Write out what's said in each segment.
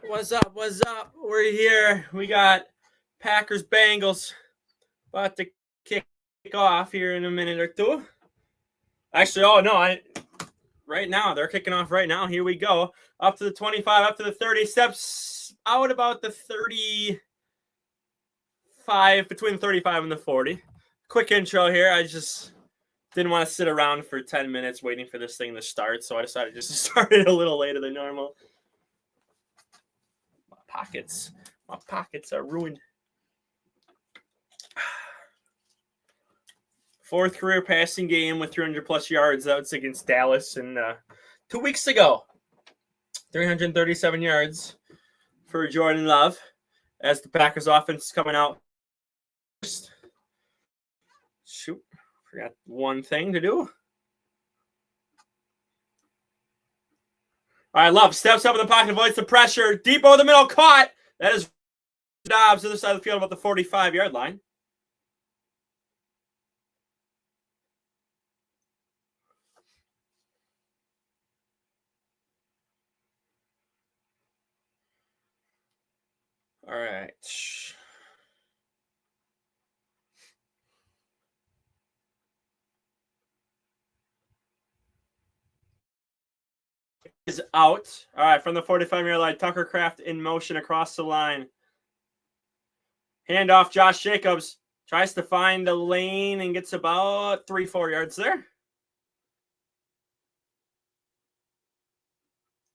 What's up? What's up? We're here. We got Packers Bengals about to kick off here in a minute or two. Actually, right now they're kicking off right now. Here we go. Up to the 25, up to the 30, steps out about the 35, between the 35 and the 40. Quick intro here. I just didn't want to sit around for 10 minutes waiting for this thing to start, so I decided just to start it a little later than normal. My pockets are ruined. Fourth career passing game with 300 plus yards. That was against Dallas and 2 weeks ago. 337 yards for Jordan Love as the Packers offense is coming out. Shoot, forgot one thing to do. All right, Love steps up in the pocket, avoids the pressure. Deep over the middle, caught. That is Dobbs, other side of the field, about the 45-yard line. All right. Is out. All right, from the 45-yard line, Tucker Kraft in motion across the line. Handoff, Josh Jacobs tries to find the lane and gets about 3-4 yards there.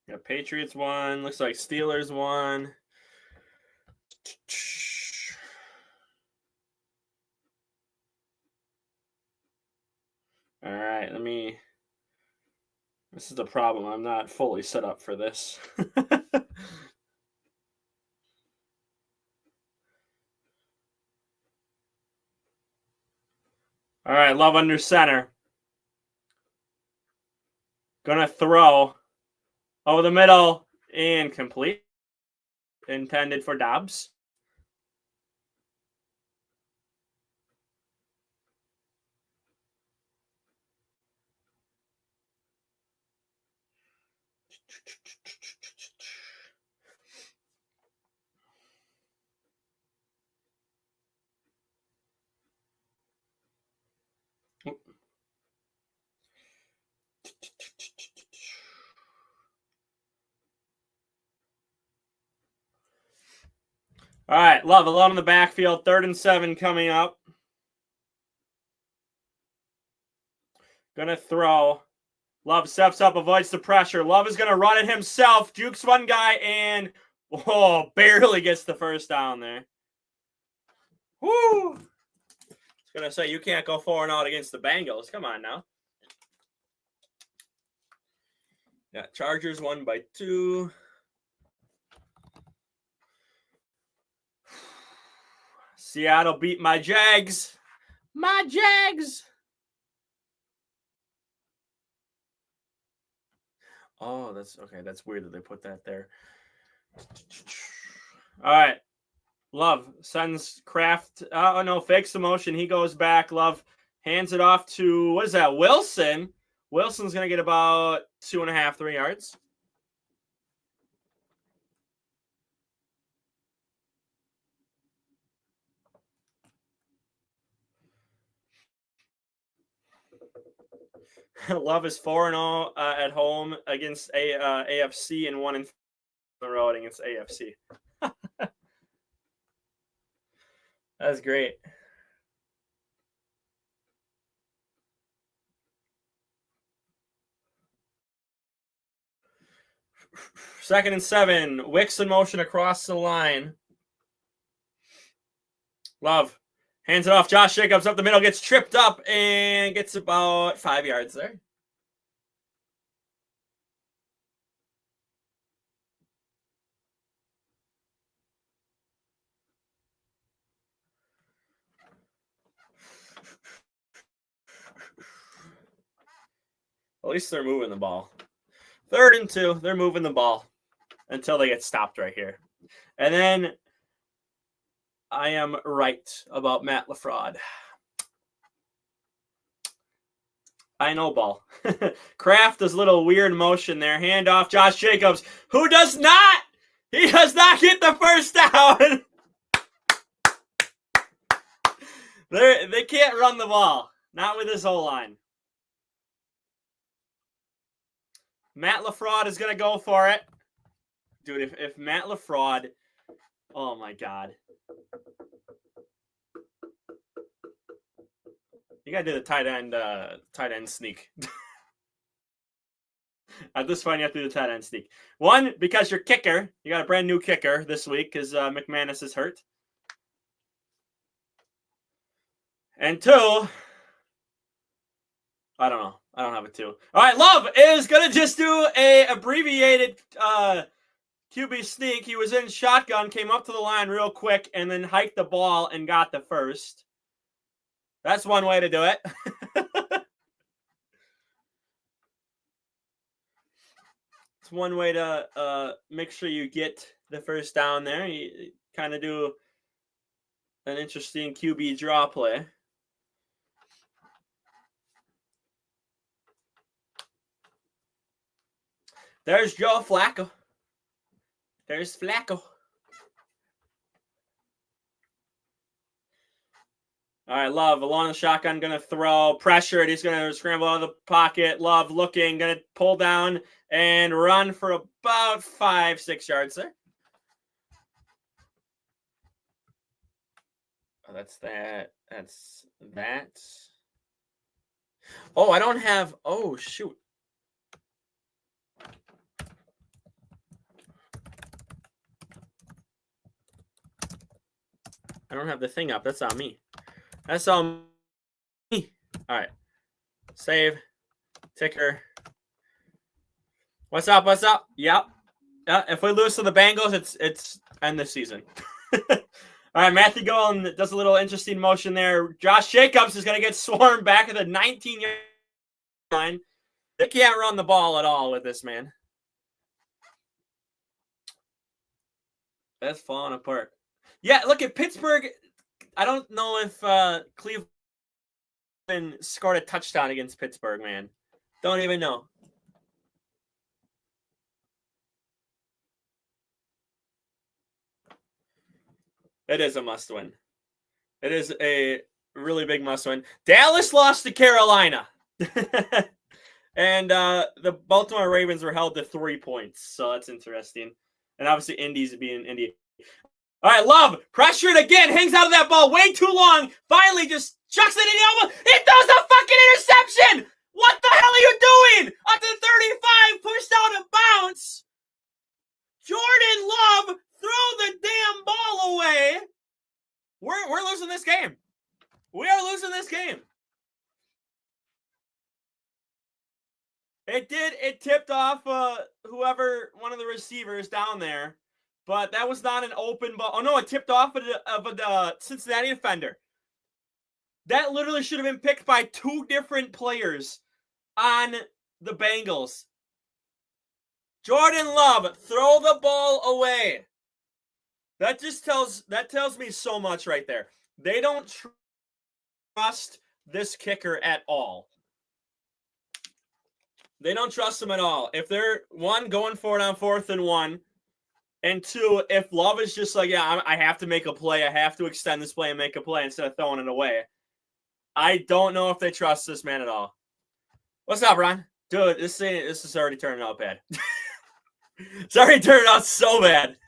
Yeah, Patriots won. Looks like Steelers won. All right, this is the problem. I'm not fully set up for this. All right, Love under center. Gonna throw over the middle, incomplete. Intended for Dobbs. All right, Love alone in the backfield. 3rd and 7 coming up. Gonna throw. Love steps up, avoids the pressure. Love is gonna run it himself. Jukes one guy and barely gets the first down there. Woo! I was gonna say you can't go 4-0 against the Bengals. Come on now. Yeah, Chargers won by 2. Seattle beat my Jags. My Jags. Oh, that's okay. That's weird that they put that there. All right. Love sends Kraft. Oh, no, fakes the motion. He goes back. Love hands it off to, what is that, Wilson. Wilson's going to get about 2.5, 3 yards. Love is 4-0 at home against AFC and 1 in the road against AFC. That's great. Second and 7. Wicks in motion across the line. Love hands it off. Josh Jacobs up the middle, gets tripped up and gets about 5 yards there. At least they're moving the ball. 3rd and 2. They're moving the ball until they get stopped right here. And then I am right about Matt LaFraud. I know ball. Kraft does a little weird motion there. Handoff, Josh Jacobs, who does not He does not get the first down. They can't run the ball. Not with his O-line. Matt LaFraud is going to go for it. Dude, if Matt LaFraud... Oh, my God. You got to do the tight end sneak. At this point, you have to do the tight end sneak. One, because your kicker, you got a brand new kicker this week because McManus is hurt. And two, I don't know. I don't have a two. All right, Love is going to just do a abbreviated QB sneak. He was in shotgun, came up to the line real quick, and then hiked the ball and got the first. That's one way to do it. It's one way to make sure you get the first down there. You kind of do an interesting QB draw play. There's Joe Flacco. There's Flacco. All right, Love along the shotgun, going to throw. Pressured. He's going to scramble out of the pocket. Love looking, going to pull down and run for about 5-6 yards there. Oh, that's that. That's that. Oh, I don't have... Oh, shoot. I don't have the thing up. That's on me. That's on me. All right. Save. Ticker. What's up? What's up? Yep. If we lose to the Bengals, it's end the season. All right. Matthew Golden does a little interesting motion there. Josh Jacobs is going to get swarmed back at the 19-yard line. They can't run the ball at all with this man. That's falling apart. Yeah, look at Pittsburgh. I don't know if Cleveland scored a touchdown against Pittsburgh, man. Don't even know. It is a must-win. It is a really big must-win. Dallas lost to Carolina. And the Baltimore Ravens were held to 3 points. So that's interesting. And obviously Indy's being Indy. All right, Love, pressured again, hangs out of that ball way too long. Finally just chucks it in the elbow. It throws a fucking interception. What the hell are you doing? Up to 35, pushed out of bounds. Jordan Love, throw the damn ball away. We're losing this game. We are losing this game. It tipped off whoever, one of the receivers down there. But that was not an open ball. Oh, no, it tipped off of a Cincinnati defender. That literally should have been picked by 2 different players on the Bengals. Jordan Love, throw the ball away. That tells me so much right there. They don't trust this kicker at all. They don't trust him at all. If they're, one, going for it on 4th and 1, and 2, if Love is just like, yeah, I have to make a play, I have to extend this play and make a play instead of throwing it away, I don't know if they trust this man at all. What's up, Ron? Dude, this is already turning out bad. It's already turning out so bad.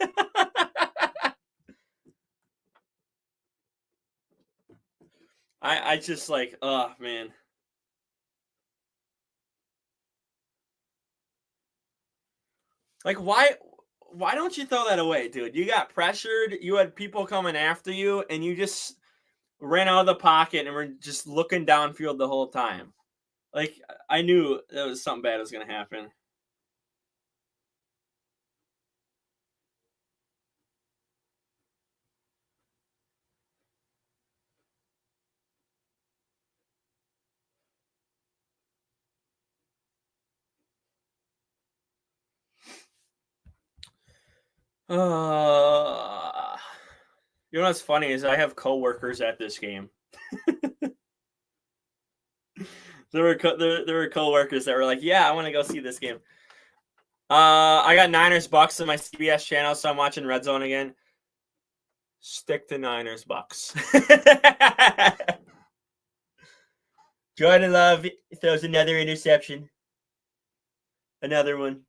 I just like, oh, man. Like, why don't you throw that away, dude? You got pressured. You had people coming after you, and you just ran out of the pocket and were just looking downfield the whole time. Like, I knew that was something bad was going to happen. You know what's funny is I have coworkers at this game. There were coworkers that were like, "Yeah, I want to go see this game." I got Niners Bucks on my CBS channel, so I'm watching Red Zone again. Stick to Niners Bucks. Jordan Love throws another interception. Another one.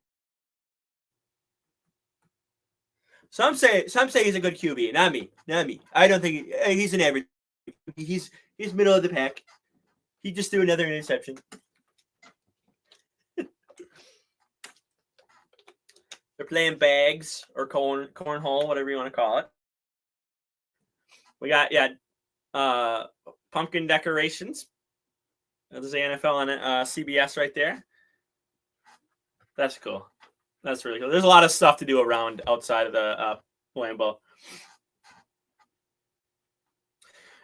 Some say he's a good QB. Not me. I don't think he's an average. He's middle of the pack. He just threw another interception. They're playing bags or cornhole, whatever you want to call it. We got pumpkin decorations. There's the NFL on CBS right there. That's cool. That's really cool. There's a lot of stuff to do around outside of the Lambeau.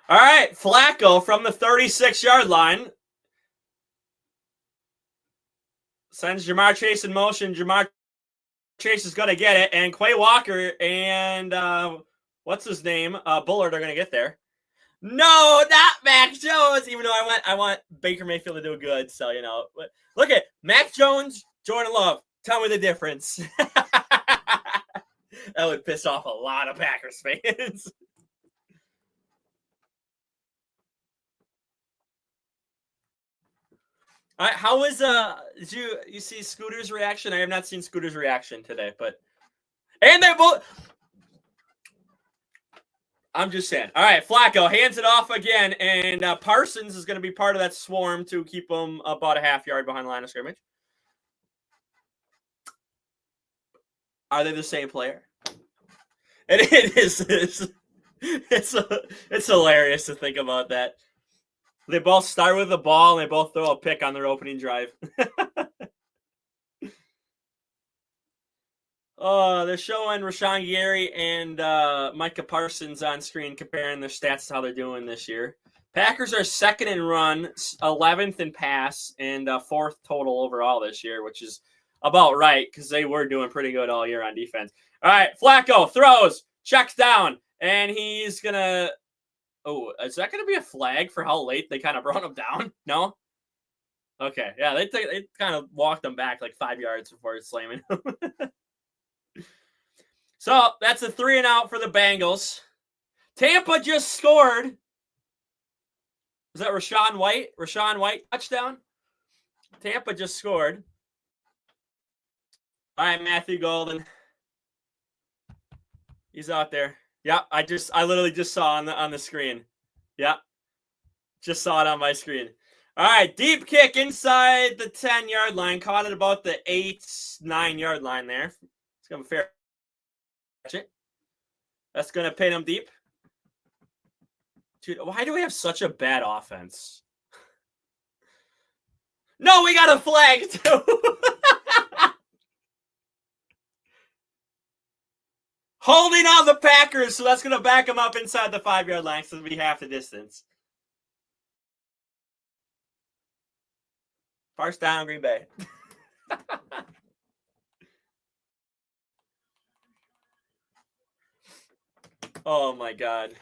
All right, Flacco from the 36-yard line sends Jamar Chase in motion. Jamar Chase is going to get it, and Quay Walker and what's his name? Bullard are going to get there. No, not Mac Jones. Even though I want Baker Mayfield to do good, so you know. But look at Mac Jones, Jordan Love. Tell me the difference. That would piss off a lot of Packers fans. How was did you see Scooter's reaction? I have not seen Scooter's reaction today, and they both. I'm just saying. All right, Flacco hands it off again, and Parsons is going to be part of that swarm to keep him about a half yard behind the line of scrimmage. Are they the same player? It is. It's hilarious to think about that. They both start with the ball, and they both throw a pick on their opening drive. They're showing Rashawn Gary and Micah Parsons on screen, comparing their stats to how they're doing this year. Packers are second in run, 11th in pass, and fourth total overall this year, which is about right because they were doing pretty good all year on defense. All right, Flacco throws, checks down, and he's going to – oh, is that going to be a flag for how late they kind of brought him down? No? Okay, yeah, they kind of walked him back like 5 yards before slamming him. So that's a 3-and-out for the Bengals. Tampa just scored. Is that Rashawn White? Rashawn White touchdown? Tampa just scored. All right, Matthew Golden. He's out there. Yep, I literally just saw on the screen. Yep. Just saw it on my screen. All right, deep kick inside the 10-yard line. Caught it about the 8-9-yard line there. It's going to be fair. That's going to pin him deep. Dude, why do we have such a bad offense? No, we got a flag, too. Holding on the Packers, so that's going to back them up inside the 5-yard line, so it'll be half the distance. First down, Green Bay. Oh, my God.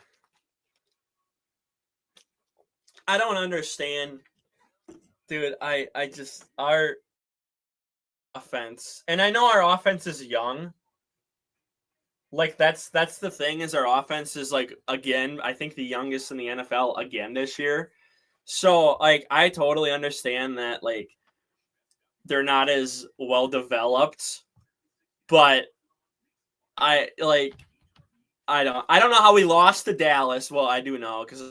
I don't understand. Dude, I just, our offense, and I know our offense is young. Like, that's the thing, is our offense is, like, again, I think the youngest in the NFL again this year. So, like, I totally understand that, like, they're not as well developed, but I don't know how we lost to Dallas. Well, I do know because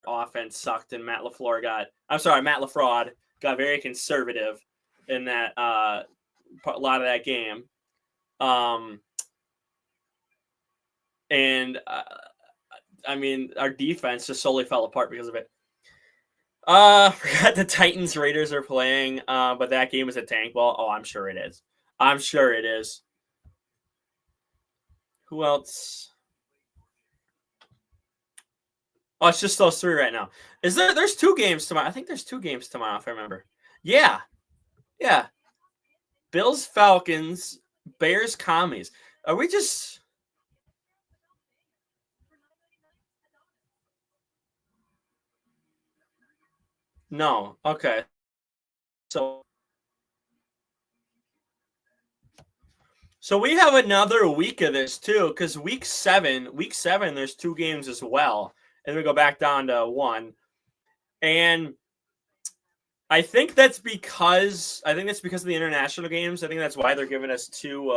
offense sucked and Matt LaFleur got very conservative in that a lot of that game. And I mean, our defense just solely fell apart because of it. Forgot the Titans Raiders are playing, but that game is a tank ball. Oh, I'm sure it is. Who else? Oh, it's just those three right now. There's 2 games tomorrow. I think there's 2 games tomorrow, if I remember. Yeah. Bills, Falcons, Bears, Commies. Are we just... No. Okay. So So we have another week of this too, because week seven, there's 2 games as well, and we go back down to 1. And I think that's because of the international games. I think that's why they're giving us two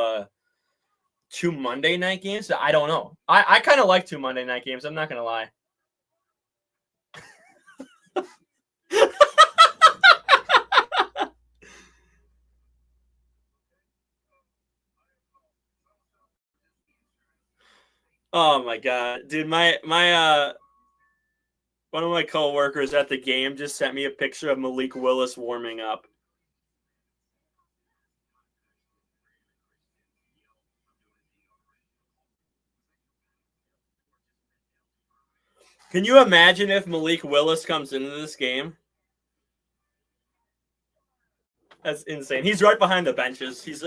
Monday night games. I don't know. I kind of like 2 Monday night games. I'm not gonna lie. Oh my god, dude! My one of my coworkers at the game just sent me a picture of Malik Willis warming up. Can you imagine if Malik Willis comes into this game? That's insane. He's right behind the benches. He's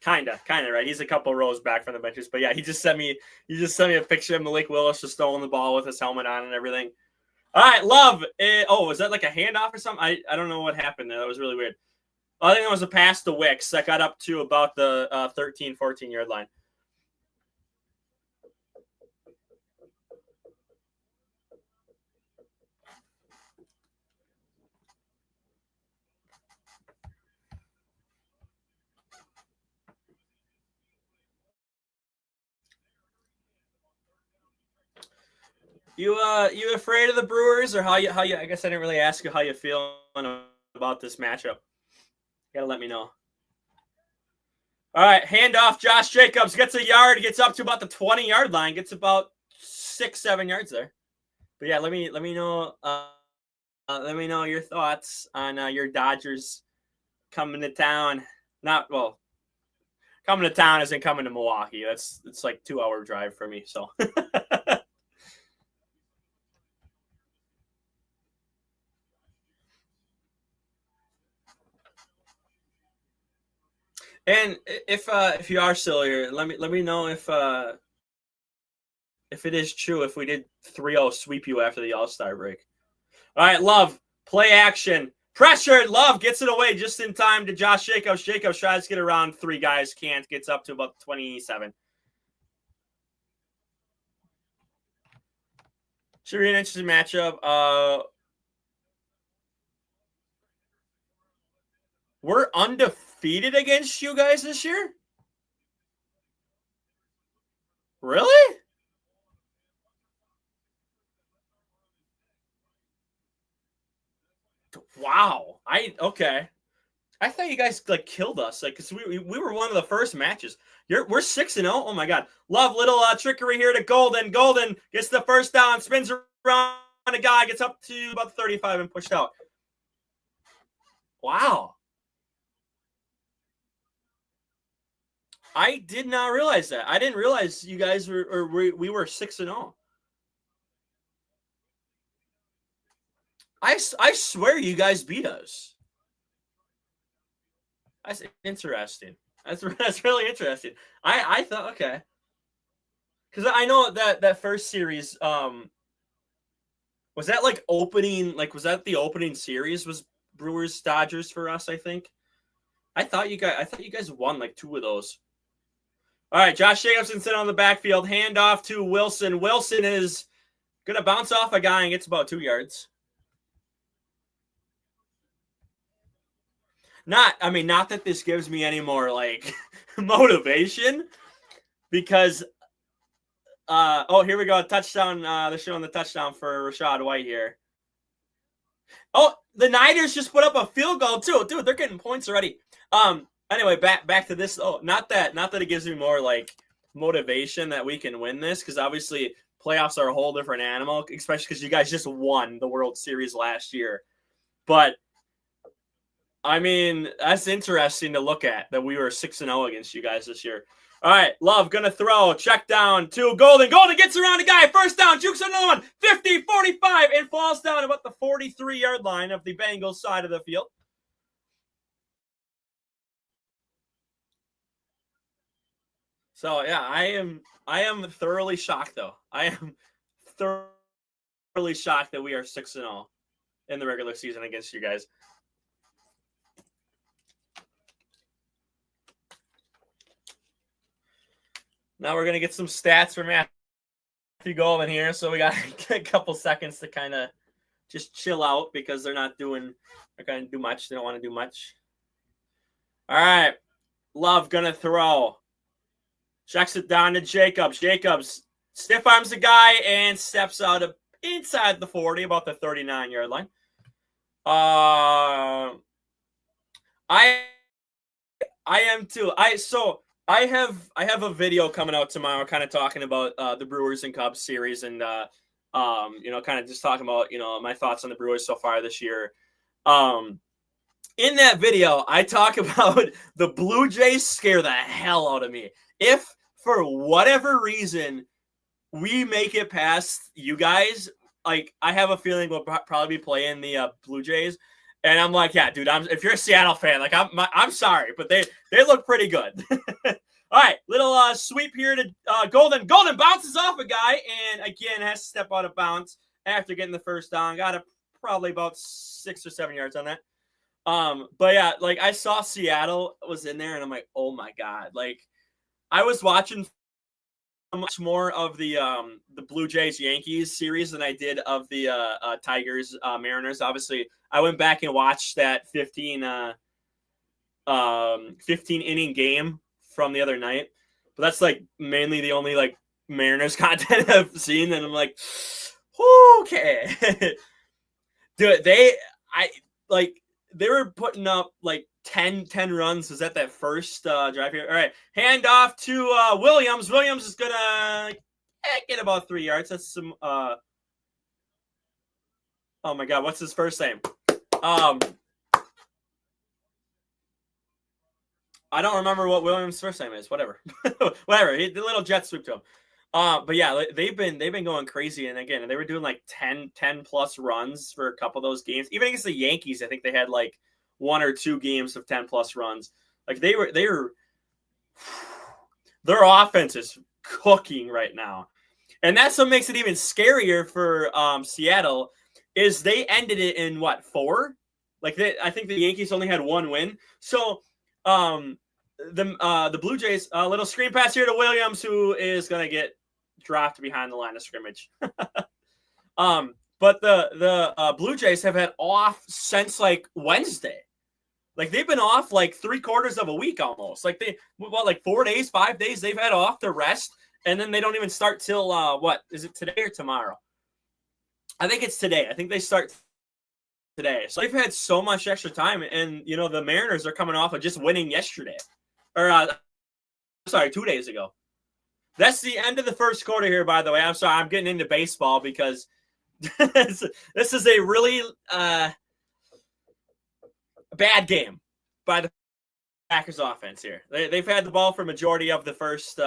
kinda right. He's a couple rows back from the benches. But yeah, he just sent me a picture of Malik Willis just throwing the ball with his helmet on and everything. All right, Love. Was that like a handoff or something? I don't know what happened there. That was really weird. I think it was a pass to Wicks that got up to about the 13, 14-yard line. You afraid of the Brewers, or how you? I guess I didn't really ask you how you feeling about this matchup. You gotta let me know. All right, handoff. Josh Jacobs gets a yard, gets up to about the 20-yard line, gets about 6-7 yards there. But yeah, let me know. Let me know your thoughts on your Dodgers coming to town. Coming to town isn't coming to Milwaukee. It's like 2-hour drive for me. So. And if you are still here, let me know if it is true if we did 3-0 sweep you after the All-Star break. All right, Love, play action. Pressured, Love gets it away just in time to Josh Jacobs. Jacobs tries to get around 3 guys, can't, gets up to about 27. Should be an interesting matchup. We're undefeated against you guys this year? Really? Wow. Okay. I thought you guys like killed us, like because we were one of the first matches. We're 6-0. Oh my god, Love little trickery here to Golden. Golden gets the first down, spins around a guy, gets up to about 35 and pushed out. Wow, I did not realize that. I didn't realize you guys we were 6-0. I swear you guys beat us. That's interesting. That's really interesting. I thought, okay, because I know that first series was that like opening, like was that the opening series was Brewers Dodgers for us, I think. I thought you guys won like 2 of those. All right, Josh Jacobson sitting on the backfield, handoff to Wilson. Wilson is gonna bounce off a guy and gets about 2 yards. Not that this gives me any more like motivation, because here we go, touchdown. They're showing the touchdown for Rachaad White here. Oh, the Niners just put up a field goal too, dude. They're getting points already. Anyway, back to this. Oh, not that it gives me more like motivation that we can win this, because obviously playoffs are a whole different animal, especially because you guys just won the World Series last year. But I mean, that's interesting to look at, that we were 6-0 against you guys this year. All right, Love gonna throw, check down to Golden. Golden gets around a guy, first down, jukes another one, 50, 45, and falls down about the 43-yard line of the Bengals side of the field. So yeah, I am thoroughly shocked though. I am thoroughly shocked that we are 6-0 in the regular season against you guys. Now we're gonna get some stats from Matthew Golden here. So we got a couple seconds to kind of just chill out because they're not going to do much. They don't want to do much. All right, Love gonna throw. Checks it down to Jacobs. Jacobs stiff arms the guy and steps out of inside the 40, about the 39-yard line. I am too. I have a video coming out tomorrow, kind of talking about the Brewers and Cubs series, and kind of just talking about my thoughts on the Brewers so far this year. In that video, I talk about the Blue Jays scare the hell out of me. If for whatever reason we make it past you guys, like I have a feeling we'll probably be playing the Blue Jays. And I'm like, yeah, dude, if you're a Seattle fan, like I'm sorry, but they look pretty good. All right, little sweep here to Golden. Golden bounces off a guy and again has to step out of bounds after getting the first down. Got probably about 6 or 7 yards on that. But yeah, like I saw Seattle was in there and I'm like, oh my God. Like I was watching much more of the Blue Jays Yankees series than I did of the Tigers Mariners. Obviously, I went back and watched that 15 inning game from the other night. But that's like mainly the only like Mariners content I've seen, and I'm like, okay. Dude, they were putting up like 10 runs. Was that first drive here? All right, hand off to Williams. Williams is gonna get about 3 yards. That's some. Oh my God, what's his first name? I don't remember what Williams' first name is. Whatever, whatever. The little jet sweep to him. But yeah, they've been going crazy, and again, they were doing like 10 plus runs for a couple of those games. Even against the Yankees, I think they had like 1 or 2 games of 10 plus runs. Like they were their offense is cooking right now. And that's what makes it even scarier for Seattle is they ended it in what, 4? Like I think the Yankees only had 1 win. So the Blue Jays, a little screen pass here to Williams, who is going to get dropped behind the line of scrimmage. But the Blue Jays have had off since like Wednesday. Like they've been off like 3/4 of a week almost. Like 4 days, 5 days they've had off to rest, and then they don't even start till what is it, today or tomorrow? I think it's today. I think they start today. So they've had so much extra time, and the Mariners are coming off of just winning yesterday, or 2 days ago. That's the end of the first quarter here, by the way. I'm sorry, I'm getting into baseball because this is a really bad game by the Packers offense here. They've had the ball for majority of the first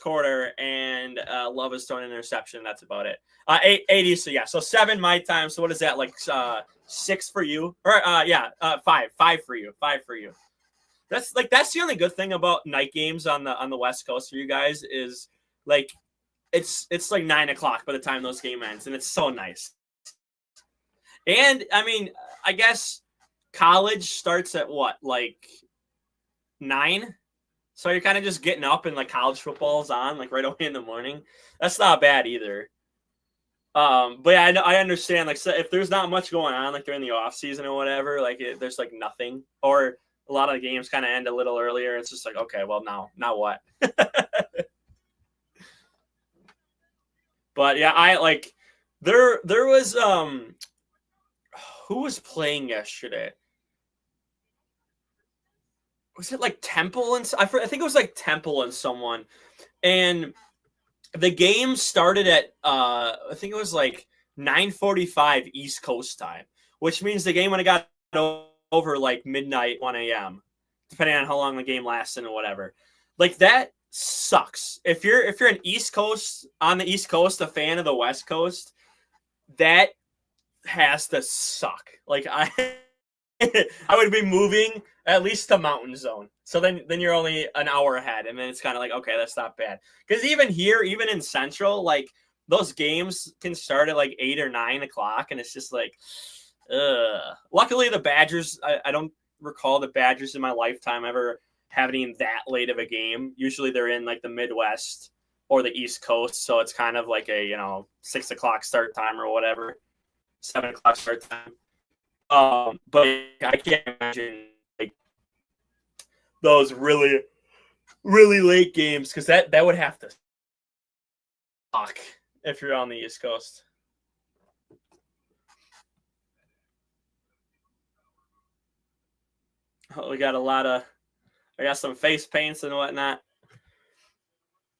quarter, and Love has thrown an interception. That's about it. 80. So yeah, so 7 my time. So what is that, like 6 for you? Or 5 for you. 5 for you. That's the only good thing about night games on the West Coast for you guys is like it's like 9 o'clock by the time those game ends, and it's so nice. And I mean, I guess college starts at what, like 9? So you're kind of just getting up and like college football's on like right away in the morning. That's not bad either. But yeah, I understand. Like, so if there's not much going on like during the off season or whatever, like there's like nothing, or a lot of the games kind of end a little earlier. It's just like, okay, well now what? But yeah, I like there was who was playing yesterday? Was it like Temple and I think it was like Temple and someone, and the game started at I think it was like 9:45 East Coast time, which means the game when it got over like midnight, 1 a.m., depending on how long the game lasted and whatever. Like that sucks. If you're an East Coast on the East Coast, a fan of the West Coast, that has to suck. Like I would be moving at least to Mountain Zone. So then you're only an hour ahead, and then it's kind of like, okay, that's not bad. Because even here, even in Central, like those games can start at like 8 or 9 o'clock, and it's just like, Luckily, the Badgers, I don't recall the Badgers in my lifetime ever have it in that late of a game. Usually they're in like the Midwest or the East Coast, so it's kind of like a 6 o'clock start time or whatever, 7 o'clock start time. But I can't imagine like those really, really late games because that would have to suck if you're on the East Coast. Oh, we got I got some face paints and whatnot.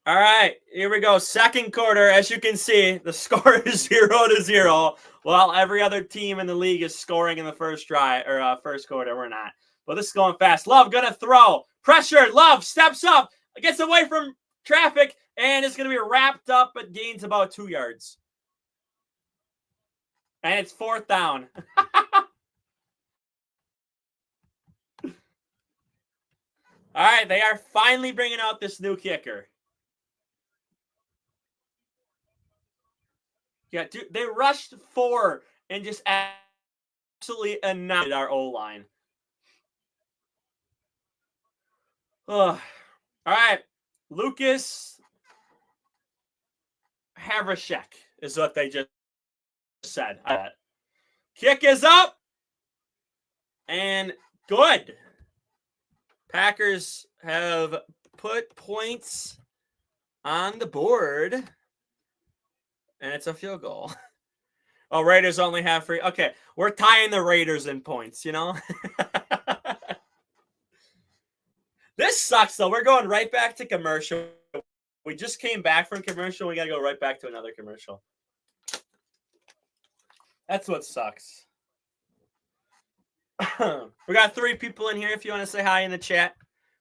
All right, here we go. Second quarter. As you can see, the score is 0-0. While every other team in the league is scoring in the first quarter, we're not. But this is going fast. Love gonna throw. Pressure. Love steps up, gets away from traffic, and it's gonna be wrapped up, but gains about 2 yards. And it's 4th down. All right, they are finally bringing out this new kicker. Yeah, dude, they rushed 4 and just absolutely annihilated our O-line. All right, Lucas Havlicek is what they just said. Kick is up and good. Packers have put points on the board, and it's a field goal. Oh, Raiders only have free. Okay, we're tying the Raiders in points, This sucks, though. We're going right back to commercial. We just came back from commercial. We got to go right back to another commercial. That's what sucks. We got 3 people in here. If you want to say hi in the chat,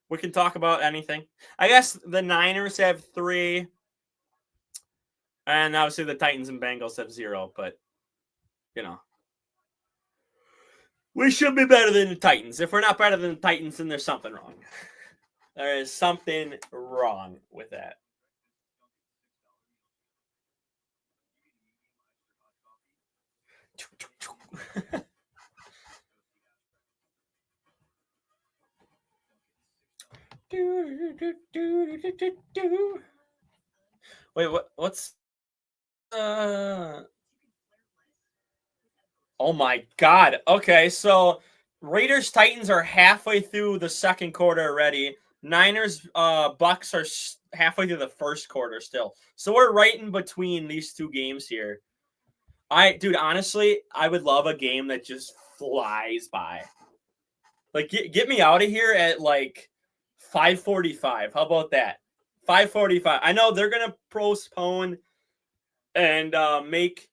we can talk about anything. I guess the Niners have 3. And obviously the Titans and Bengals have 0. But, we should be better than the Titans. If we're not better than the Titans, then there's something wrong. There is something wrong with that. Wait, what's oh my god. Okay, so Raiders Titans are halfway through the second quarter already. Niners Bucks are halfway through the first quarter still. So we're right in between these 2 games here. Dude, honestly, I would love a game that just flies by. Like, get me out of here at like 5:45. How about that? 5:45. I know they're gonna postpone and make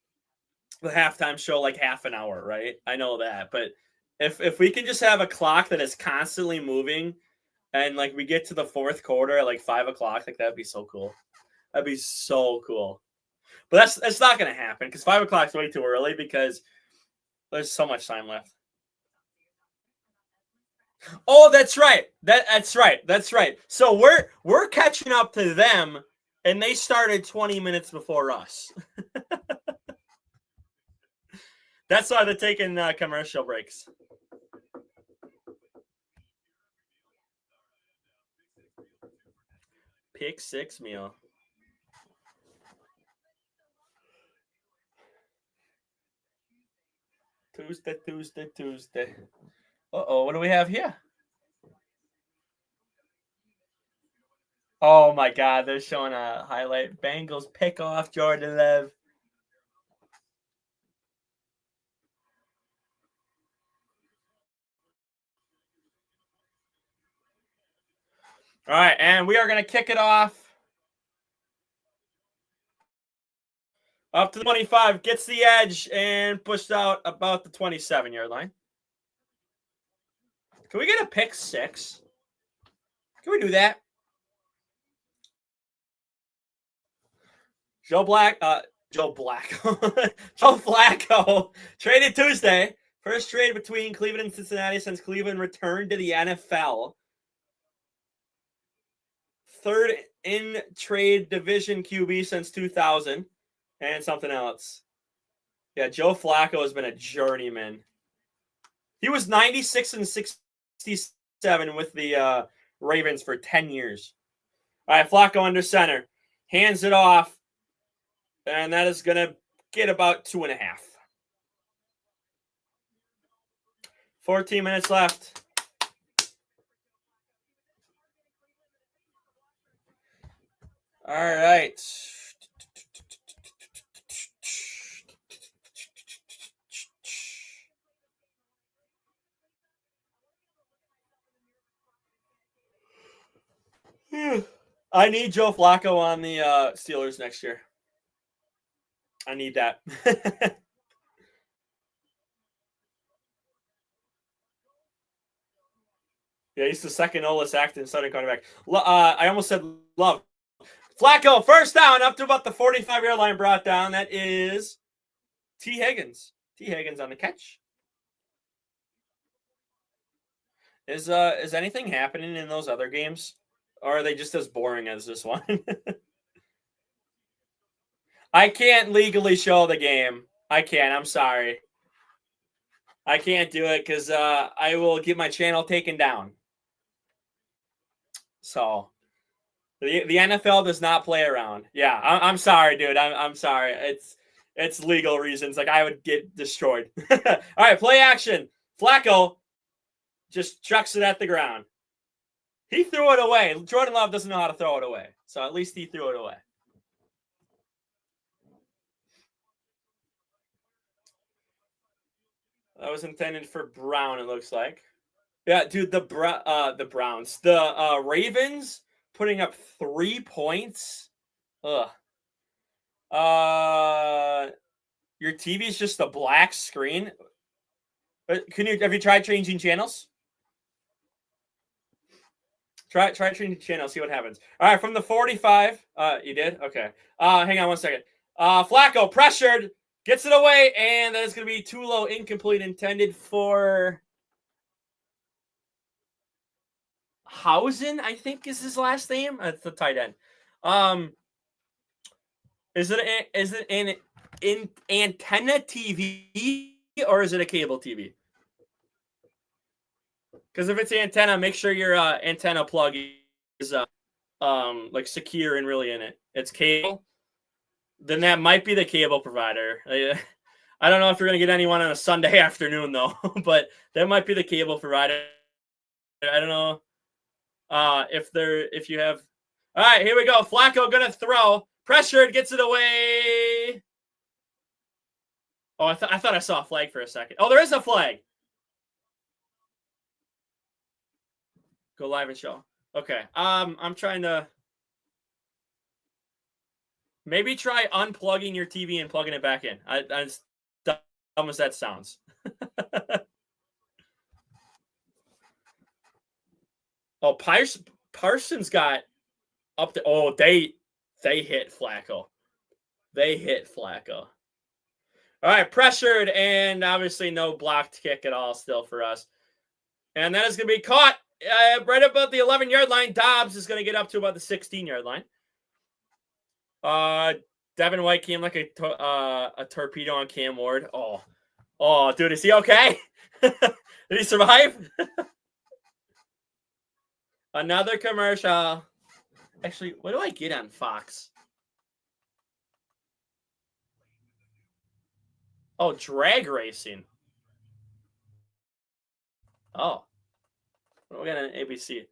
the halftime show like half an hour, right? I know that, but if we can just have a clock that is constantly moving, and like we get to the fourth quarter at like 5 o'clock, like that'd be so cool. That'd be so cool. But that's not gonna happen because 5 o'clock's way too early because there's so much time left. Oh, that's right. That's right. So we're catching up to them, and they started 20 minutes before us. That's why they're taking commercial breaks. Pick 6 meal. Tuesday. Uh-oh, what do we have here? Oh my god, they're showing a highlight. Bengals pick off Jordan Love. All right, and we are going to kick it off. Up to the 25, gets the edge, and pushed out about the 27-yard line. Can we get a pick 6? Can we do that? Joe Flacco traded Tuesday. First trade between Cleveland and Cincinnati since Cleveland returned to the NFL. Third in trade division QB since 2000. And something else. Yeah, Joe Flacco has been a journeyman. He was 96 and 67 with the Ravens for 10 years. All right, Flacco under center. Hands it off. And that is going to get about 2.5. 14 minutes left. All right. I need Joe Flacco on the Steelers next year. I need that. Yeah, he's the second oldest active starting quarterback. I almost said Love. Flacco, first down, up to about the 45-yard line, brought down. That is T. Higgins. T. Higgins on the catch. Is anything happening in those other games? Or are they just as boring as this one? I can't legally show the game. I can't. I'm sorry. I can't do it because I will get my channel taken down. So the NFL does not play around. Yeah, I'm sorry, dude. I'm sorry. It's legal reasons. Like I would get destroyed. All right, play action. Flacco just chucks it at the ground. He threw it away. Jordan Love doesn't know how to throw it away, so at least he threw it away. That was intended for Brown, it looks like. Yeah, dude, the Browns. The Ravens putting up 3 points. Ugh. Your TV is just a black screen. Have you tried changing channels? Try changing channels, see what happens. All right, from the 45. You did? Okay. Hang on 1 second. Flacco pressured, gets it away, and that is going to be too low, incomplete, intended for Hausen, I think is his last name. That's the tight end. Is it an antenna TV or is it a cable TV? Because if it's antenna, make sure your antenna plug is like secure and really in it. It's cable. Then that might be the cable provider. I don't know if you're gonna get anyone on a Sunday afternoon though, but that might be the cable provider. I don't know if you have. All right, here we go. Flacco gonna throw. Pressured, gets it away. Oh, I thought I saw a flag for a second. Oh, there is a flag. Go live and show. Okay. I'm trying to maybe try unplugging your TV and plugging it back in. As dumb as that sounds. Oh, Parsons got up to. Oh, they hit Flacco. They hit Flacco. All right, pressured, and obviously no blocked kick at all still for us. And that is going to be caught right about the 11-yard line. Dobbs is going to get up to about the 16-yard line. Devin White came like a torpedo on Cam Ward. Oh, dude, is he okay? Did he survive? Another commercial. Actually, what do I get on Fox? Oh, drag racing. Oh. What do we got on ABC?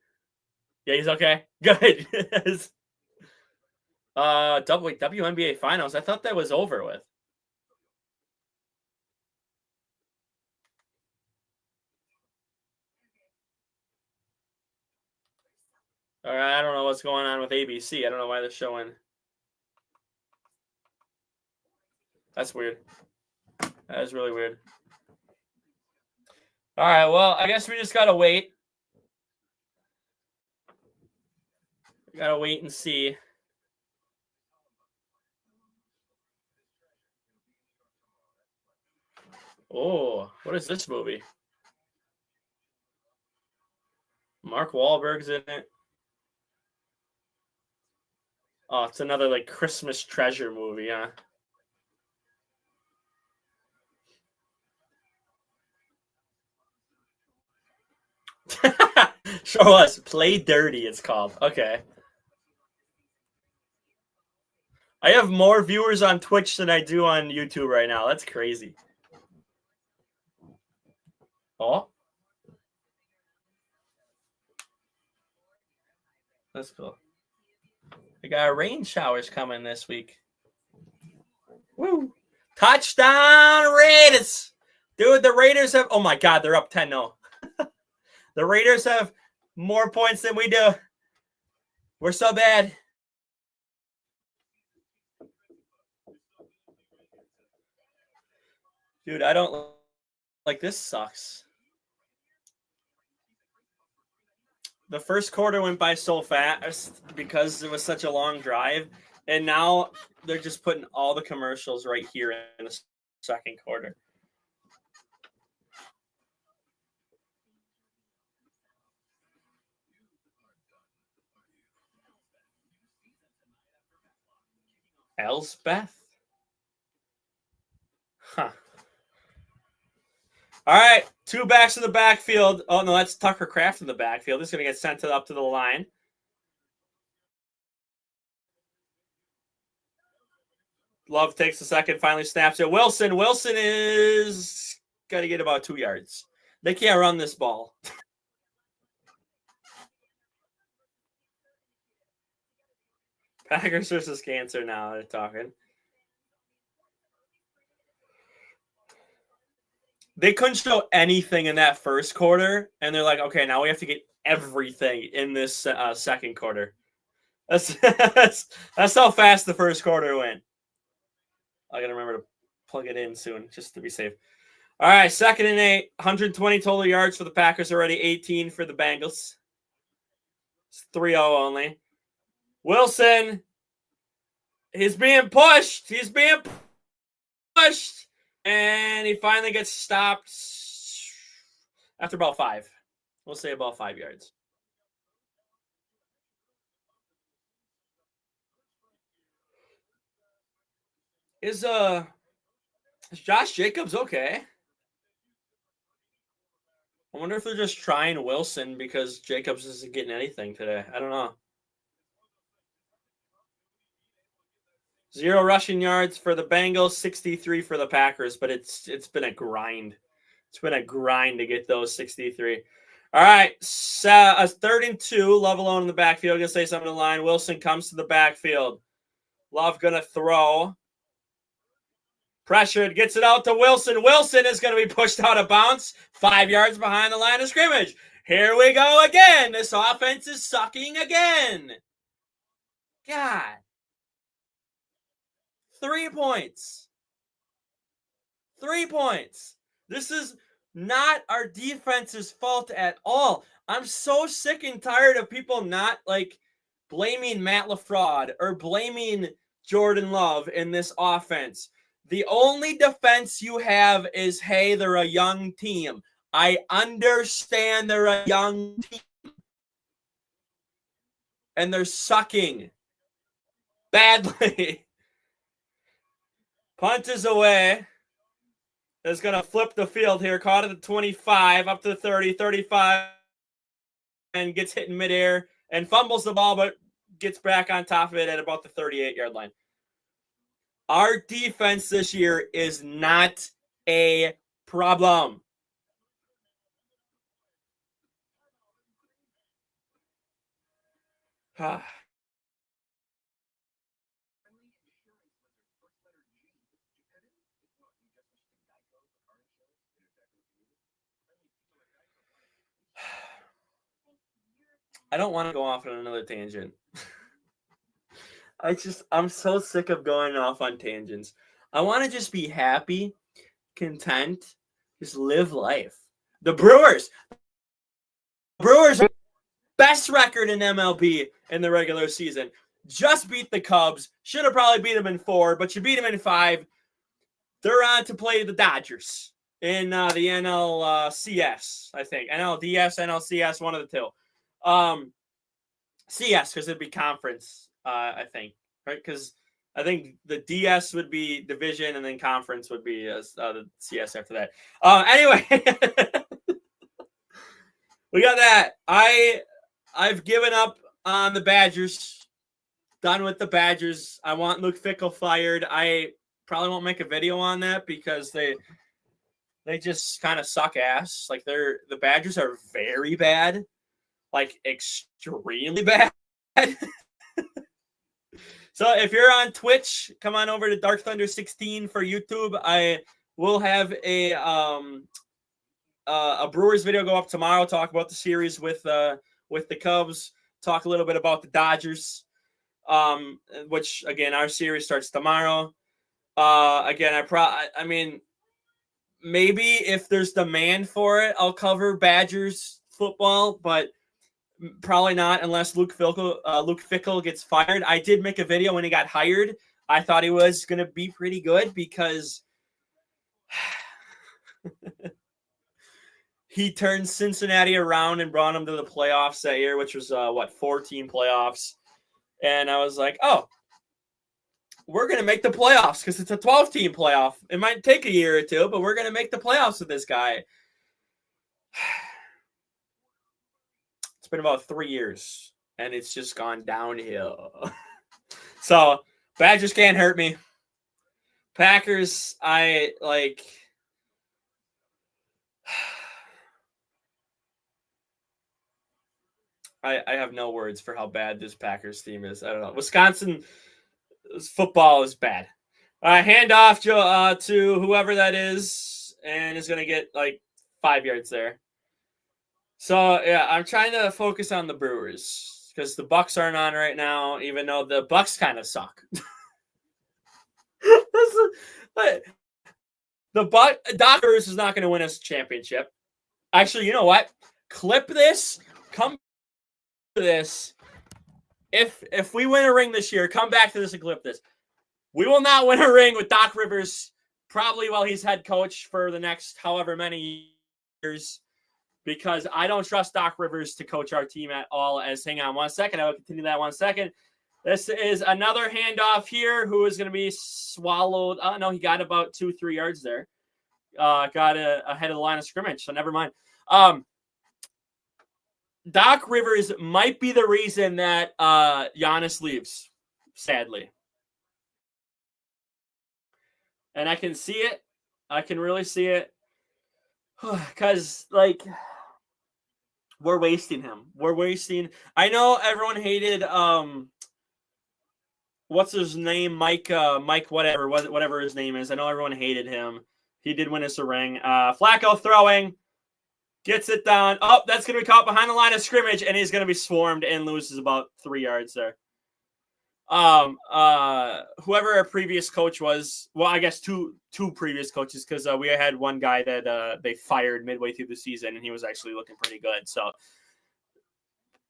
Yeah, he's okay. Good. WNBA Finals. I thought that was over with. All right, I don't know what's going on with ABC. I don't know why they're showing. That's weird. That is really weird. All right, well, I guess we just got to wait. We got to wait and see. Oh, what is this movie? Mark Wahlberg's in it. Oh, it's another like Christmas treasure movie, huh? Sure was. Play Dirty, it's called. Okay. I have more viewers on Twitch than I do on YouTube right now. That's crazy. Oh. That's cool. We got rain showers coming this week. Woo! Touchdown Raiders! Dude, the Raiders have... Oh my God, they're up 10-0. The Raiders have more points than we do. We're so bad. Dude, I don't... Like, this sucks. The first quarter went by so fast because it was such a long drive. And now they're just putting all the commercials right here in the second quarter. Elsbeth? Huh. All right, 2 backs in the backfield. Oh, no, that's Tucker Kraft in the backfield. This is going to get sent up to the line. Love takes a second, finally snaps it. Wilson is got to get about 2 yards. They can't run this ball. Packers versus cancer now, they're talking. They couldn't show anything in that first quarter, and they're like, okay, now we have to get everything in this second quarter. That's how fast the first quarter went. I got to remember to plug it in soon just to be safe. All right, 2nd and 8, 120 total yards for the Packers already, 18 for the Bengals. It's 3-0 only. Wilson, he's being pushed. He's being pushed. And he finally gets stopped after about 5. We'll say about 5 yards. Is Josh Jacobs okay? I wonder if they're just trying Wilson because Jacobs isn't getting anything today. I don't know. 0 rushing yards for the Bengals, 63 for the Packers, but it's been a grind. It's been a grind to get those 63. All right, so a 3rd and 2, Love alone in the backfield. Gonna say something to the line. Wilson comes to the backfield. Love gonna throw. Pressured, gets it out to Wilson. Wilson is gonna be pushed out of bounds, 5 yards behind the line of scrimmage. Here we go again. This offense is sucking again. God. 3 points. 3 points. This is not our defense's fault at all. I'm so sick and tired of people not like blaming Matt LaFraud or blaming Jordan Love in this offense. The only defense you have is, hey, they're a young team. I understand they're a young team. And they're sucking badly. Punt is away. Is going to flip the field here. Caught at the 25, up to the 30, 35, and gets hit in midair and fumbles the ball, but gets back on top of it at about the 38-yard line. Our defense this year is not a problem. I don't want to go off on another tangent. I'm so sick of going off on tangents. I want to just be happy, content, just live life. The Brewers best record in MLB in the regular season. Just beat the Cubs. Should have probably beat them in 4, but you beat them in 5. They're on to play the Dodgers in the NLCS, I think. NLDS, NLCS, one of the two. CS, because it'd be conference, I think, right? Because I think the DS would be division, and then conference would be the CS after that. Anyway, We got that. I've given up on the Badgers. Done with the Badgers. I want Luke Fickell fired. I probably won't make a video on that because they just kind of suck ass. Like the Badgers are very bad, like extremely bad. So if you're on Twitch, come on over to Dark Thunder 16 for YouTube. I will have a Brewers video go up tomorrow. Talk about the series with the Cubs. Talk a little bit about the Dodgers. Which again, our series starts tomorrow. Again, I mean, maybe if there's demand for it, I'll cover Badgers football, but probably not unless Luke Fickell gets fired. I did make a video when he got hired. I thought he was going to be pretty good because he turned Cincinnati around and brought them to the playoffs that year, which was 14 playoffs. And I was like, oh, we're going to make the playoffs because it's a 12-team playoff. It might take a year or two, but we're going to make the playoffs with this guy. It's been about 3 years, and it's just gone downhill. So, Badgers can't hurt me. Packers, I have no words for how bad this Packers team is. I don't know. Wisconsin football is bad. Hand off to whoever that is, and is going to get 5 yards there. So, yeah, I'm trying to focus on the Brewers because the Bucks aren't on right now, even though the Bucks kind of suck. Doc Rivers is not going to win us a championship. Actually, you know what? Clip this. Come to this. If we win a ring this year, come back to this and clip this. We will not win a ring with Doc Rivers probably while he's head coach for the next however many years, because I don't trust Doc Rivers to coach our team at all. Hang on 1 second. I will continue that 1 second. This is another handoff here who is going to be swallowed. Oh, no, he got about 2-3 yards there. Got ahead of the line of scrimmage, so never mind. Doc Rivers might be the reason that Giannis leaves, sadly. And I can see it. I can really see it. Because, we're wasting him. I know everyone hated what's his name? Mike whatever his name is. I know everyone hated him. He did win us a ring. Flacco throwing. Gets it down. Oh, that's going to be caught behind the line of scrimmage, and he's going to be swarmed and loses about 3 yards there. Whoever our previous coach was, well, I guess two previous coaches, because we had one guy that they fired midway through the season, and he was actually looking pretty good. So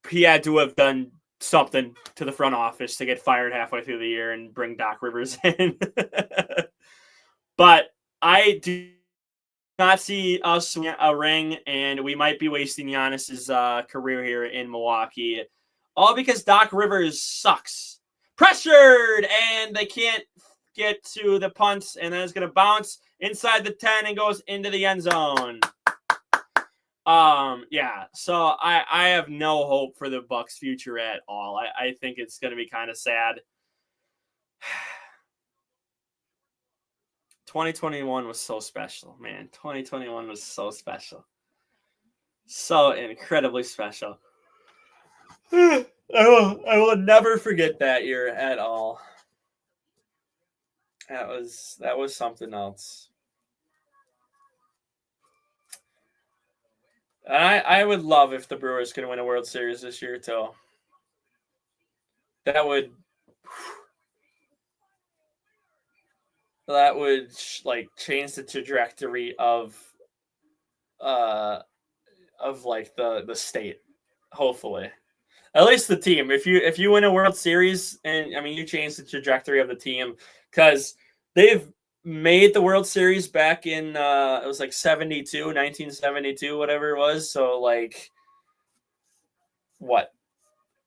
he had to have done something to the front office to get fired halfway through the year and bring Doc Rivers in. But I do not see us win a ring, and we might be wasting Giannis's career here in Milwaukee, all because Doc Rivers sucks. Pressured, and they can't get to the punts, and then it's going to bounce inside the 10 and goes into the end zone. Yeah, so I have no hope for the Bucs' future at all. I think it's going to be kind of sad. 2021 was so special, man. 2021 was so special. So incredibly special. I will never forget that year at all. That was something else. I would love if the Brewers could win a World Series this year too. That would change the trajectory of the state. Hopefully, at least the team. If you win a World Series, and I mean you change the trajectory of the team, because they've made the World Series back in it was 1972, whatever it was. So what,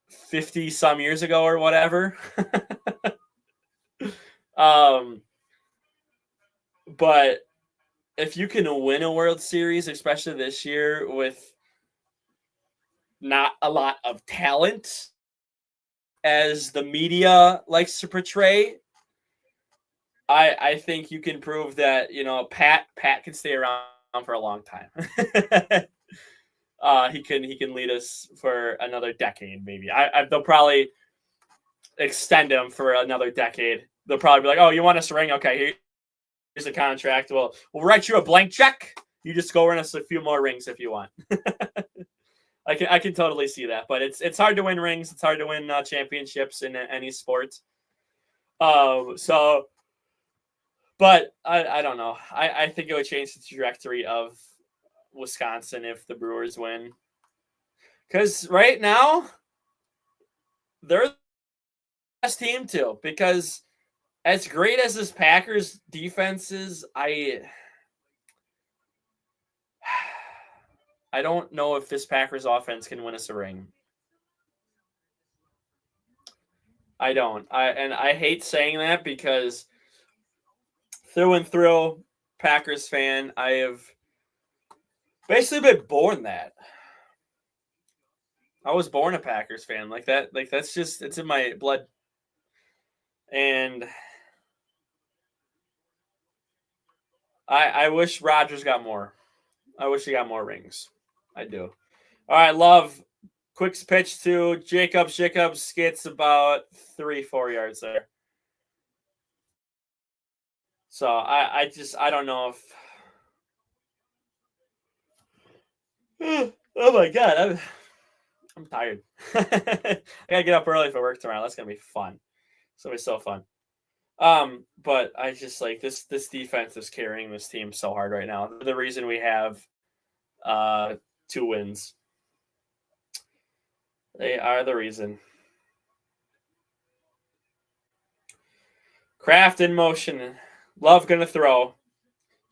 50 some years ago or whatever. But if you can win a World Series, especially this year with not a lot of talent as the media likes to portray. I think you can prove that, you know, Pat can stay around for a long time. He can lead us for another decade, maybe. They'll probably extend him for another decade. They'll probably be like, "Oh, you want us to ring? Okay, here's a contract. We'll write you a blank check. You just go run us a few more rings if you want." I can totally see that, but it's hard to win rings. It's hard to win championships in any sport. But I don't know. I think it would change the trajectory of Wisconsin if the Brewers win. Because right now, they're the best team too. Because as great as this Packers defense is, I don't know if this Packers offense can win us a ring. I don't. I hate saying that because through and through, Packers fan, I have basically been born that. I was born a Packers fan. Like that. Like that's just it's in my blood. And I wish Rodgers got more. I wish he got more rings. I do. All right, Love. Quick pitch to Jacobs. Jacobs gets about 3-4 yards there. So I don't know if. Oh my god, I'm tired. I gotta get up early for work tomorrow. That's gonna be fun. It's gonna be so fun. But I just like this defense is carrying this team so hard right now. The reason we have 2 wins. They are the reason. Kraft in motion. Love gonna throw.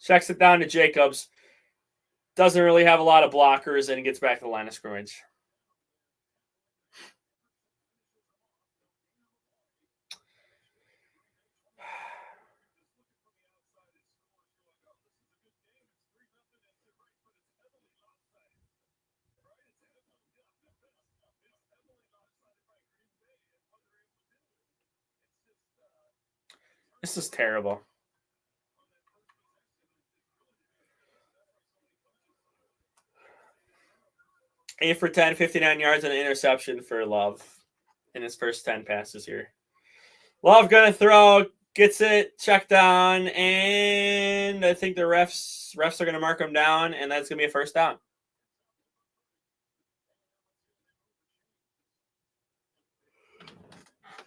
Checks it down to Jacobs. Doesn't really have a lot of blockers and gets back to the line of scrimmage. This is terrible. 8 for 10, 59 yards and an interception for Love in his first 10 passes here. Love gonna throw, gets it, checked down, and I think the refs are gonna mark him down, and that's gonna be a first down.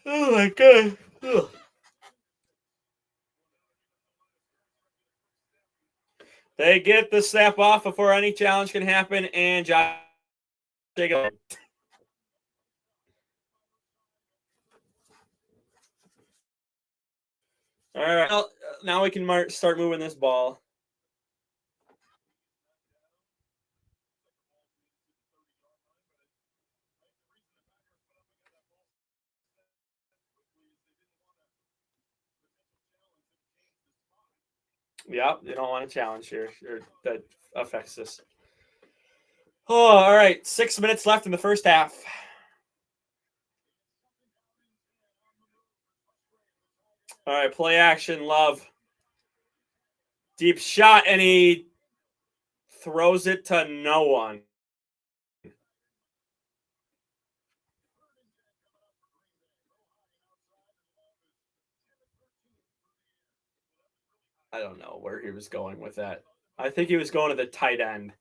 Oh my god. Ugh. They get the snap off before any challenge can happen, and Josh Jacobs. All right, well, now we can start moving this ball. Yeah, you don't want to challenge here, or that affects this. Oh, all right. 6 minutes left in the first half. All right, play action, Love. Deep shot, and he throws it to no one. I don't know where he was going with that. I think he was going to the tight end.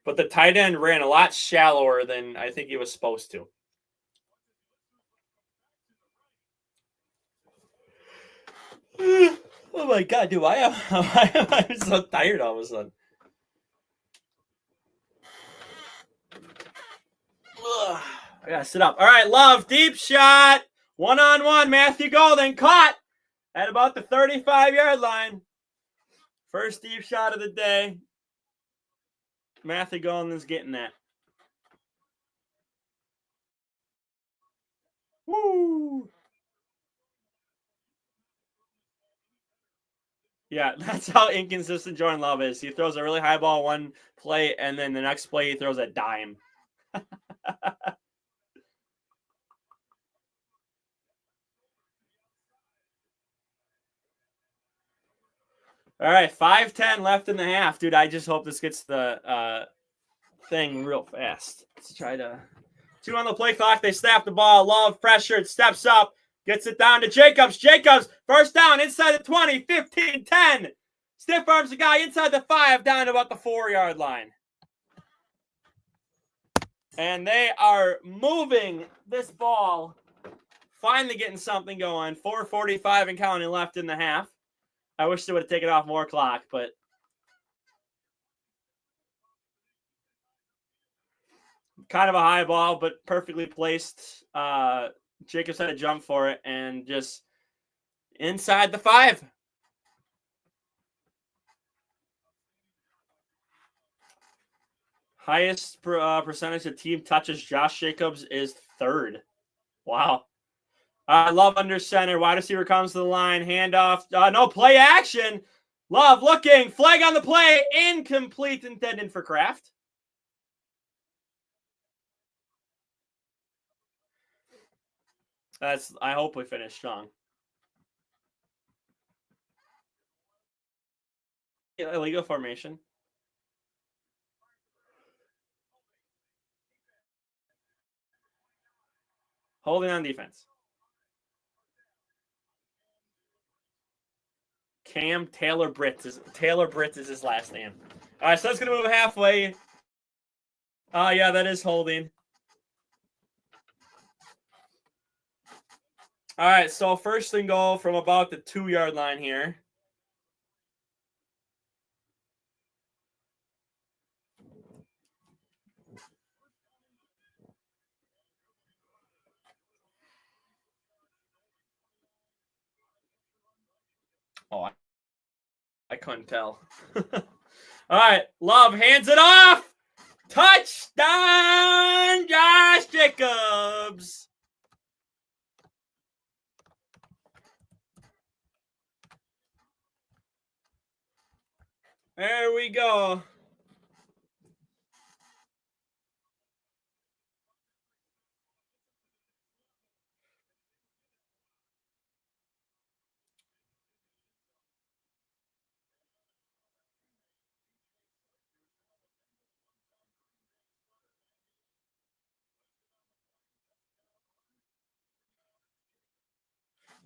But the tight end ran a lot shallower than I think he was supposed to. Oh my god, dude! Why am I so tired all of a sudden? Ugh. I gotta sit up. All right, Love, deep shot, 1-on-1. Matthew Golden caught at about the 35-yard line. First deep shot of the day. Matthew Golden's getting that. Woo! Yeah, that's how inconsistent Jordan Love is. He throws a really high ball one play, and then the next play he throws a dime. All right, 5:10 left in the half. Dude, I just hope this gets the thing real fast. Let's try to... 2 on the play clock. They snap the ball. Love, pressured, steps up, gets it down to Jacobs. Jacobs, first down, inside the 20, 15, 10. Stiff arms the guy inside the 5, down to about the 4-yard line. And they are moving this ball. Finally getting something going. 4:45 and counting left in the half. I wish they would have taken off more clock, but kind of a high ball, but perfectly placed. Jacobs had to jump for it and just inside the 5. Highest percentage of team touches Josh Jacobs is 3rd. Wow. Love under center. Wide receiver comes to the line. Handoff. No play action. Love looking. Flag on the play. Incomplete. Intended for Kraft. I hope we finish strong. Illegal formation. Holding on defense. Cam Taylor Britz is his last name. All right, so that's gonna move halfway. Yeah, that is holding. All right, so first and goal from about the 2-yard line here. Oh, I couldn't tell. All right, Love hands it off. Touchdown, Josh Jacobs. There we go.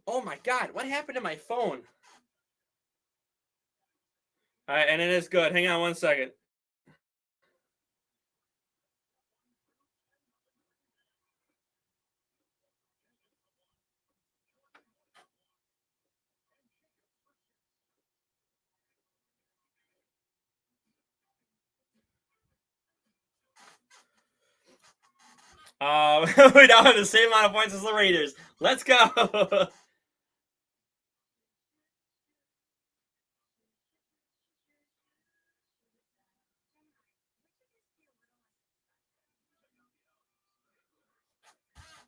Oh my God, what happened to my phone? All right, and it is good. Hang on one second. We now have the same amount of points as the Raiders. Let's go.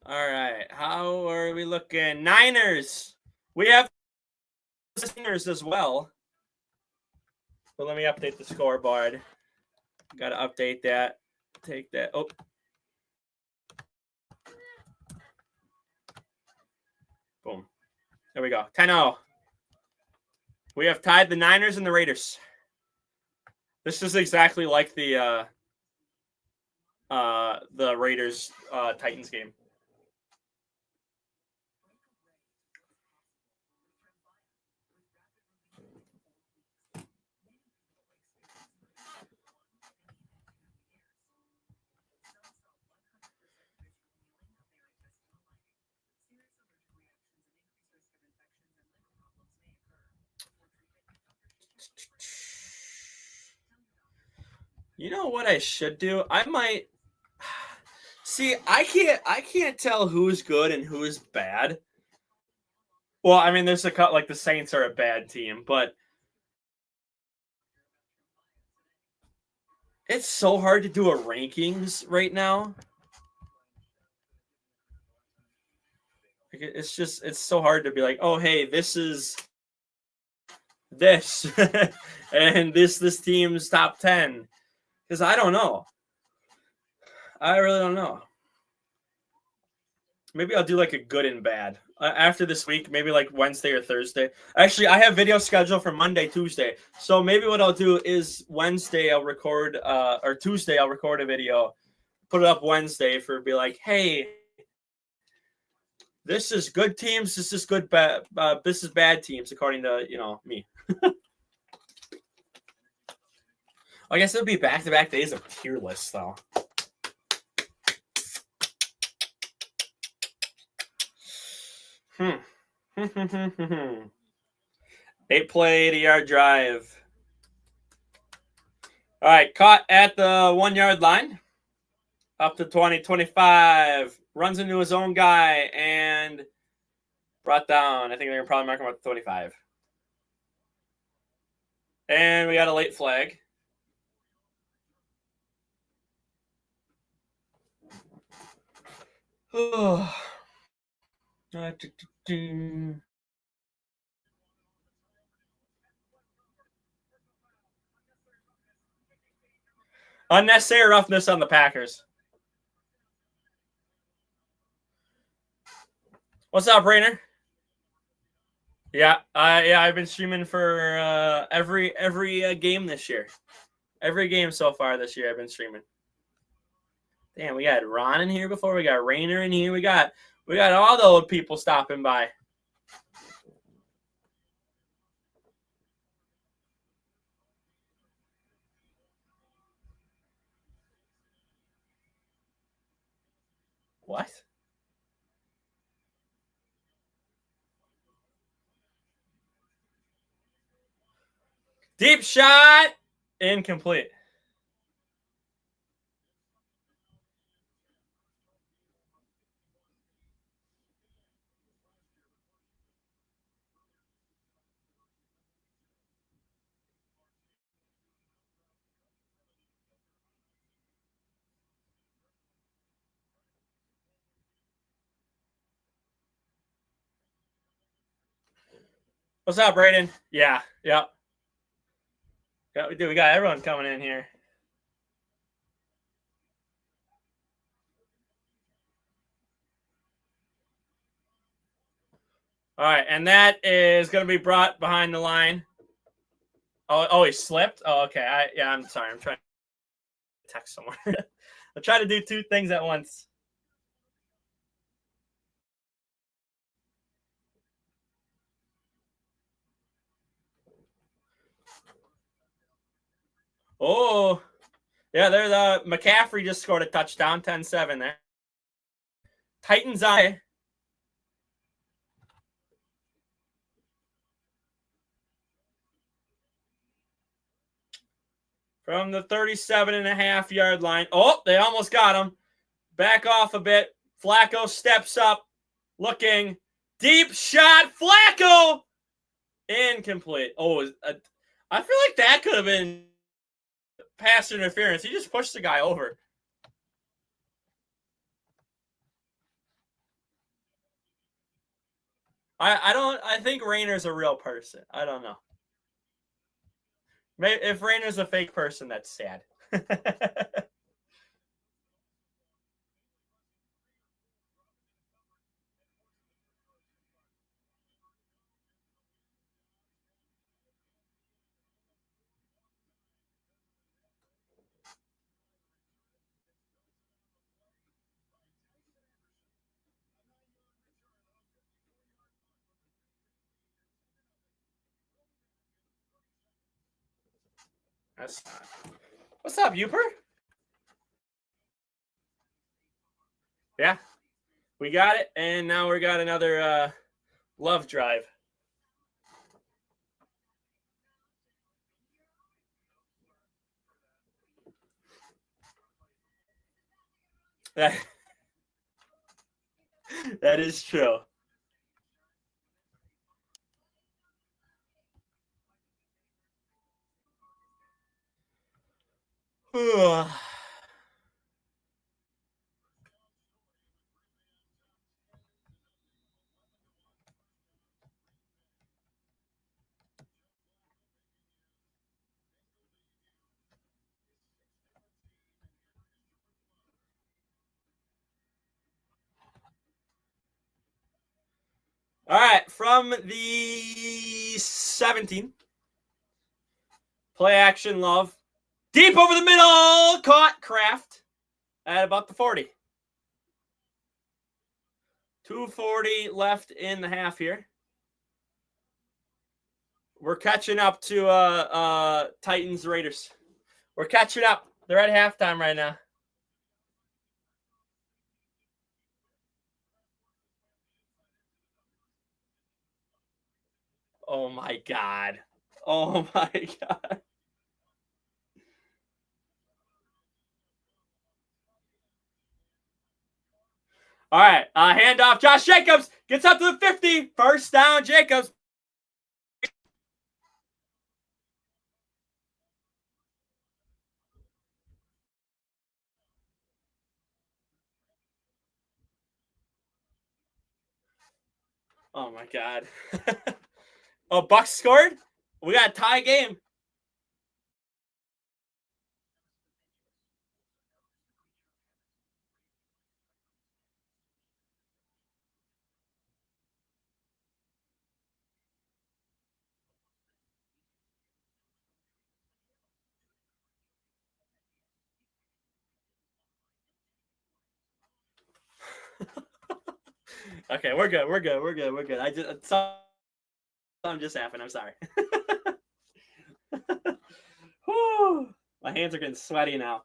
All right, how are we looking? Niners. We have Niners as well. But let me update the scoreboard. Got to update that. Take that. Oh. Boom. There we go. 10-0. We have tied the Niners and the Raiders. This is exactly like the Raiders Titans game. You know what I should do? I might see. I can't tell who's good and who's bad. Well, I mean, there's a cut like the Saints are a bad team, but it's so hard to do a rankings right now. It's so hard to be like, oh, hey, this is this, and this team's top 10. Because I don't know. I really don't know. Maybe I'll do like a good and bad after this week. Maybe like Wednesday or Thursday. Actually, I have video scheduled for Monday, Tuesday. So maybe what I'll do is Wednesday I'll record, or Tuesday I'll record a video, put it up Wednesday for be like, hey, this is good teams. This is good, bad. This is bad teams according to me. I guess it would be back-to-back days of tier lists though. Hmm. 8-play, 80-yard drive. All right, caught at the 1-yard line. Up to 20, 25. Runs into his own guy and brought down. I think they're going to probably mark him at 25. And we got a late flag. Unnecessary roughness on the Packers. What's up, Rainer? Yeah, I've been streaming for every game this year. Every game so far this year, I've been streaming. Damn, we got Ron in here before. We got Rainer in here. We got all the old people stopping by. What? Deep shot. Incomplete. What's up, Brayden? Yeah. We do. We got everyone coming in here. All right, and that is going to be brought behind the line. Oh, he slipped. Oh, okay. I'm sorry. I'm trying to text someone. I try to do two things at once. Oh, yeah. There's McCaffrey just scored a touchdown, 10-7 there. Titans eye. From the 37.5-yard line. Oh, they almost got him. Back off a bit. Flacco steps up. Looking. Deep shot. Flacco. Incomplete. Oh, I feel like that could have been pass interference. He just pushed the guy over. I think Rainer's a real person. I don't know. Maybe if Rainer's a fake person, that's sad. That's not. What's up, Uper? Yeah, we got it, and now we got another love drive. That is true. All right, from the 17. Play action, Love. Deep over the middle. Caught Kraft at about the 40. 2:40 left in the half here. We're catching up to Titans Raiders. We're catching up. They're at halftime right now. Oh my god. Oh my god. All right, handoff. Josh Jacobs gets up to the 50. First down, Jacobs. Oh my god. Oh, Bucks scored? We got a tie game. Okay, we're good. We're good. We're good. We're good. Something just happened. I'm sorry. Whew. My hands are getting sweaty now.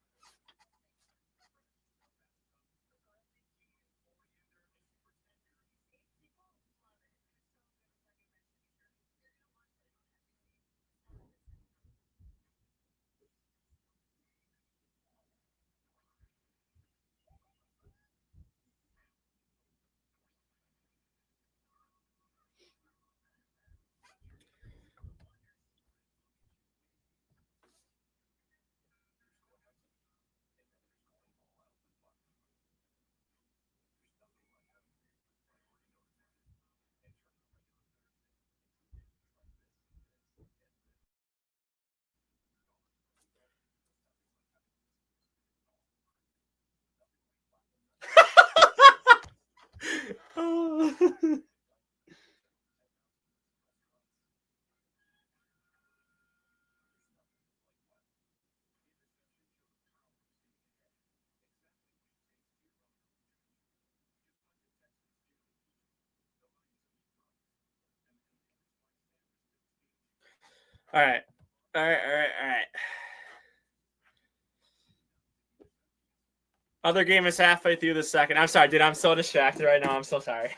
All right. All right. All right. All right. Other game is halfway through the second. I'm sorry, dude. I'm so distracted right now. I'm so sorry.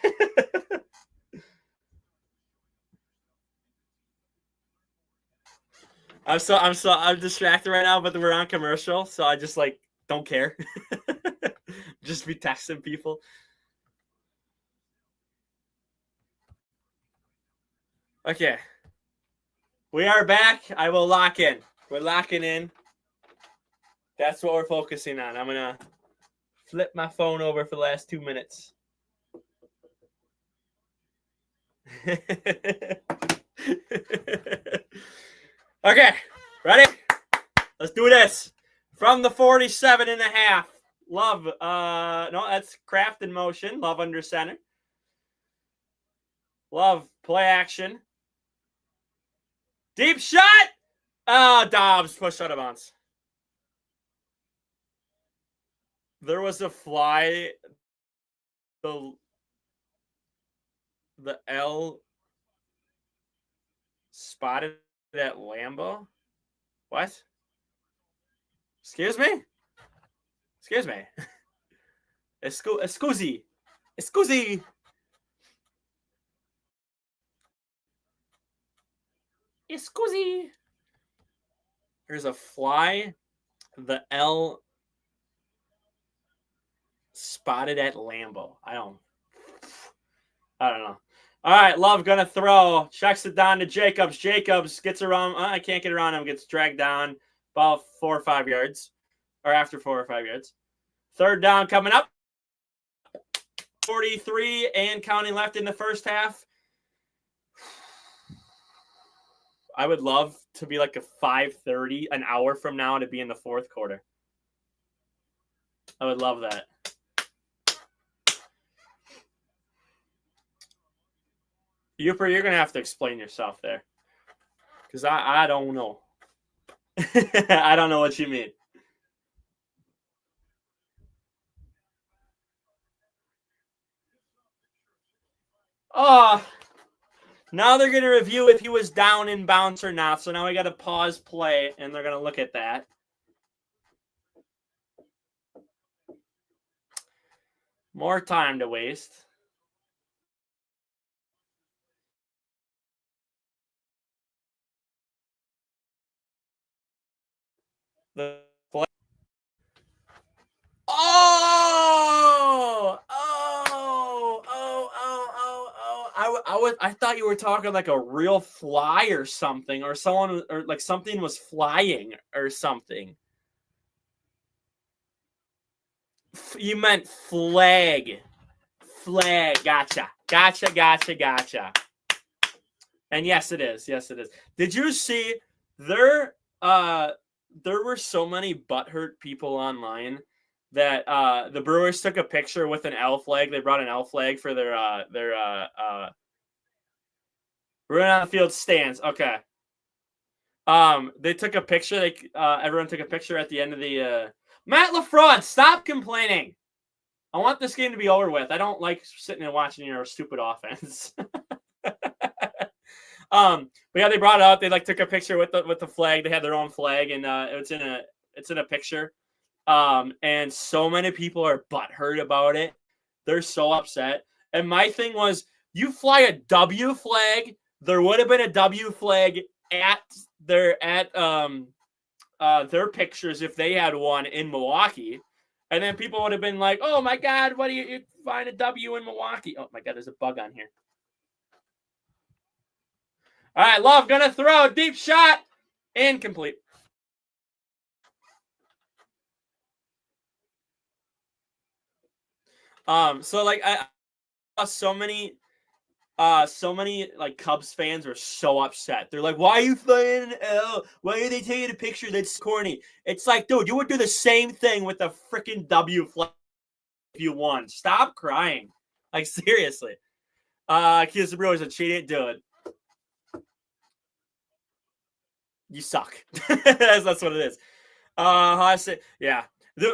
I'm distracted right now, but we're on commercial, so I just like don't care. Just be texting people. Okay. We are back. I will lock in. We're locking in. That's what we're focusing on. I'm gonna flip my phone over for the last 2 minutes. Okay, ready? Let's do this. From the 47 and a half. Love. No, that's Kraft in motion. Love under center. Love play action. Deep shot. Dobbs pushed out of bounds. There was a fly. The L spotted at Lambeau. What? Excuse me? Excuse me. Scusi. Scusi. Scusi. There's a fly. The L spotted at Lambeau. I don't know. All right, Love gonna throw. Checks it down to Jacobs. Jacobs gets around. I can't get around him. Gets dragged down about 4 or 5 yards. Or after 4 or 5 yards. Third down coming up. 43 and counting left in the first half. I would love to be like a 5:30 an hour from now to be in the fourth quarter. I would love that. You're going to have to explain yourself there. Because I don't know. I don't know what you mean. Oh, now they're going to review if he was down in bounds or not. So now we got to pause play, and they're going to look at that. More time to waste. The play. I thought you were talking like a real fly or something, or someone, or like something was flying or something. You meant flag. Flag. Gotcha. And yes, it is. Did you see there were so many butthurt people online that the Brewers took a picture with an L flag. They brought an L flag for their run on the field stands. Okay. They took a picture. Everyone took a picture at the end of the Matt LaFraud, stop complaining. I want this game to be over with. I don't like sitting and watching your stupid offense. But yeah, they brought it up. They took a picture with the flag. They had their own flag, and it's in a picture. And so many people are butthurt about it. They're so upset. And my thing was, you fly a W flag. There would have been a W flag at their pictures if they had one in Milwaukee. And then people would have been like, oh my God, what do you find a W in Milwaukee? Oh my God, there's a bug on here. All right, Love gonna throw. Deep shot. Incomplete. So like I saw so many like Cubs fans were so upset. They're like, why are you flying an L? Why are they taking a picture? That's corny. It's like, dude, you would do the same thing with the freaking W flag if you won. Stop crying. Like, seriously. Because the Brewers are cheating. Dude. You suck. that's what it is. How I say, yeah.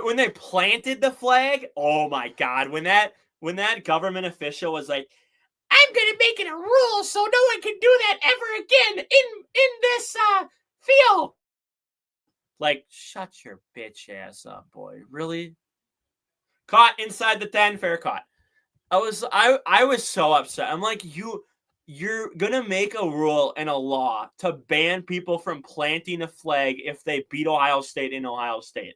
When they planted the flag, oh my God. When that government official was like, I'm gonna make it a rule so no one can do that ever again in this field. Like, shut your bitch ass up, boy. Really? Caught inside the 10, fair caught. I was so upset. I'm like, you're gonna make a rule and a law to ban people from planting a flag if they beat Ohio State in Ohio State.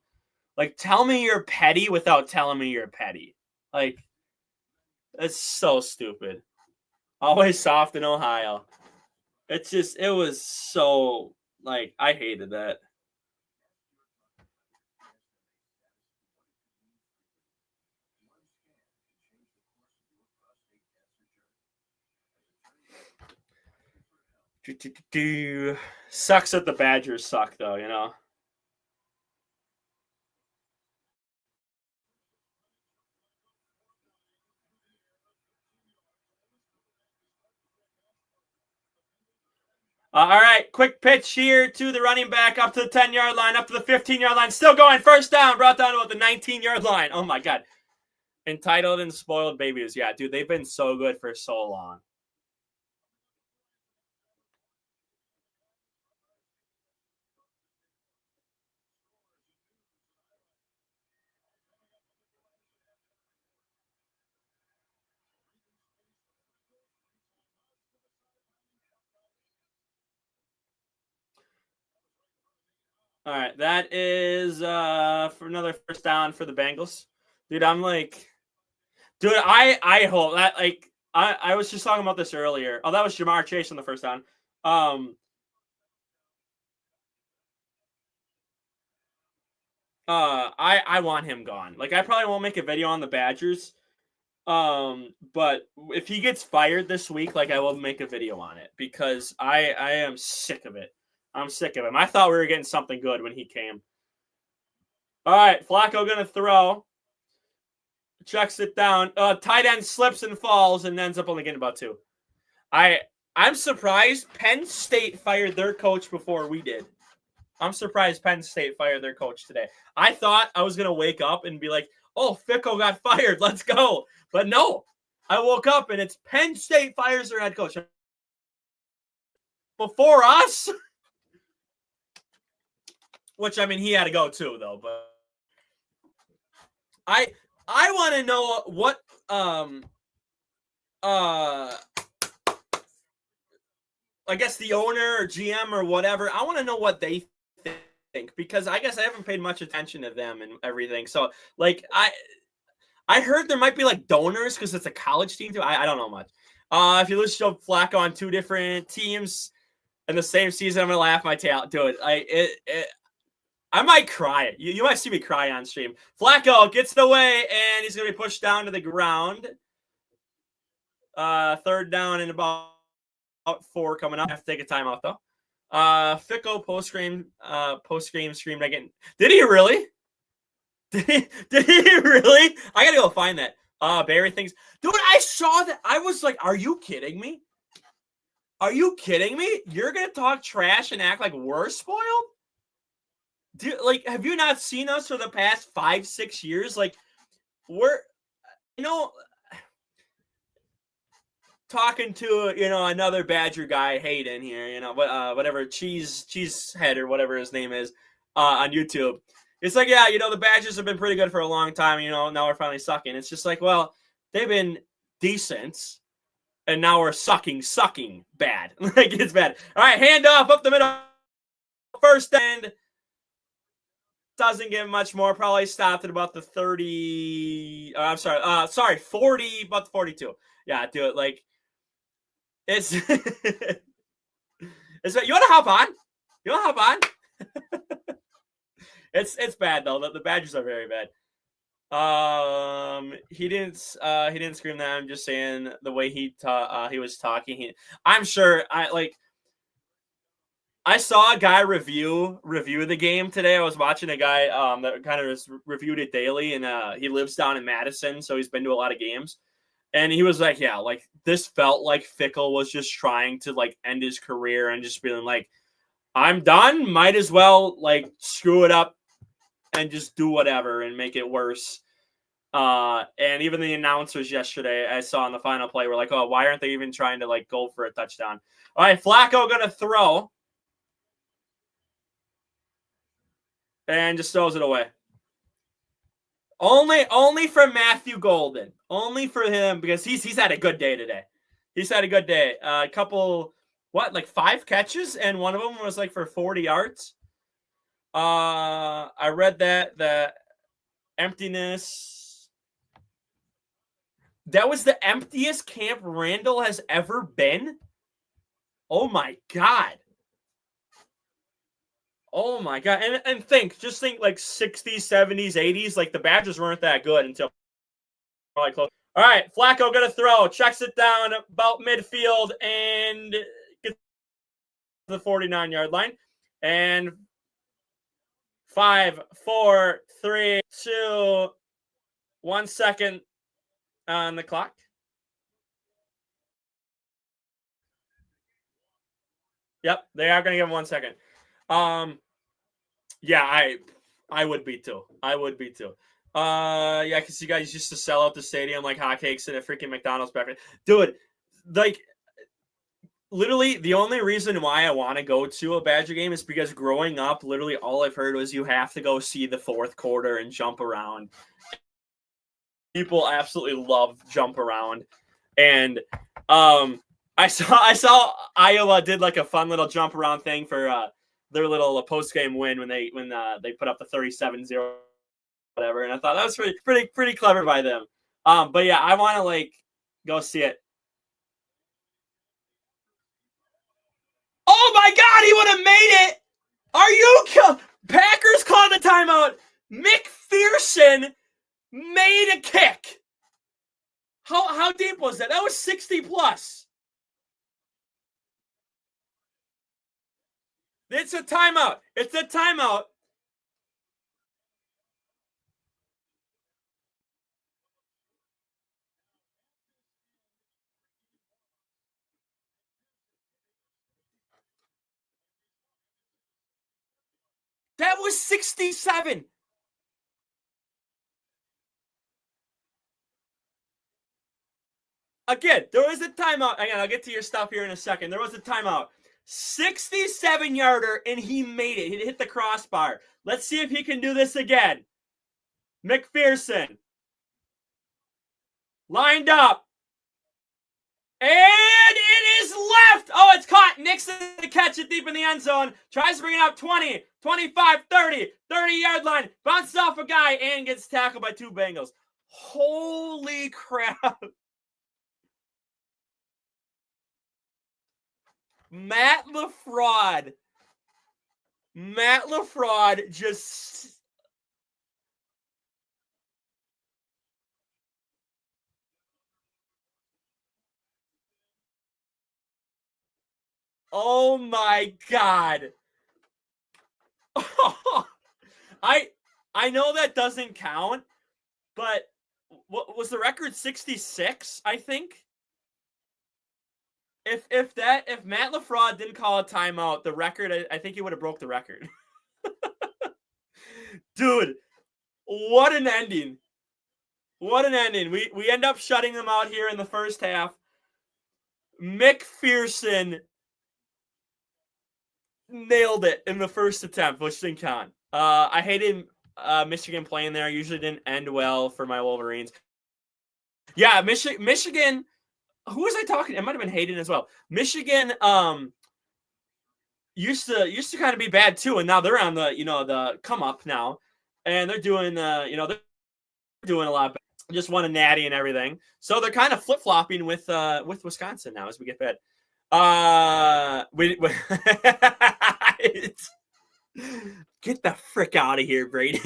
Like, tell me you're petty without telling me you're petty. Like, it's so stupid. Always soft in Ohio. It's just, it was so, like, I hated that. Sucks that the Badgers suck, though, you know? All right, quick pitch here to the running back up to the 10-yard line, up to the 15-yard line. Still going, first down, brought down to about the 19-yard line. Oh, my God. Entitled and spoiled babies. Yeah, dude, they've been so good for so long. All right, that is for another first down for the Bengals. Dude, I'm like, dude, I hope that, like, I was just talking about this earlier. Oh, that was Jamar Chase on the first down. I want him gone. Like, I probably won't make a video on the Badgers. But if he gets fired this week, like, I will make a video on it because I am sick of it. I'm sick of him. I thought we were getting something good when he came. All right, Flacco gonna throw. Checks it down. Tight end slips and falls and ends up only getting about 2. I'm surprised Penn State fired their coach before we did. I'm surprised Penn State fired their coach today. I thought I was going to wake up and be like, oh, Fickle got fired. Let's go. But no, I woke up and it's Penn State fires their head coach. Before us? Which, I mean, he had to go too, though. But I want to know what I guess the owner or GM or whatever, I want to know what they think, because I guess I haven't paid much attention to them and everything. So, like, I heard there might be like donors because it's a college team too. I don't know much. If you lose Joe Flacco on two different teams in the same season, I'm gonna laugh my tail. Do it. I might cry. You might see me cry on stream. Flacco gets it away and he's gonna be pushed down to the ground. Third down and about 4 coming up. I have to take a timeout though. Fickle post game streamed again. Did he really? Did he really? I gotta go find that. Barry thinks, dude, I saw that. I was like, are you kidding me? Are you kidding me? You're gonna talk trash and act like we're spoiled? Dude, like, have you not seen us for the past 5-6 years? Like, we're, talking to another Badger guy, Hayden here, whatever cheese head or whatever his name is, on YouTube. It's like, yeah, the Badgers have been pretty good for a long time. Now we're finally sucking. It's just like, well, they've been decent, and now we're sucking bad. Like, it's bad. All right, hand off up the middle, first end. Doesn't get much more. Probably stopped at about the 30. I'm sorry, 40, about the 42. Yeah, do it like. It's you want to hop on? You want to hop on? It's bad though. The Badgers are very bad. He didn't scream that. I'm just saying the way he was talking. I'm sure I saw a guy review the game today. I was watching a guy that kind of reviewed it daily, and he lives down in Madison, so he's been to a lot of games. And he was like, yeah, like, this felt like Fickle was just trying to, like, end his career and just being like, I'm done. Might as well, like, screw it up and just do whatever and make it worse. And even the announcers yesterday I saw on the final play were like, oh, why aren't they even trying to, like, go for a touchdown? All right, Flacco going to throw. And just throws it away. Only for Matthew Golden. Only for him, because he's had a good day today. He's had a good day. A couple, 5 catches, and one of them was like for 40 yards. I read that the emptiness. That was the emptiest Camp Randall has ever been. Oh my God. Oh my God. And just think like 60s, 70s, 80s, like the Badgers weren't that good until probably close. All right, Flacco gonna throw, checks it down about midfield and gets to the 49-yard line. And 5, 4, 3, 2, 1 second on the clock. Yep, they are gonna give him 1 second. Yeah, I would be too. Yeah, because you guys used to sell out the stadium like hotcakes in a freaking McDonald's breakfast. Dude, like, literally the only reason why I want to go to a Badger game is because growing up, literally all I've heard was you have to go see the fourth quarter and jump around. People absolutely love jump around. And I saw Iowa did like a fun little jump around thing for their little post game win when they put up the 37-0 whatever, and I thought that was pretty clever by them. But yeah, I want to like go see it. Oh my God, he would have made it! Are you Packers called the timeout? McPherson made a kick. How deep was that? That was 60 plus. It's a timeout. It's a timeout. That was 67. Again, there was a timeout. Again, I'll get to your stuff here in a second. There was a timeout. 67-yarder, and he made it. He hit the crossbar. Let's see if he can do this again. McPherson. Lined up. And it is left. Oh, it's caught. Nixon to catch it deep in the end zone. Tries to bring it out 20, 25, 30, 30-yard line. Bounces off a guy and gets tackled by 2 Bengals. Holy crap. Matt LaFraud just... Oh my God. I know that doesn't count, but what was the record? 66, I think. If Matt LaFraud didn't call a timeout, the record, I think he would have broke the record. Dude, what an ending. What an ending. We end up shutting them out here in the first half. McPherson nailed it in the first attempt, which didn't count. I hated Michigan playing there. Usually didn't end well for my Wolverines. Yeah, Michigan. Who was I talking? It might have been Hayden as well. Michigan used to kind of be bad too, and now they're on the the come up now, and they're doing they're doing a lot better. Just won a natty and everything, so they're kind of flip flopping with Wisconsin now as we get bad. Get the frick out of here, Brady.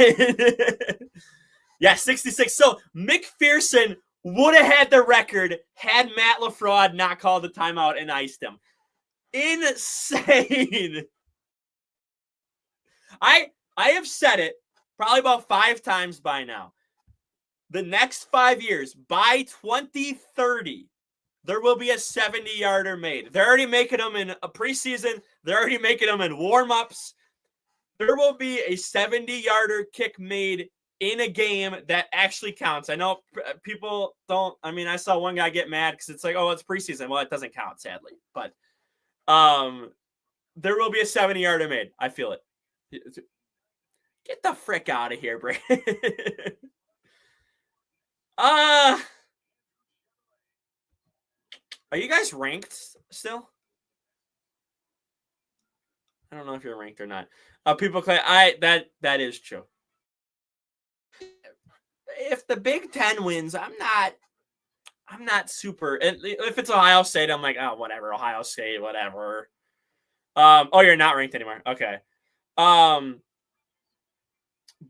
Yeah, 66. So McPherson would have had the record had Matt LaFraud not called the timeout and iced him. Insane. I have said it probably about 5 times by now. The next 5 years, by 2030, there will be a 70-yarder made. They're already making them in a preseason. They're already making them in warm-ups. There will be a 70-yarder kick made in a game that actually counts. I know people don't. I mean, I saw one guy get mad because it's like, oh, it's preseason. Well, it doesn't count, sadly. But there will be a 70-yarder made. I feel it. Get the frick out of here, Brady. Are you guys ranked still? I don't know if you're ranked or not. People claim that is true. If the Big Ten wins, I'm not super. If it's Ohio State, I'm like, oh, whatever, Ohio State, whatever. Oh, you're not ranked anymore. Okay.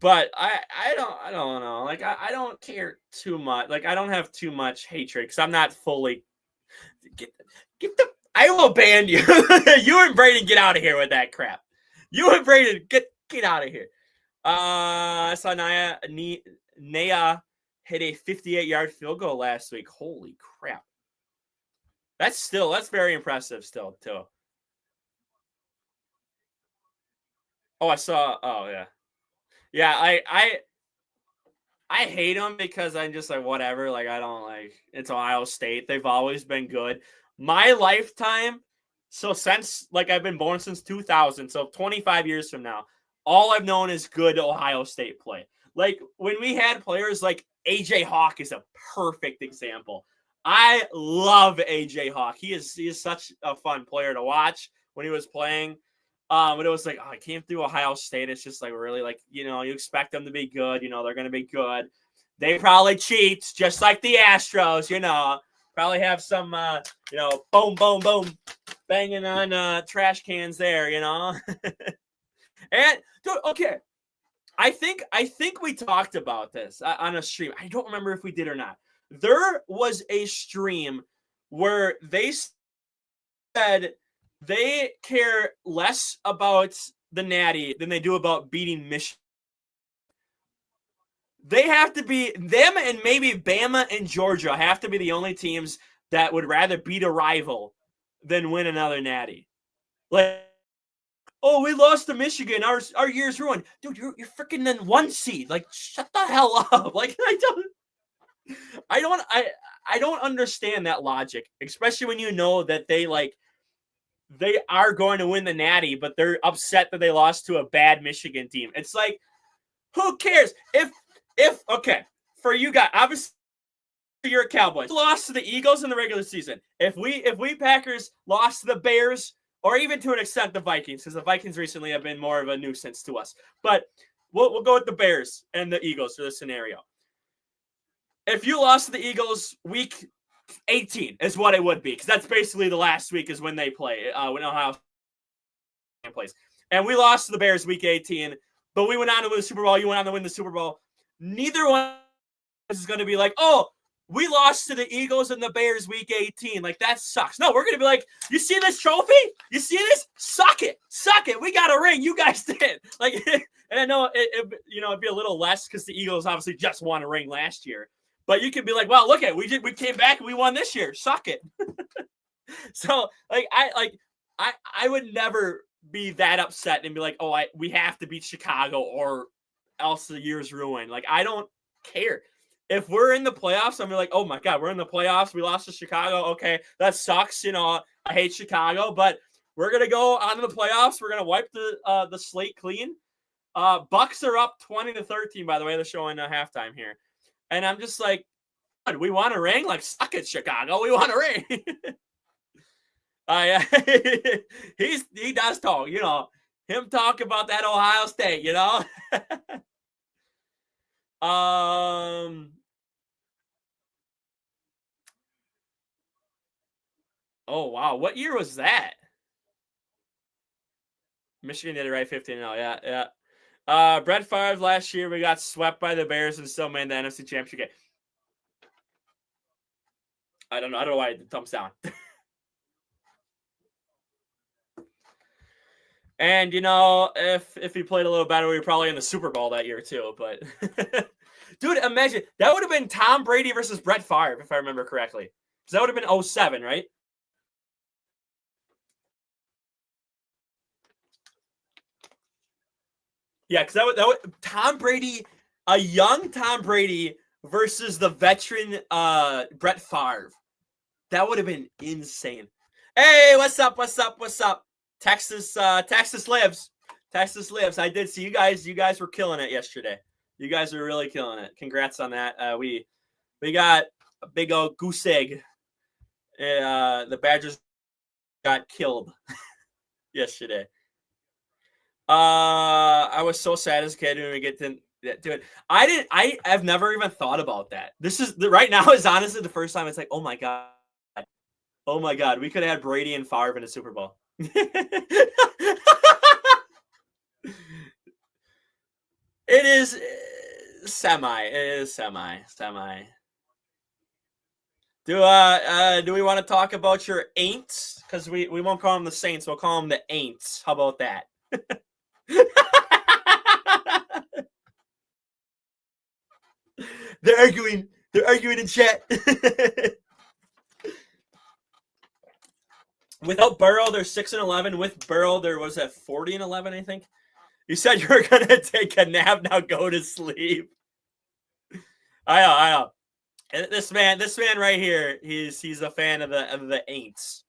But I don't know. Like I don't care too much. Like I don't have too much hatred because I'm not fully. Get the. I will ban you. You and Braden get out of here with that crap. You and Braden get out of here. I saw Naya hit a 58-yard field goal last week. Holy crap! That's very impressive still too. Oh, I saw. Oh yeah. Yeah, I hate them because I'm just like, whatever. Like, I don't like, it's Ohio State. They've always been good. My lifetime, so since, like, I've been born since 2000, so 25 years from now, all I've known is good Ohio State play. Like, when we had players like A.J. Hawk is a perfect example. I love A.J. Hawk. He is such a fun player to watch when he was playing. But it was like, oh, I came through Ohio State. It's just like really like, you expect them to be good. They're going to be good. They probably cheat just like the Astros, probably have some, boom, boom, boom, banging on trash cans there, And dude, okay. I think we talked about this on a stream. I don't remember if we did or not. There was a stream where they said they care less about the Natty than they do about beating Michigan. They have to be, them and maybe Bama and Georgia have to be the only teams that would rather beat a rival than win another Natty. Like, oh, we lost to Michigan. Our year's ruined. Dude, you're freaking in 1 seed. Like, shut the hell up. Like, I don't understand that logic, especially when you know that they are going to win the Natty, but they're upset that they lost to a bad Michigan team. It's like, who cares? If okay, for you guys, obviously you're a Cowboys. Lost to the Eagles in the regular season. If we Packers lost to the Bears, or even to an extent the Vikings, because the Vikings recently have been more of a nuisance to us. But we'll go with the Bears and the Eagles for this scenario. If you lost to the Eagles week 18 is what it would be, because that's basically the last week is when they play, when Ohio plays. And we lost to the Bears week 18, but we went on to win the Super Bowl. You went on to win the Super Bowl. Neither one is going to be like, oh, we lost to the Eagles and the Bears week 18. Like, that sucks. No, we're going to be like, you see this trophy? You see this? Suck it. Suck it. We got a ring. You guys did. Like, and I know it'd be a little less because the Eagles obviously just won a ring last year. But you could be like, well, look at we came back and we won this year. Suck it. So I would never be that upset and be like, oh, we have to beat Chicago or else the year's ruined. Like, I don't care. If we're in the playoffs, I'm like, oh my God, we're in the playoffs. We lost to Chicago. Okay, that sucks. I hate Chicago, but we're gonna go on to the playoffs. We're gonna wipe the slate clean. Bucks are up 20-13, by the way. They're showing a halftime here. And I'm just like, we want a ring? Like, suck it, Chicago. We want a ring. He does talk, him talk about that Ohio State, Oh, wow. What year was that? Michigan did it right, 15-0. Yeah. Brett Favre last year, we got swept by the Bears and still made the NFC Championship game. I don't know why it thumbs down. And, if he played a little better, we were probably in the Super Bowl that year too. But, dude, imagine. That would have been Tom Brady versus Brett Favre, if I remember correctly. Because that would have been 07, right? Yeah, because that would Tom Brady, a young Tom Brady versus the veteran Brett Favre. That would have been insane. Hey, what's up? Texas lives. Texas lives. I did see you guys. You guys were killing it yesterday. You guys were really killing it. Congrats on that. We got a big old goose egg. The Badgers got killed yesterday. I was so sad as a kid when we get to do it. I've never even thought about that. This is right now is honestly the first time it's like, oh my god, we could have had Brady and Favre in a Super Bowl. It is semi. It is semi. Do we want to talk about your Aints? Because we won't call them the Saints. We'll call them the Aints. How about that? They're arguing in chat. Without Burrow, they're 6-11. With Burrow, there was a 40-11, I think. You said you were gonna take a nap. Now go to sleep. I know. And this man right here, he's a fan of the Aints.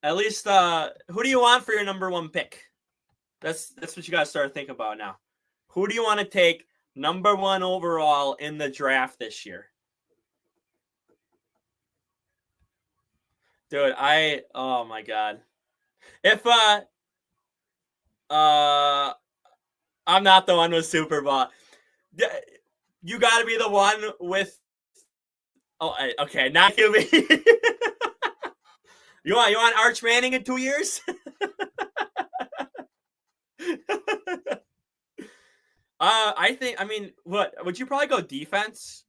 At least, who do you want for your number one pick? That's what you gotta start thinking about now. Who do you want to take number one overall in the draft this year? Dude, oh my god. If I'm not the one with Super Bowl. You got to be the one with. Oh, okay, not you. You want Arch Manning in 2 years? I think. I mean, what would you probably go defense?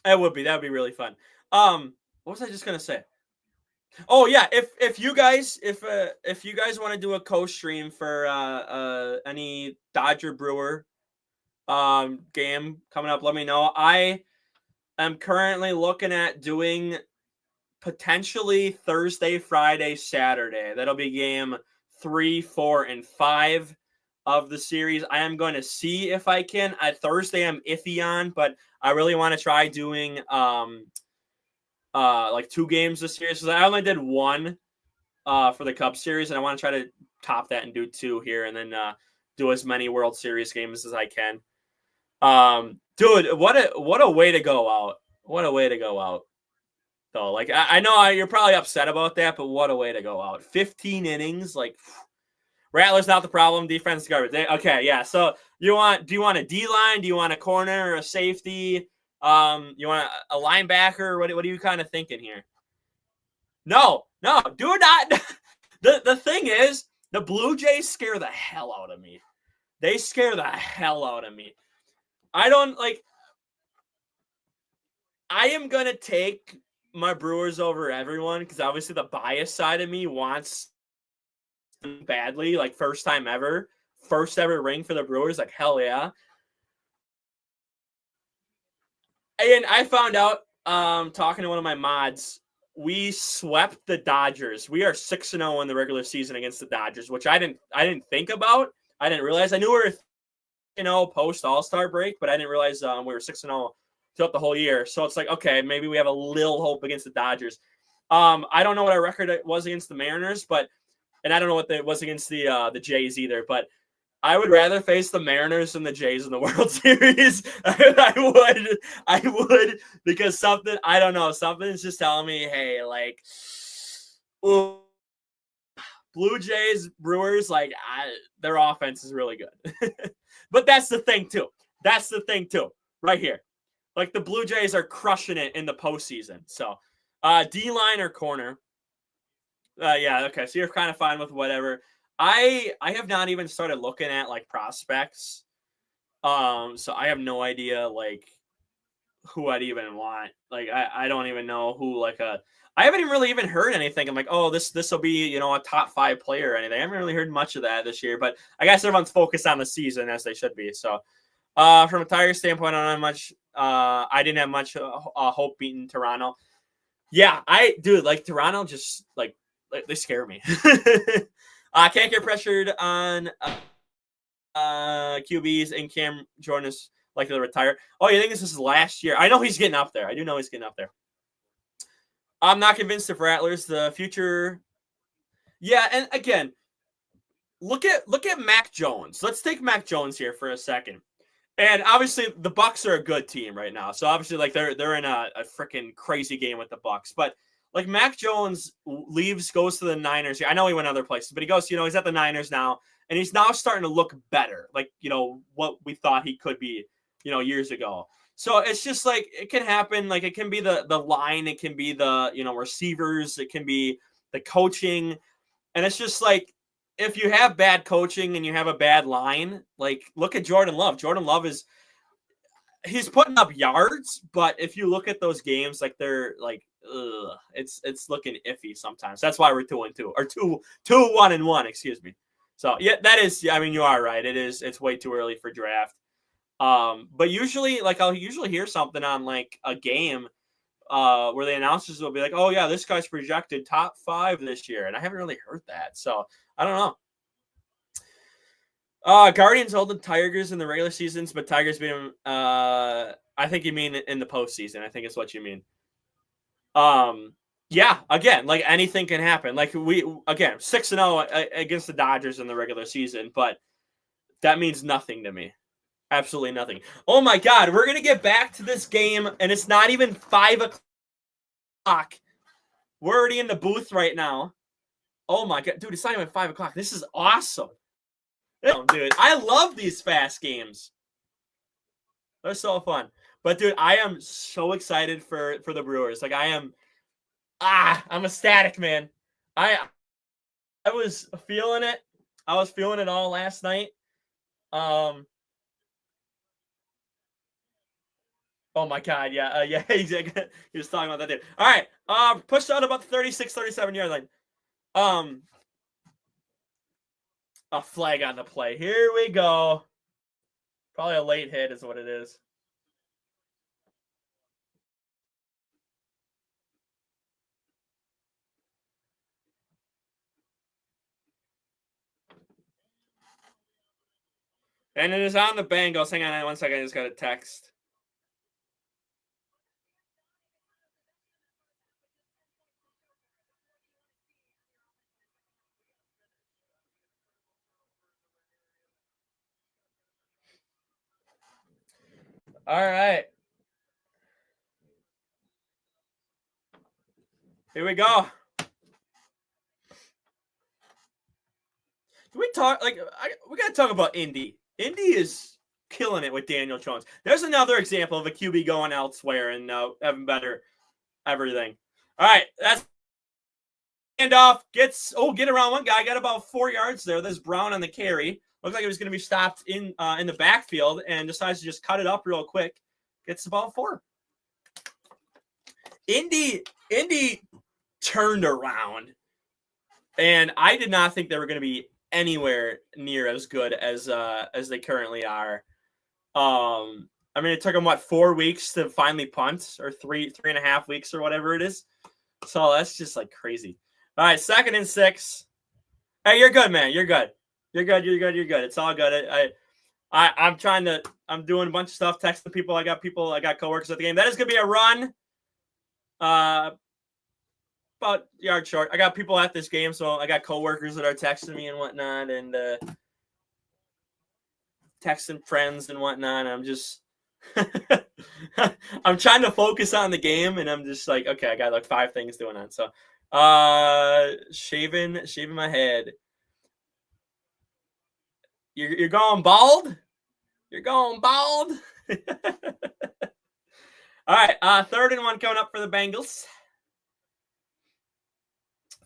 It would be. That would be really fun. What was I just gonna say? Oh yeah, if you guys want to do a co-stream for any Dodger Brewer game coming up, let me know. I am currently looking at doing potentially Thursday, Friday, Saturday. That'll be game 3, 4, and 5 of the series. I am going to see if I can. Thursday I'm iffy on, but I really want to try doing like 2 games this series, because I only did 1 for the Cup Series, and I want to try to top that and do 2 here, and then do as many World Series games as I can. Dude, what a way to go out! What a way to go out! Though, like I know you're probably upset about that, but what a way to go out! 15 innings, like Rattler's not the problem. Defense is garbage. Okay, yeah. So do you want a D line? Do you want a corner or a safety? You want a linebacker? What are you kind of thinking here? No, do not. The thing is, the Blue Jays scare the hell out of me. They scare the hell out of me. I don't like. I am gonna take my Brewers over everyone, because obviously the bias side of me wants badly, like first ever ring for the Brewers, like hell yeah. And I found out talking to one of my mods, we swept the Dodgers. We are 6-0 in the regular season against the Dodgers, which I didn't think about. I didn't realize. I knew we were post All-Star break, but I didn't realize we were 6-0 throughout the whole year. So it's like, okay, maybe we have a little hope against the Dodgers. I don't know what our record was against the Mariners, and I don't know what it was against the Jays either, but I would rather face the Mariners than the Jays in the World Series. I would, because I don't know, something's just telling me, hey, like, ooh, Blue Jays, Brewers, like, their offense is really good. But that's the thing, too. Right here. Like, the Blue Jays are crushing it in the postseason. So, D-line or corner. Yeah, okay. So you're kind of fine with whatever. I have not even started looking at like prospects. So I have no idea like who I'd even want. Like I don't even know who I haven't really even heard anything. I'm like, oh, this will be, a top 5 player or anything. I haven't really heard much of that this year, but I guess everyone's focused on the season, as they should be. So from a Tigers standpoint, I didn't have much hope beating Toronto. Yeah, Toronto just they scare me. Can't get pressured on QBs, and Cam Jordan is likely to retire. Oh, you think this is last year? I know he's getting up there. I do know he's getting up there. I'm not convinced if Rattlers the future. Yeah, and again, look at Mac Jones. Let's take Mac Jones here for a second. And obviously the Bucs are a good team right now. So obviously they're in a freaking crazy game with the Bucs. But like Mac Jones goes to the Niners here. I know he went other places, but he goes, he's at the Niners now, and he's now starting to look better. Like, what we thought he could be, years ago. So it's just like it can happen. Like it can be the line, it can be the, receivers, it can be the coaching. And it's just like, if you have bad coaching and you have a bad line, like look at Jordan Love. Jordan Love he's putting up yards, but if you look at those games, like they're like, it's looking iffy sometimes. That's why we're 2-2 or 1-1, excuse me. So yeah, that is, I mean, you are right. It's way too early for draft. But usually I'll usually hear something on like a game where the announcers will be like, oh yeah, this guy's projected top 5 this year. And I haven't really heard that. So I don't know. Guardians hold the Tigers in the regular seasons, but Tigers beat them. I think you mean in the postseason. I think is what you mean. Yeah. Again, like anything can happen. Like 6-0 against the Dodgers in the regular season, but that means nothing to me. Absolutely nothing. Oh my God, we're gonna get back to this game, and it's not even 5 o'clock. We're already in the booth right now. Oh my God, dude, it's not even 5 o'clock. This is awesome. Dude, I love these fast games. They're so fun. But dude, I am so excited for the Brewers. Like I'm ecstatic, man. I was feeling it. I was feeling it all last night. Oh my God, yeah, yeah, exactly. He was talking about that dude. All right, pushed out about 36, 37 yard line. A flag on the play. Here we go. Probably a late hit is what it is. And it is on the Bengals. Hang on 1 second. I just got a text. All right. Here we go. Can we talk? We got to talk about Indy. Indy is killing it with Daniel Jones. There's another example of a QB going elsewhere and having better everything. All right, that's handoff. Get around one guy. Got about 4 yards there. There's Brown on the carry. Looks like it was going to be stopped in the backfield and decides to just cut it up real quick. Gets about 4. Indy turned around, and I did not think they were going to be anywhere near as good as they currently are. I mean, it took them 4 weeks to finally punt, or three and a half weeks, or whatever it is. So that's just like crazy. All right, 2nd and 6. Hey, you're good, man. You're good. You're good. It's all good. I'm doing a bunch of stuff, texting people. I got coworkers at the game. That is gonna be a run. About a yard short. I got people at this game, so I got coworkers that are texting me and whatnot, and texting friends and whatnot. I'm just I'm trying to focus on the game, and I'm just like, okay, I got like 5 things going on. So shaving my head. You're going bald? You're going bald? All right, 3rd and 1 coming up for the Bengals.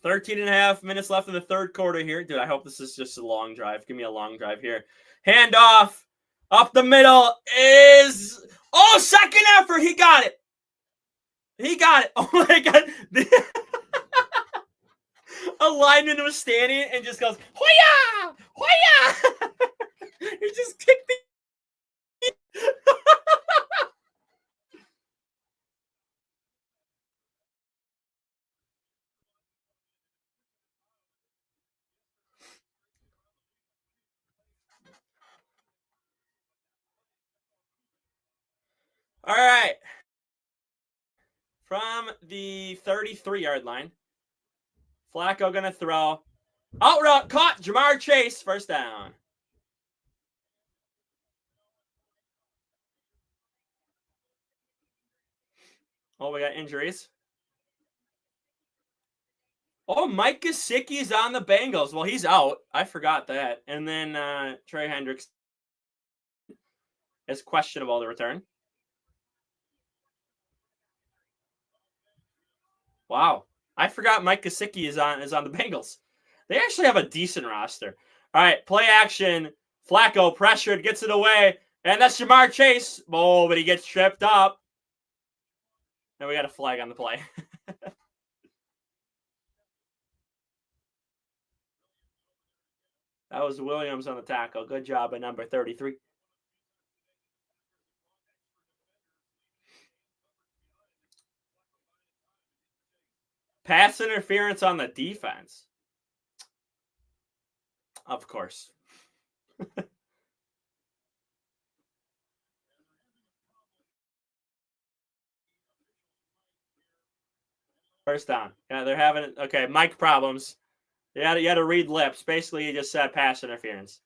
13 and a half minutes left in the 3rd quarter here. Dude, I hope this is just a long drive. Give me a long drive here. Handoff. Up the middle is... Oh, 2nd effort. He got it. Oh, my God. A lineman was standing and just goes, Hoya! Hoya! He just kicked the... All right. From the 33-yard line, Flacco going to throw. Out route caught. Jamar Chase, 1st down. Oh, we got injuries. Oh, Mike Gesicki is on the Bengals. Well, he's out. I forgot that. And then Trey Hendricks is questionable to return. Wow. I forgot Mike Gesicki is on the Bengals. They actually have a decent roster. All right, play action. Flacco pressured, gets it away. And that's Jamar Chase. Oh, but he gets tripped up. And we got a flag on the play. That was Williams on the tackle. Good job at number 33. Pass interference on the defense. Of course. First down. Yeah, they're having okay. Mic problems. You had to read lips. Basically, he just said pass interference.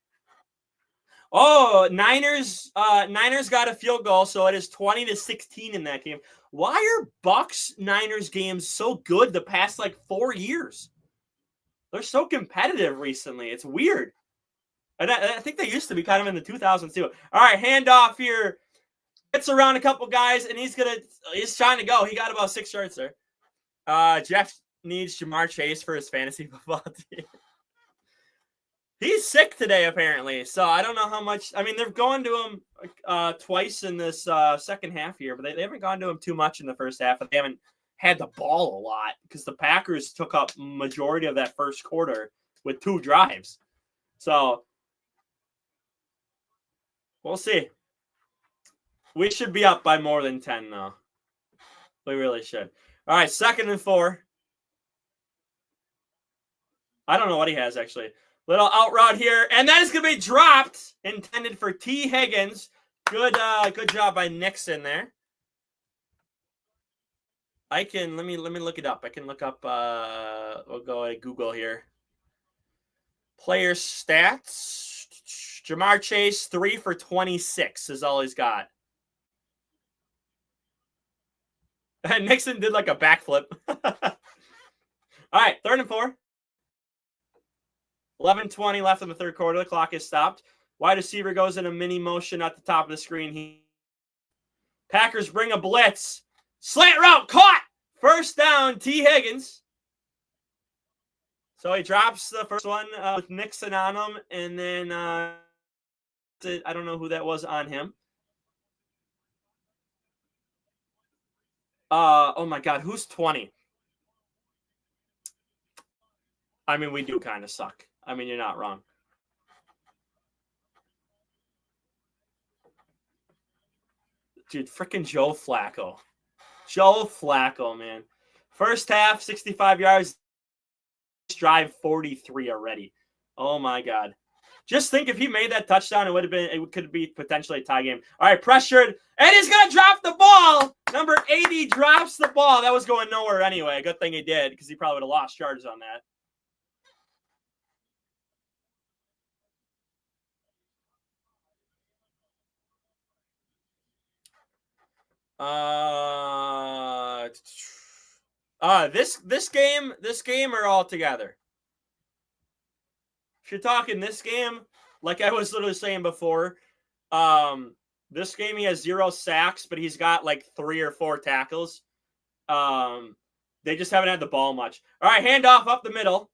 Oh, Niners got a field goal, so it is 20-16 in that game. Why are Bucks Niners games so good the past like 4 years? They're so competitive recently. It's weird. And I think they used to be kind of in the 2000s too. All right, handoff here. Gets around a couple guys, and he's trying to go. He got about 6 yards there. Jeff needs Jamar Chase for his fantasy football team. He's sick today, apparently. So I don't know how much. I mean, they've gone to him twice in this second half here, but they haven't gone to him too much in the first half. They haven't had the ball a lot because the Packers took up majority of that first quarter with 2 drives. So we'll see. We should be up by more than 10, though. We really should. All right, 2nd and 4. I don't know what he has, actually. Little out route here, and that is going to be dropped. Intended for T. Higgins. Good job by Nixon there. I can let me look it up. I can look up. We'll go to Google here. Player stats. Jamar Chase 3 for 26 is all he's got. And Nixon did like a backflip. All right, 3rd and 4. 11:20 left in the third quarter. The clock is stopped. Wide receiver goes in a mini motion at the top of the screen. Packers bring a blitz. Slant route caught. First down, T. Higgins. So he drops the first one with Nixon on him, and then I don't know who that was on him. Oh my God, who's 20? I mean, we do kind of suck. I mean, you're not wrong. Dude, freaking Joe Flacco. Joe Flacco, man. First half, 65 yards. Drive 43 already. Oh my God. Just think if he made that touchdown, it could be potentially a tie game. All right, pressured, and he's gonna drop the ball. Number 80 drops the ball. That was going nowhere anyway. Good thing he did, because he probably would have lost yards on that. This game are all together. If you're talking this game, like I was literally saying before, this game he has 0 sacks, but he's got like 3 or 4 tackles. They just haven't had the ball much. All right, handoff up the middle,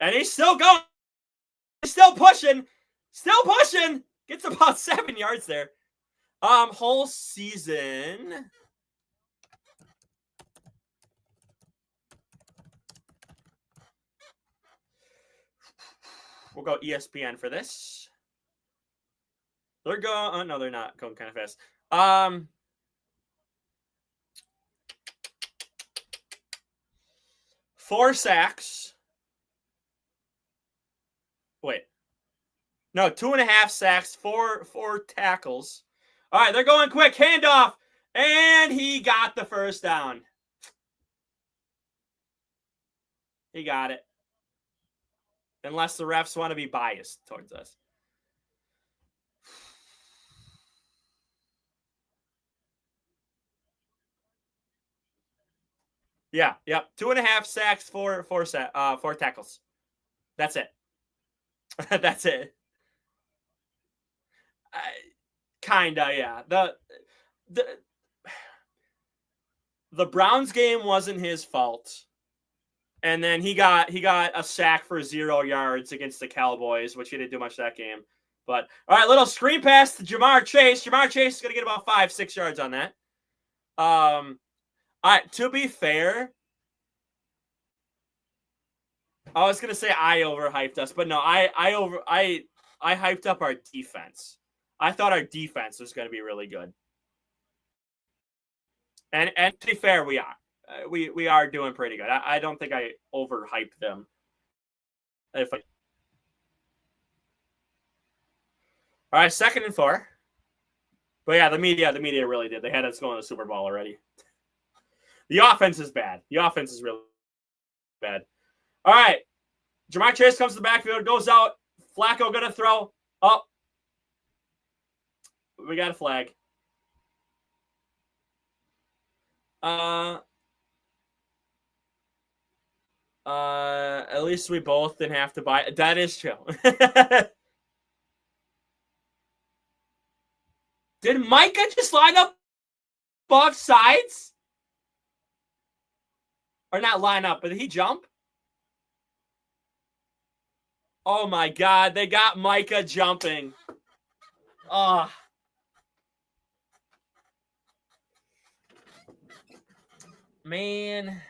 and he's still going. He's still pushing. Gets about 7 yards there. Whole season. We'll go ESPN for this. They're going. Oh, no, they're not going kind of fast. 4 sacks. Wait. No, 2.5 sacks, 4 tackles. All right, they're going quick. Handoff. And he got the first down. He got it. Unless the refs want to be biased towards us. Yeah, yep. 2.5 sacks, 4 tackles. That's it. That's it. Kinda, yeah. The Browns game wasn't his fault. And then he got a sack for 0 yards against the Cowboys, which he didn't do much that game. But all right, little screen pass to Jamar Chase. Jamar Chase is gonna get about 5-6 yards on that. All right, to be fair, I was gonna say I overhyped us, but no, I hyped up our defense. I thought our defense was gonna be really good. And to be fair, we are. We are doing pretty good. I don't think I overhyped them. All right, 2nd and 4. But yeah, the media really did. They had us going to the Super Bowl already. The offense is bad. The offense is really bad. All right, Jamar Chase comes to the backfield, goes out. Flacco gonna throw up. We got a flag. At least we both didn't have to buy. That is true. Did Micah just line up both sides? Or not line up, but did he jump? Oh my God, they got Micah jumping. Oh. Man.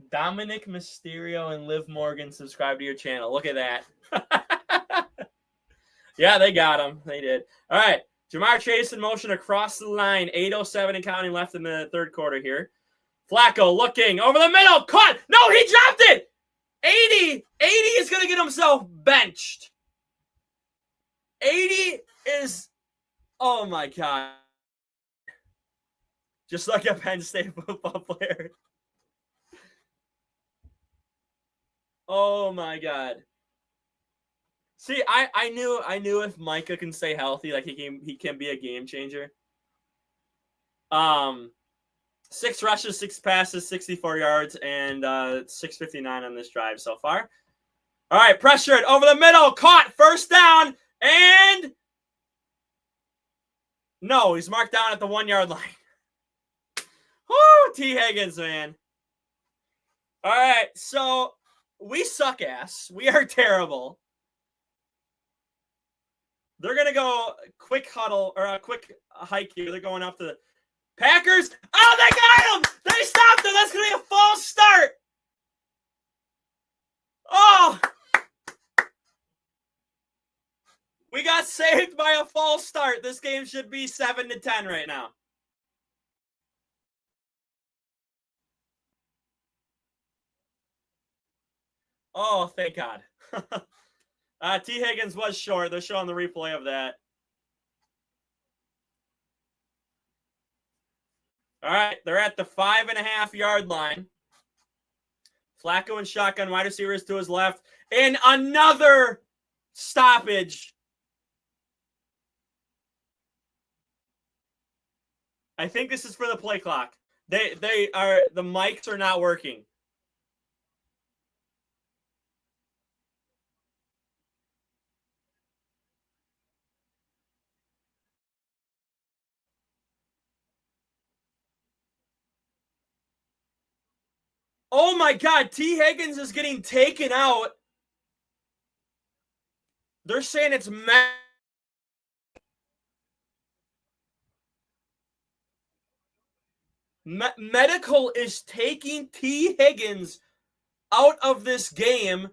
Dominic Mysterio and Liv Morgan subscribe to your channel. Look at that. Yeah, they got him. They did. All right. Jamar Chase in motion across the line. 8:07 and counting left in the third quarter here. Flacco looking over the middle. Caught. No, he dropped it. 80 is going to get himself benched. 80 is, oh my God. Just like a Penn State football player. Oh my God. See, I knew if Micah can stay healthy, like he can be a game changer. 6 rushes, 6 passes, 64 yards, and 659 on this drive so far. All right, pressured over the middle, caught, first down, and no, he's marked down at the 1-yard line. Woo, T. Higgins, man. All right, so we suck ass. We are terrible. They're going to go quick huddle or a quick hike here. They're going up to the Packers. Oh, they got him! They stopped him. That's going to be a false start. Oh! We got saved by a false start. This game should be 7-10 right now. Oh, thank God. T. Higgins was short. They're showing the replay of that. All right, they're at the 5.5-yard line. Flacco and shotgun, wide receivers to his left. And another stoppage. I think this is for the play clock. The mics are not working. Oh my God, T. Higgins is getting taken out. They're saying it's medical is taking T. Higgins out of this game.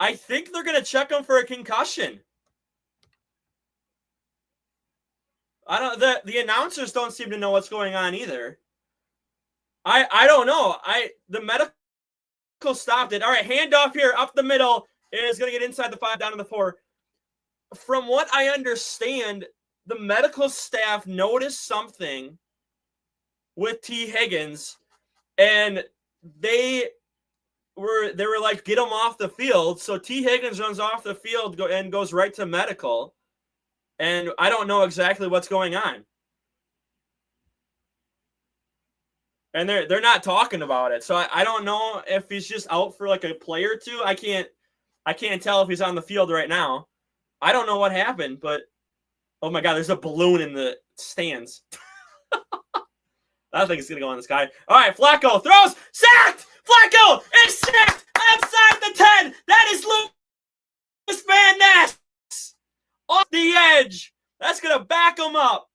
I think they're going to check him for a concussion. The announcers don't seem to know what's going on either. I don't know. The medical stopped it. All right, handoff here up the middle is going to get inside the 5, down to the 4. From what I understand, the medical staff noticed something with T. Higgins, and they were like, get him off the field. So T. Higgins runs off the field and goes right to medical, and I don't know exactly what's going on. And they're not talking about it. So I don't know if he's just out for like a play or two. I can't tell if he's on the field right now. I don't know what happened, but oh my God, there's a balloon in the stands. I think it's going to go on the sky. All right, Flacco throws. Sacked! Flacco is sacked outside the 10. That is Lucas Van Ness off the edge. That's going to back him up.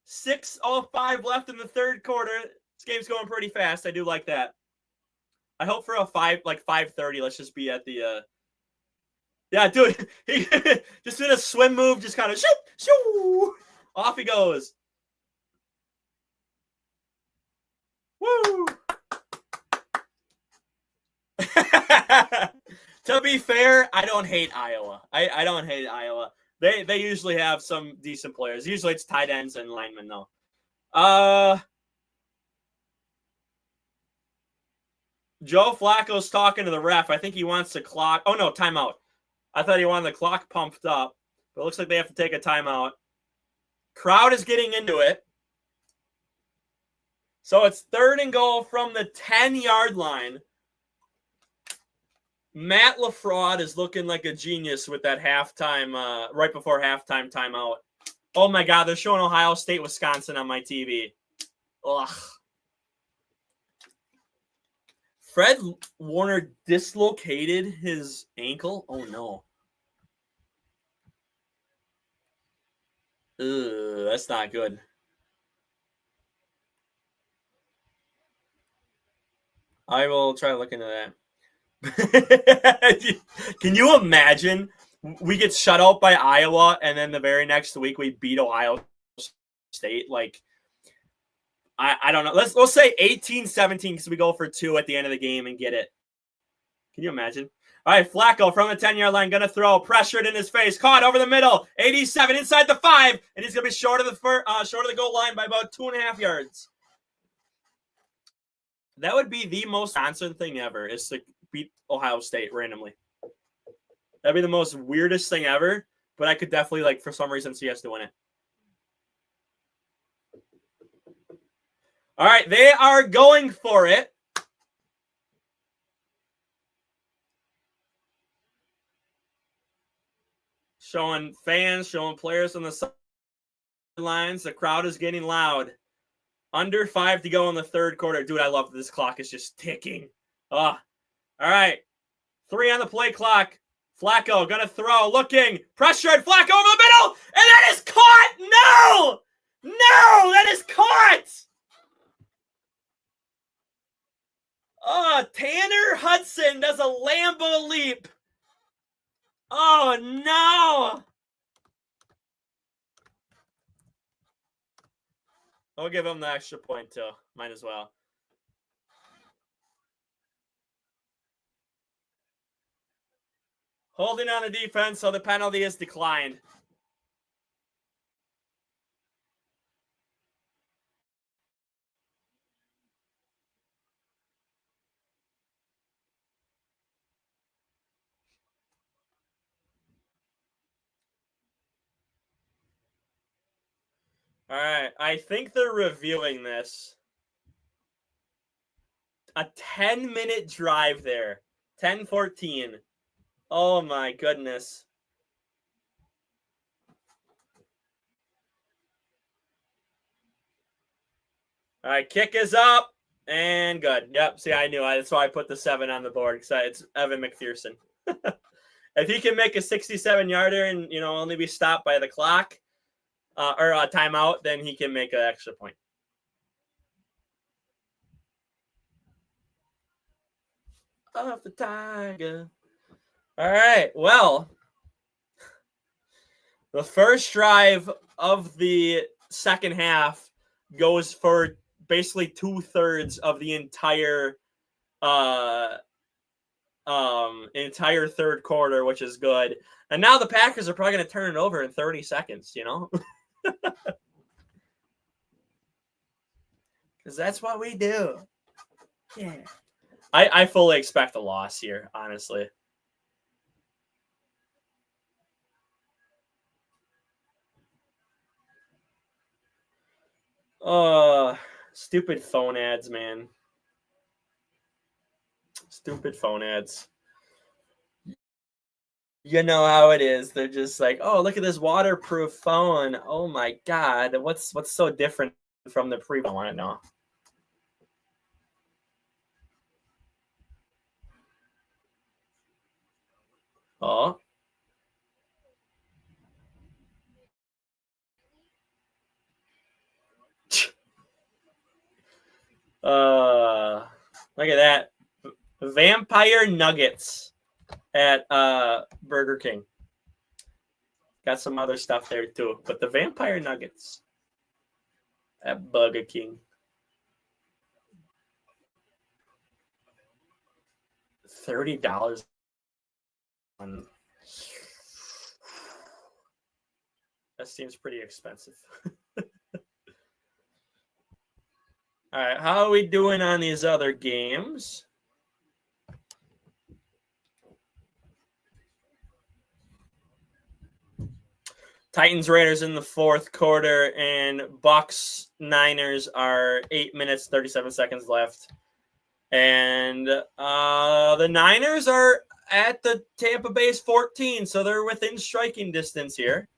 6:05 left in the third quarter. This game's going pretty fast. I do like that. I hope for a 5:30. Let's just be at the yeah, dude. He just did a swim move, just kind of shoo, shoo. Off he goes. Woo! To be fair, I don't hate Iowa. I don't hate Iowa. They usually have some decent players. Usually it's tight ends and linemen, though. Joe Flacco's talking to the ref. I think he wants the clock. Oh, no, timeout. I thought he wanted the clock pumped up. But it looks like they have to take a timeout. Crowd is getting into it. So it's 3rd and goal from the 10-yard line. Matt LaFraud is looking like a genius with that halftime, right before halftime timeout. Oh my God, they're showing Ohio State, Wisconsin on my TV. Ugh. Fred Warner dislocated his ankle. Oh no. Ugh, that's not good. I will try to look into that. Can you imagine we get shut out by Iowa and then the very next week we beat Ohio State? Like, I don't know. We'll say 18-17 because we go for 2 at the end of the game and get it. Can you imagine? All right, Flacco from the 10-yard line, going to throw, pressured in his face, caught over the middle, 87 inside the 5, and he's going to be short of the goal line by about 2.5 yards. That would be the most constant thing ever, is to beat Ohio State randomly. That'd be the most weirdest thing ever, but I could definitely, like, for some reason, see us doing it. All right, they are going for it. Showing fans, showing players on the sidelines. The crowd is getting loud. Under 5 to go in the third quarter. Dude, I love this clock. It's just ticking. All right. 3 on the play clock. Flacco going to throw. Looking. Pressured. Flacco over the middle. And that is caught. No! No! That is caught! Tanner Hudson does a Lambo leap. Oh, no! I'll give him the extra point, too. Might as well. Holding on the defense, so the penalty is declined. All right, I think they're reviewing this. A 10-minute drive there. 10-14. Oh, my goodness. All right, kick is up. And good. Yep, see, I knew. That's why I put the 7 on the board, because it's Evan McPherson. If he can make a 67-yarder and, only be stopped by the clock or a timeout, then he can make an extra point. Off the Tiger. All right, well, the first drive of the second half goes for basically 2/3 of the entire third quarter, which is good. And now the Packers are probably going to turn it over in 30 seconds, because that's what we do. Yeah. I fully expect a loss here, honestly. Stupid phone ads, man. Stupid phone ads. You know how it is. They're just like, oh, look at this waterproof phone. Oh my God. What's so different from the previous? I want to know. Oh. Look at that. Vampire Nuggets at Burger King. Got some other stuff there too, but the Vampire Nuggets at Burger King. $30 on. That seems pretty expensive. All right, how are we doing on these other games? Titans Raiders in the fourth quarter, and Bucks Niners are 8 minutes 37 seconds left, and the Niners are at the Tampa Bay's 14, so they're within striking distance here.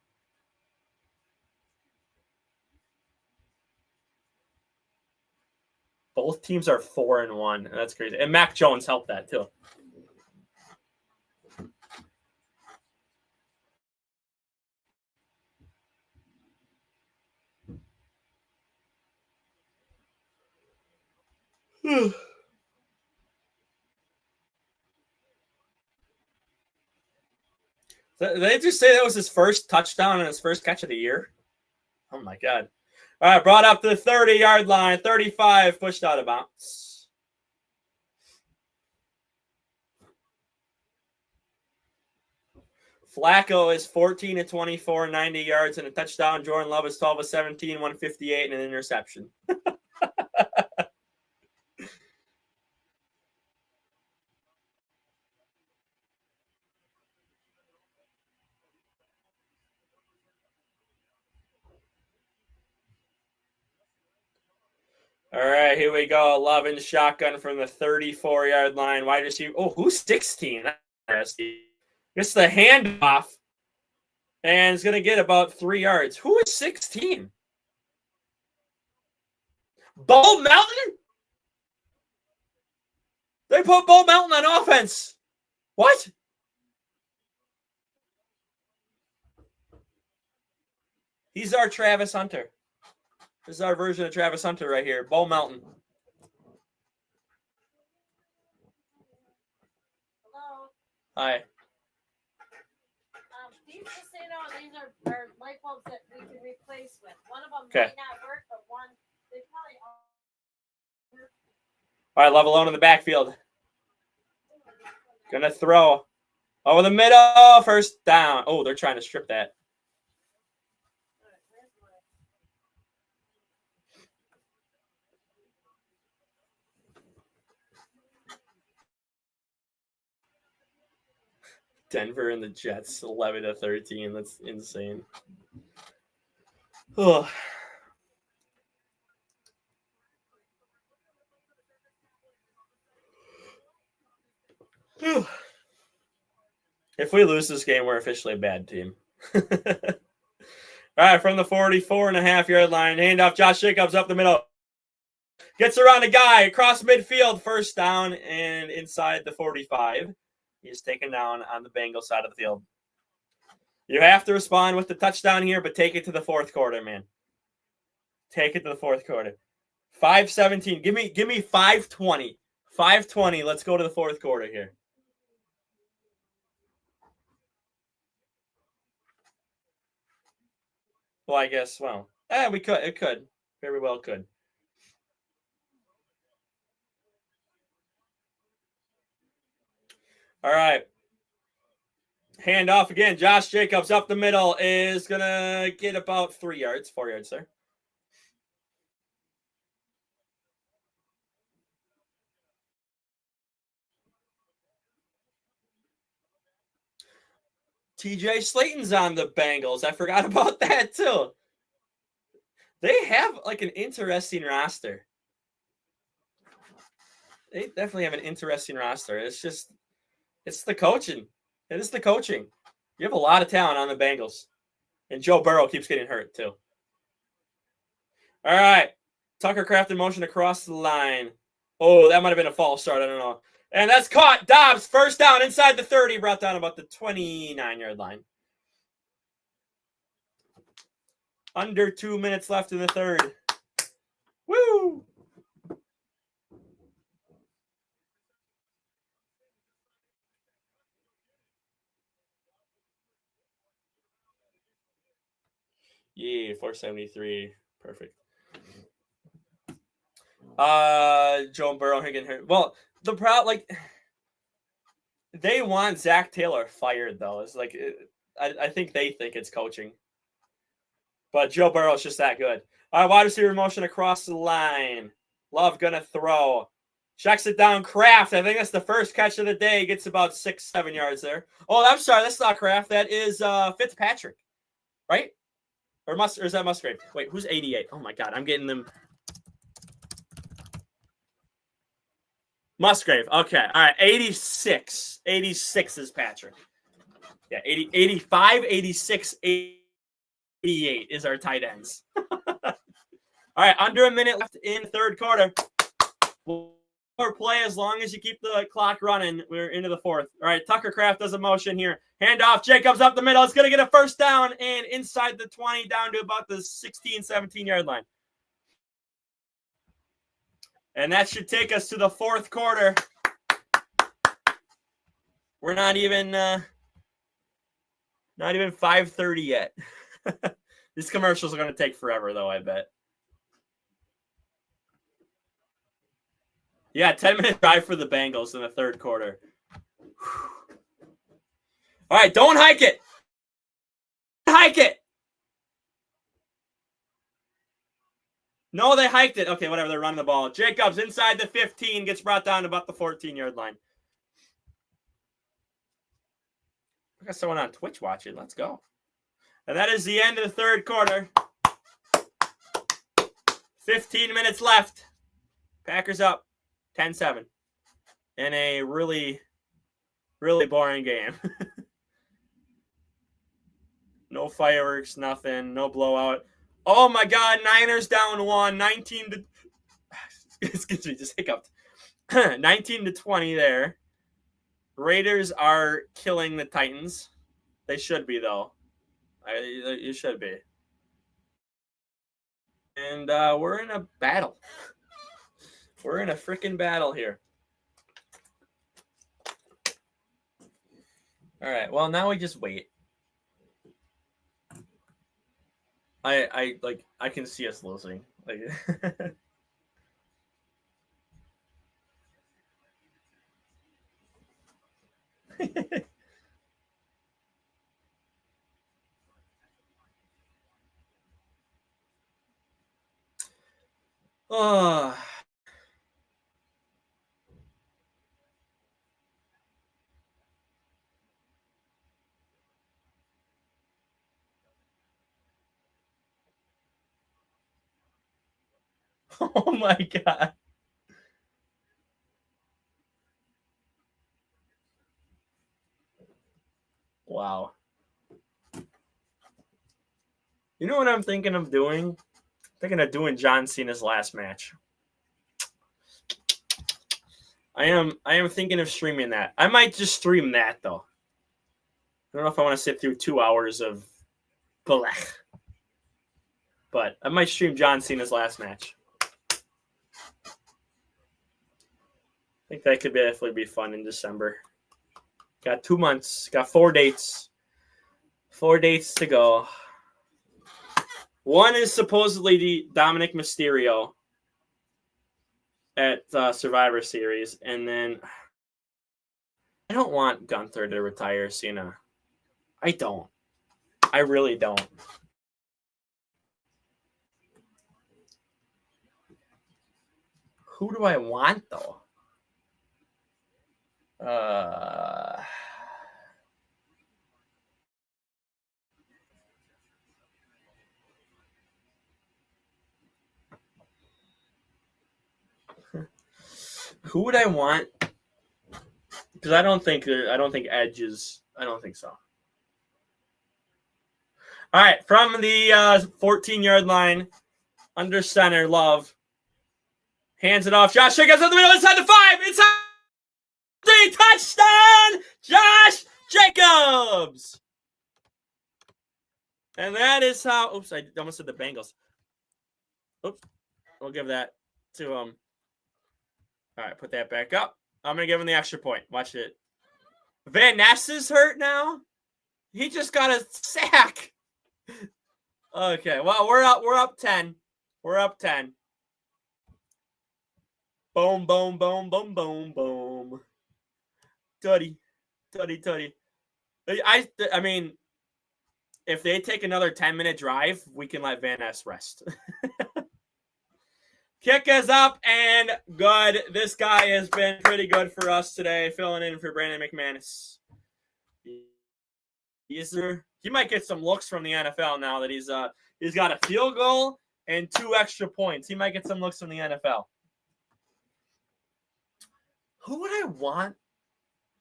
Both teams are 4-1. That's crazy. And Mac Jones helped that too. Did they just say that was his first touchdown and his first catch of the year? Oh my God. All right, brought up to the 30-yard line. 35, pushed out of bounds. Flacco is 14 of 24, 90 yards and a touchdown. Jordan Love is 12 of 17, 158 and an interception. All right, here we go. Love in shotgun from the 34-yard line. Wide receiver. Oh, who's 16? Gets the handoff and is going to get about 3 yards. Who is 16? Bo Melton? They put Bo Melton on offense. What? He's our Travis Hunter. This is our version of Travis Hunter right here. Bo Melton. Hello. Hi. These, just so you know, these are light bulbs that we can replace with. One of them Okay. might not work, but one, they probably all work. All right, Love alone in the backfield. Gonna throw. Over the middle. First down. Oh, they're trying to strip that. Denver and the Jets, 11 to 13. That's insane. Oh. If we lose this game, we're officially a bad team. All right, from the 44.5-yard line, handoff. Josh Jacobs up the middle. Gets around a guy across midfield, first down and inside the 45. He's taken down on the Bengals side of the field. You have to respond with the touchdown here, but take it to the fourth quarter, man. Take it to the fourth quarter. 5:17. Give me 5:20. 5:20. Let's go to the fourth quarter here. Well, I guess, we could. It could. Very well could. All right. Hand off again. Josh Jacobs up the middle is going to get about 3 yards, 4 yards there. TJ Slayton's on the Bengals. I forgot about that too. They have like an interesting roster. They definitely have an interesting roster. It's the coaching. It is the coaching. You have a lot of talent on the Bengals. And Joe Burrow keeps getting hurt too. All right. Tucker Kraft in motion across the line. Oh, that might have been a false start. I don't know. And that's caught. Dobbs, first down inside the 30, brought down about the 29-yard line. Under 2 minutes left in the third. Woo! Yeah, 473. Perfect. Joe Burrow getting hurt. Well, the problem, they want Zach Taylor fired, though. It's like, I think they think it's coaching. But Joe Burrow's just that good. All right, wide receiver motion across the line. Love gonna throw. Checks it down. Kraft. I think that's the first catch of the day. Gets about 6-7 yards there. Oh, I'm sorry. That's not Kraft. That is Fitzpatrick. Right? Or is that Musgrave? Wait, who's 88? Oh, my God. I'm getting them. Musgrave. Okay. All right. 86. 86 is Patrick. Yeah, 80, 85, 86, 88 is our tight ends. All right, under a minute left in the third quarter. More play as long as you keep the clock running. We're into the fourth. All right, Tucker Kraft does a motion here. Handoff, Jacobs up the middle. It's going to get a first down and inside the 20 down to about the 16, 17-yard line. And that should take us to the fourth quarter. We're not even 5:30 yet. These commercials are going to take forever, though, I bet. Yeah, 10-minute drive for the Bengals in the third quarter. All right, don't hike it. Hike it. No, they hiked it. Okay, whatever. They're running the ball. Jacobs inside the 15 gets brought down to about the 14-yard line. I got someone on Twitch watching. Let's go. And that is the end of the third quarter. 15 minutes left. Packers up 10-7 in a really, really boring game. No fireworks, nothing, no blowout. Oh my God, Niners down 1, 19 to excuse me, just hiccuped. 19 to 20 there. Raiders are killing the Titans. They should be though. You should be. And we're in a battle. We're in a freaking battle here. All right. Well, now we just wait. I can see us losing. Like oh. Oh my God. Wow. You know what I'm thinking of doing? Thinking of doing John Cena's last match. I am thinking of streaming that. I might just stream that though. I don't know if I want to sit through 2 hours of blech. But I might stream John Cena's last match. I think that could definitely be fun in December. Got 2 months. Got 4 dates. 4 dates to go. One is supposedly the Dominic Mysterio at Survivor Series. And then I don't want Gunther to retire Cena. I don't. I really don't. Who do I want though? Who would I want? Because I don't think Edge is. I don't think so. All right, from the 14-yard line, under center, Love hands it off. Josh Jacobs in the middle, inside the 5, inside 3, touchdown, Josh Jacobs. And that is how. Oops, I almost said the Bengals. Oops, we'll give that to him. All right, put that back up. I'm gonna give him the extra point. Watch it. Van Ness is hurt now. He just got a sack. Okay, well, we're up 10. We're up 10. Boom, boom, boom, boom, boom, boom. Tutty. I mean, if they take another 10-minute drive, we can let Van Ness rest. Kick is up and good. This guy has been pretty good for us today, filling in for Brandon McManus. He might get some looks from the NFL now that he's got a field goal and 2 extra points. He might get some looks from the NFL. Who would I want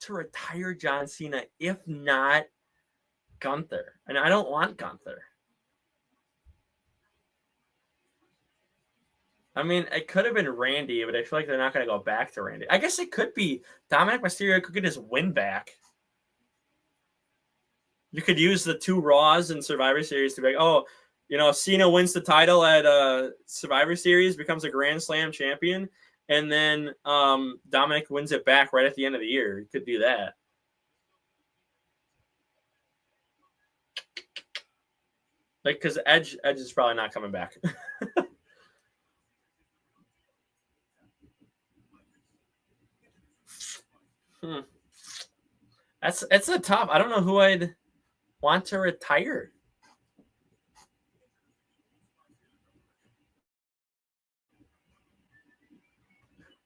to retire John Cena if not Gunther? And I don't want Gunther. I mean, it could have been Randy, but I feel like they're not going to go back to Randy. I guess it could be Dominic Mysterio could get his win back. You could use the 2 Raws in Survivor Series to be like, Cena wins the title at Survivor Series, becomes a Grand Slam champion, and then Dominic wins it back right at the end of the year. You could do that. Like, because Edge is probably not coming back. It's a tough. I don't know who I'd want to retire.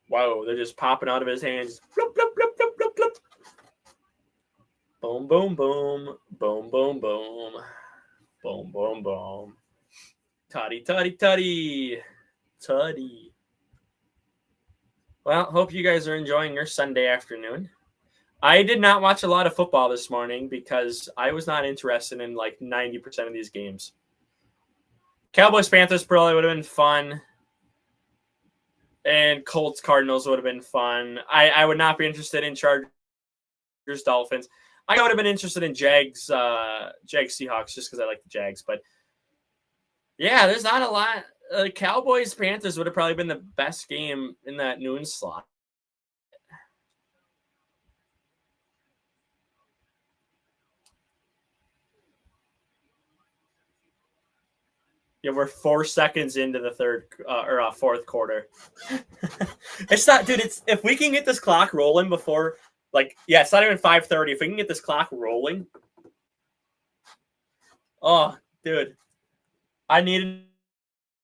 Whoa, they're just popping out of his hands. Bloop, bloop, bloop, bloop, bloop, bloop. Boom, boom, boom. Boom, boom, boom. Boom, boom, boom. Tutty, tutty, tutty. Tutty. Well, hope you guys are enjoying your Sunday afternoon. I did not watch a lot of football this morning because I was not interested in like 90% of these games. Cowboys Panthers probably would have been fun. And Colts Cardinals would have been fun. I would not be interested in Chargers Dolphins. I would have been interested in Jags Seahawks just because I like the Jags. But yeah, there's not a lot. Cowboys Panthers would have probably been the best game in that noon slot. Yeah, we're 4 seconds into the fourth quarter. It's not, dude. It's if we can get this clock rolling before, it's not even 5:30. If we can get this clock rolling, oh, dude, I need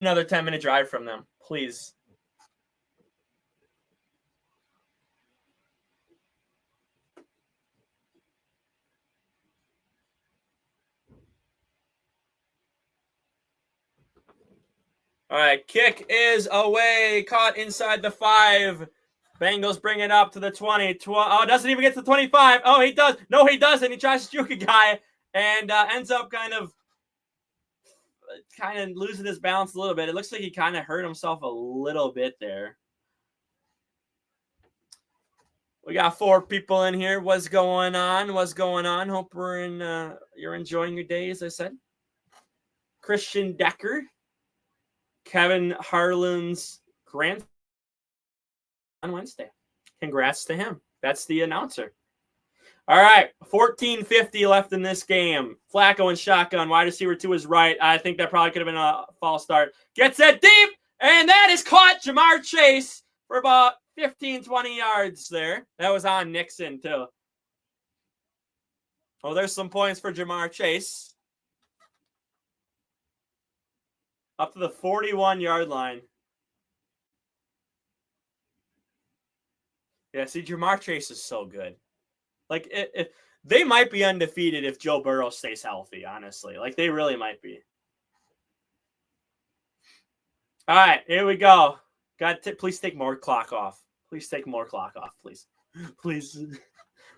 another 10-minute drive from them, please. All right, kick is away, caught inside the 5. Bengals bring it up to the 20. Doesn't even get to the 25. Oh, he does. No, he doesn't. He tries to juke a guy and ends up kind of losing his balance a little bit. It looks like he kind of hurt himself a little bit there. We got 4 people in here. What's going on? Hope you're enjoying your day, as I said. Christian Decker. Kevin Harlan's grandson on Wednesday. Congrats to him. That's the announcer. All right, 14:50 left in this game. Flacco and shotgun. Wide receiver to his right. I think that probably could have been a false start. Gets it deep, and that is caught. Jamar Chase for about 15, 20 yards there. That was on Nixon, too. Oh, there's some points for Jamar Chase. Up to the 41-yard line. Yeah, see, Jamar Chase is so good. If they might be undefeated if Joe Burrow stays healthy, honestly. They really might be. All right, here we go. Please take more clock off. Please take more clock off, please. Please.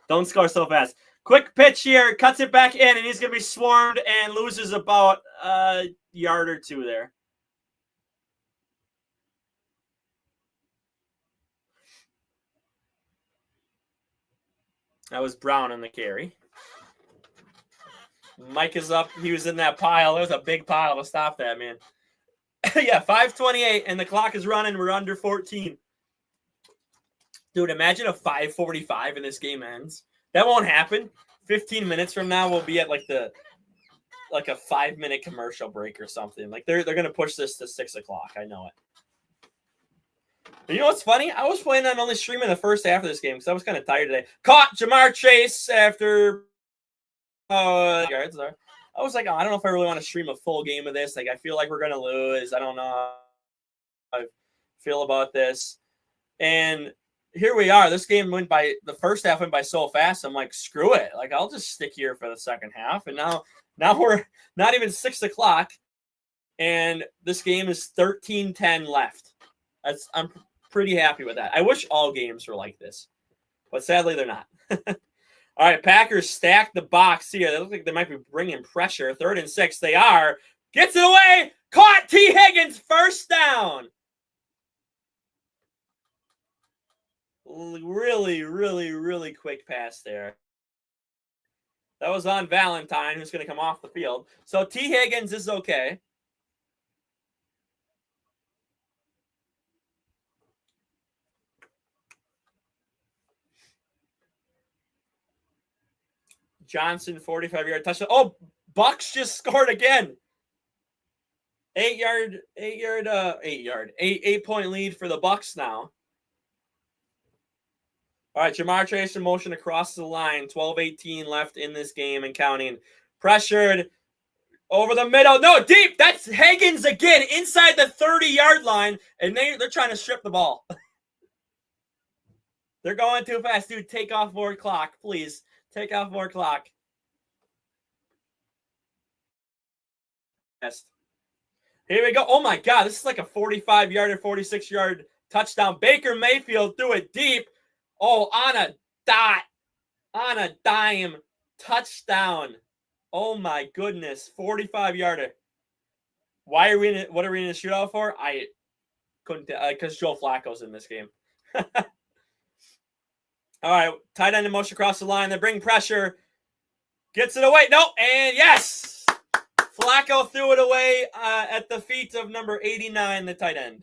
Don't score so fast. Quick pitch here. Cuts it back in, and he's going to be swarmed and loses about a yard or 2 there. That was Brown on the carry. Mike is up. He was in that pile. There was a big pile to stop that, man. Yeah, 5:28, and the clock is running. We're under 14. Dude, imagine a 5:45 and this game ends. That won't happen. 15 minutes from now, we'll be at a 5-minute commercial break or something. They're gonna push this to 6 o'clock. I know it. But you know what's funny? I was planning on only streaming the first half of this game because I was kind of tired today. Caught Jamar Chase after yards there. I was like, I don't know if I really want to stream a full game of this. I feel like we're gonna lose. I don't know how I feel about this. And here we are. This game the first half went by so fast. I'm like, screw it. I'll just stick here for the second half. And now we're not even 6 o'clock. And this game is 13-10 left. I'm pretty happy with that. I wish all games were like this, but sadly they're not. All right, Packers stack the box here. They look like they might be bringing pressure. 3rd and 6. They are. Gets it away. Caught. T. Higgins. First down. Really, really, really quick pass there. That was on Valentine, who's going to come off the field. So T. Higgins is okay. Johnson, 45-yard touchdown. Oh, Bucks just scored again. 8-point lead for the Bucks now. All right, Jamar Chase in motion across the line. 12:18 left in this game and counting. Pressured over the middle. No, deep. That's Higgins again inside the 30-yard line, and they're trying to strip the ball. They're going too fast. Dude, take off more clock, please. Take off more clock. Here we go. Oh, my God. This is like a 45-yard or 46-yard touchdown. Baker Mayfield threw it deep. Oh, on a dot. On a dime. Touchdown. Oh, my goodness. 45-yarder. What are we in a shootout for? I couldn't, because Joe Flacco's in this game. All right, tight end in motion across the line. They bring pressure. Gets it away. No, and yes! Flacco threw it away at the feet of number 89, the tight end.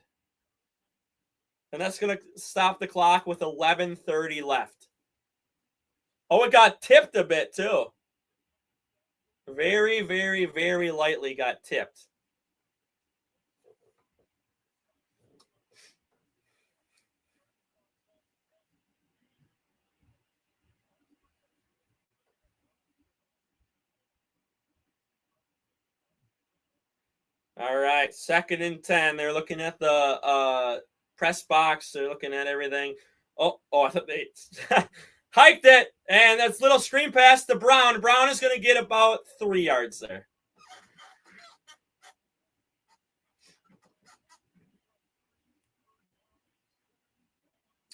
And that's going to stop the clock with 11:30 left. Oh, it got tipped a bit, too. Very, very, very lightly got tipped. All right, 2nd and 10. They're looking at the press box. They're looking at everything. Oh, I thought they hiked it, and that's little screen pass to Brown. Brown is going to get about 3 yards there.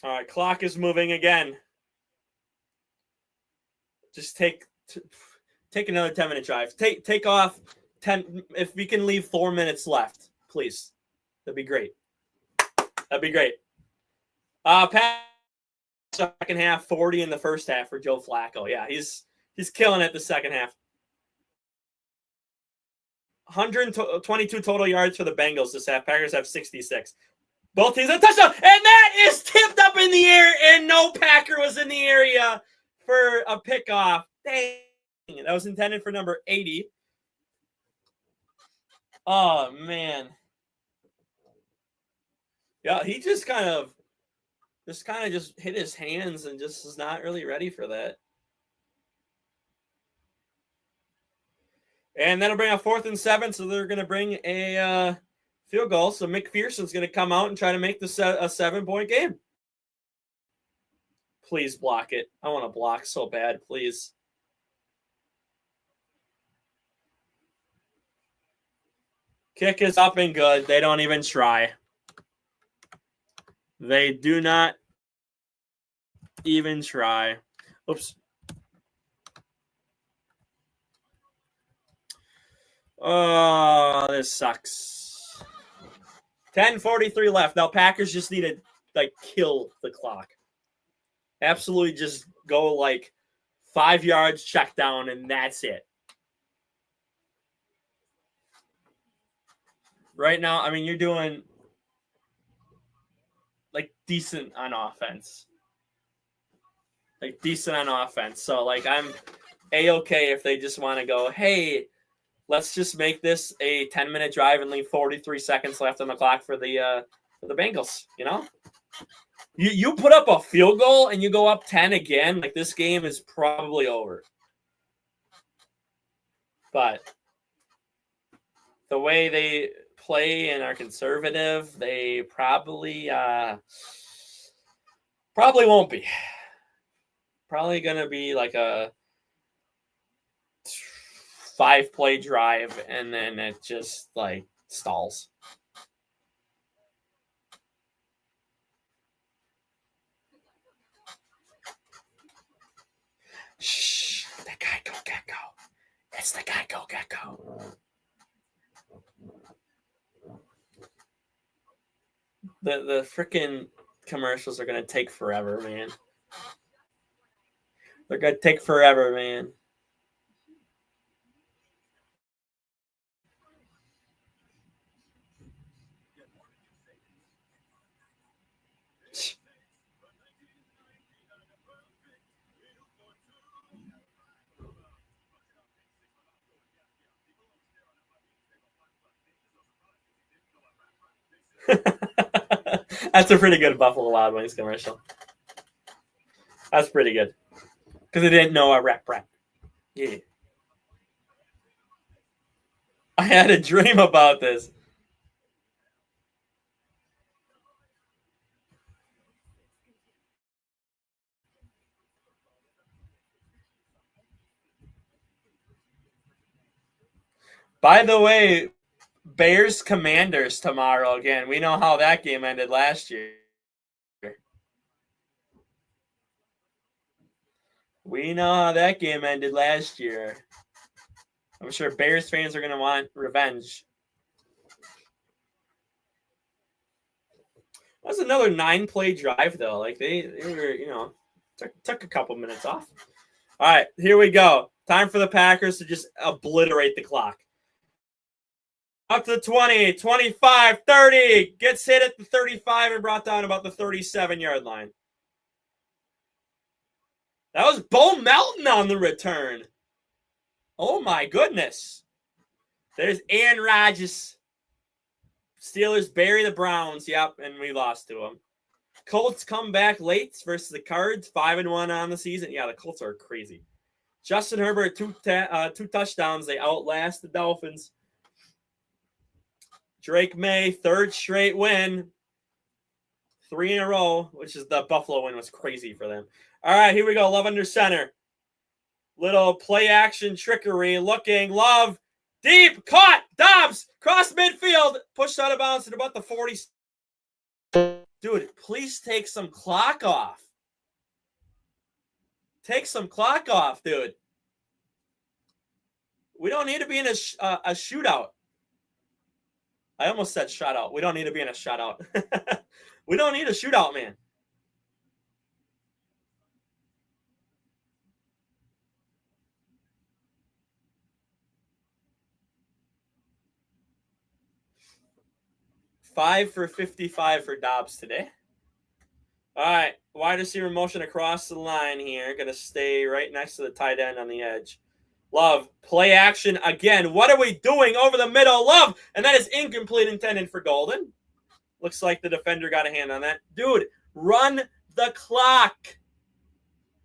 All right, clock is moving again. Just take another 10-minute drive. Take off 10. If we can leave 4 minutes left, please. That'd be great. That'd be great. Second half, 40 in the first half for Joe Flacco. Yeah, he's killing it the second half. 122 total yards for the Bengals this half. Packers have 66. Both teams have a touchdown, and that is tipped up in the air, and no Packer was in the area for a pickoff. Dang, that was intended for number 80. Oh, man. Yeah, he just kind of hit his hands and just is not really ready for that. And that'll bring a 4th and 7, so they're going to bring a field goal. So McPherson's going to come out and try to make this a 7-point game. Please block it. I want to block so bad, please. Kick is up and good. They don't even try. They do not even try. Oops. Oh, this sucks. 10:43 left. Now Packers just need to kill the clock. Absolutely just go 5 yards, check down, and that's it. Right now, I mean, you're doing decent on offense. Decent on offense. So I'm A-okay if they just want to go, hey, let's just make this a 10-minute drive and leave 43 seconds left on the clock for the Bengals, you know? You put up a field goal and you go up 10 again, this game is probably over. But the way they play and are conservative, they probably won't be. Probably going to be a 5-play drive, and then it just stalls. Shh, the Geico Gecko. It's the Geico Gecko. The freaking commercials are going to take forever, man. They're going to take forever, man. That's a pretty good Buffalo Wild Wings commercial. That's pretty good. Because I didn't know a rep. Yeah. I had a dream about this. By the way, Bears Commanders tomorrow again. We know how that game ended last year. We know how that game ended last year. I'm sure Bears fans are going to want revenge. That was another 9-play drive, though. Like, they were, took a couple minutes off. All right, here we go. Time for the Packers to just obliterate the clock. Up to the 20, 25, 30. Gets hit at the 35 and brought down about the 37-yard line. That was Bo Melton on the return. Oh, my goodness. There's Aaron Rodgers. Steelers bury the Browns. Yep, and we lost to them. Colts come back late versus the Cards. 5-1 on the season. Yeah, the Colts are crazy. Justin Herbert, two touchdowns. They outlast the Dolphins. Drake May, third straight win. 3 in a row, which is the Buffalo win was crazy for them. All right, here we go. Love under center. Little play action trickery. Looking. Love. Deep. Caught. Dobbs. Cross midfield. Pushed out of bounds at about the 40. Dude, please take some clock off. Take some clock off, dude. We don't need to be in a shootout. I almost said shutout. We don't need to be in a shutout. We don't need a shootout, man. Five for 55 for Dobbs today. All right, wide receiver motion across the line here. Going to stay right next to the tight end on the edge. Love, play action again. What are we doing over the middle? Love, and that is incomplete, intended for Golden. Looks like the defender got a hand on that. Dude, run the clock.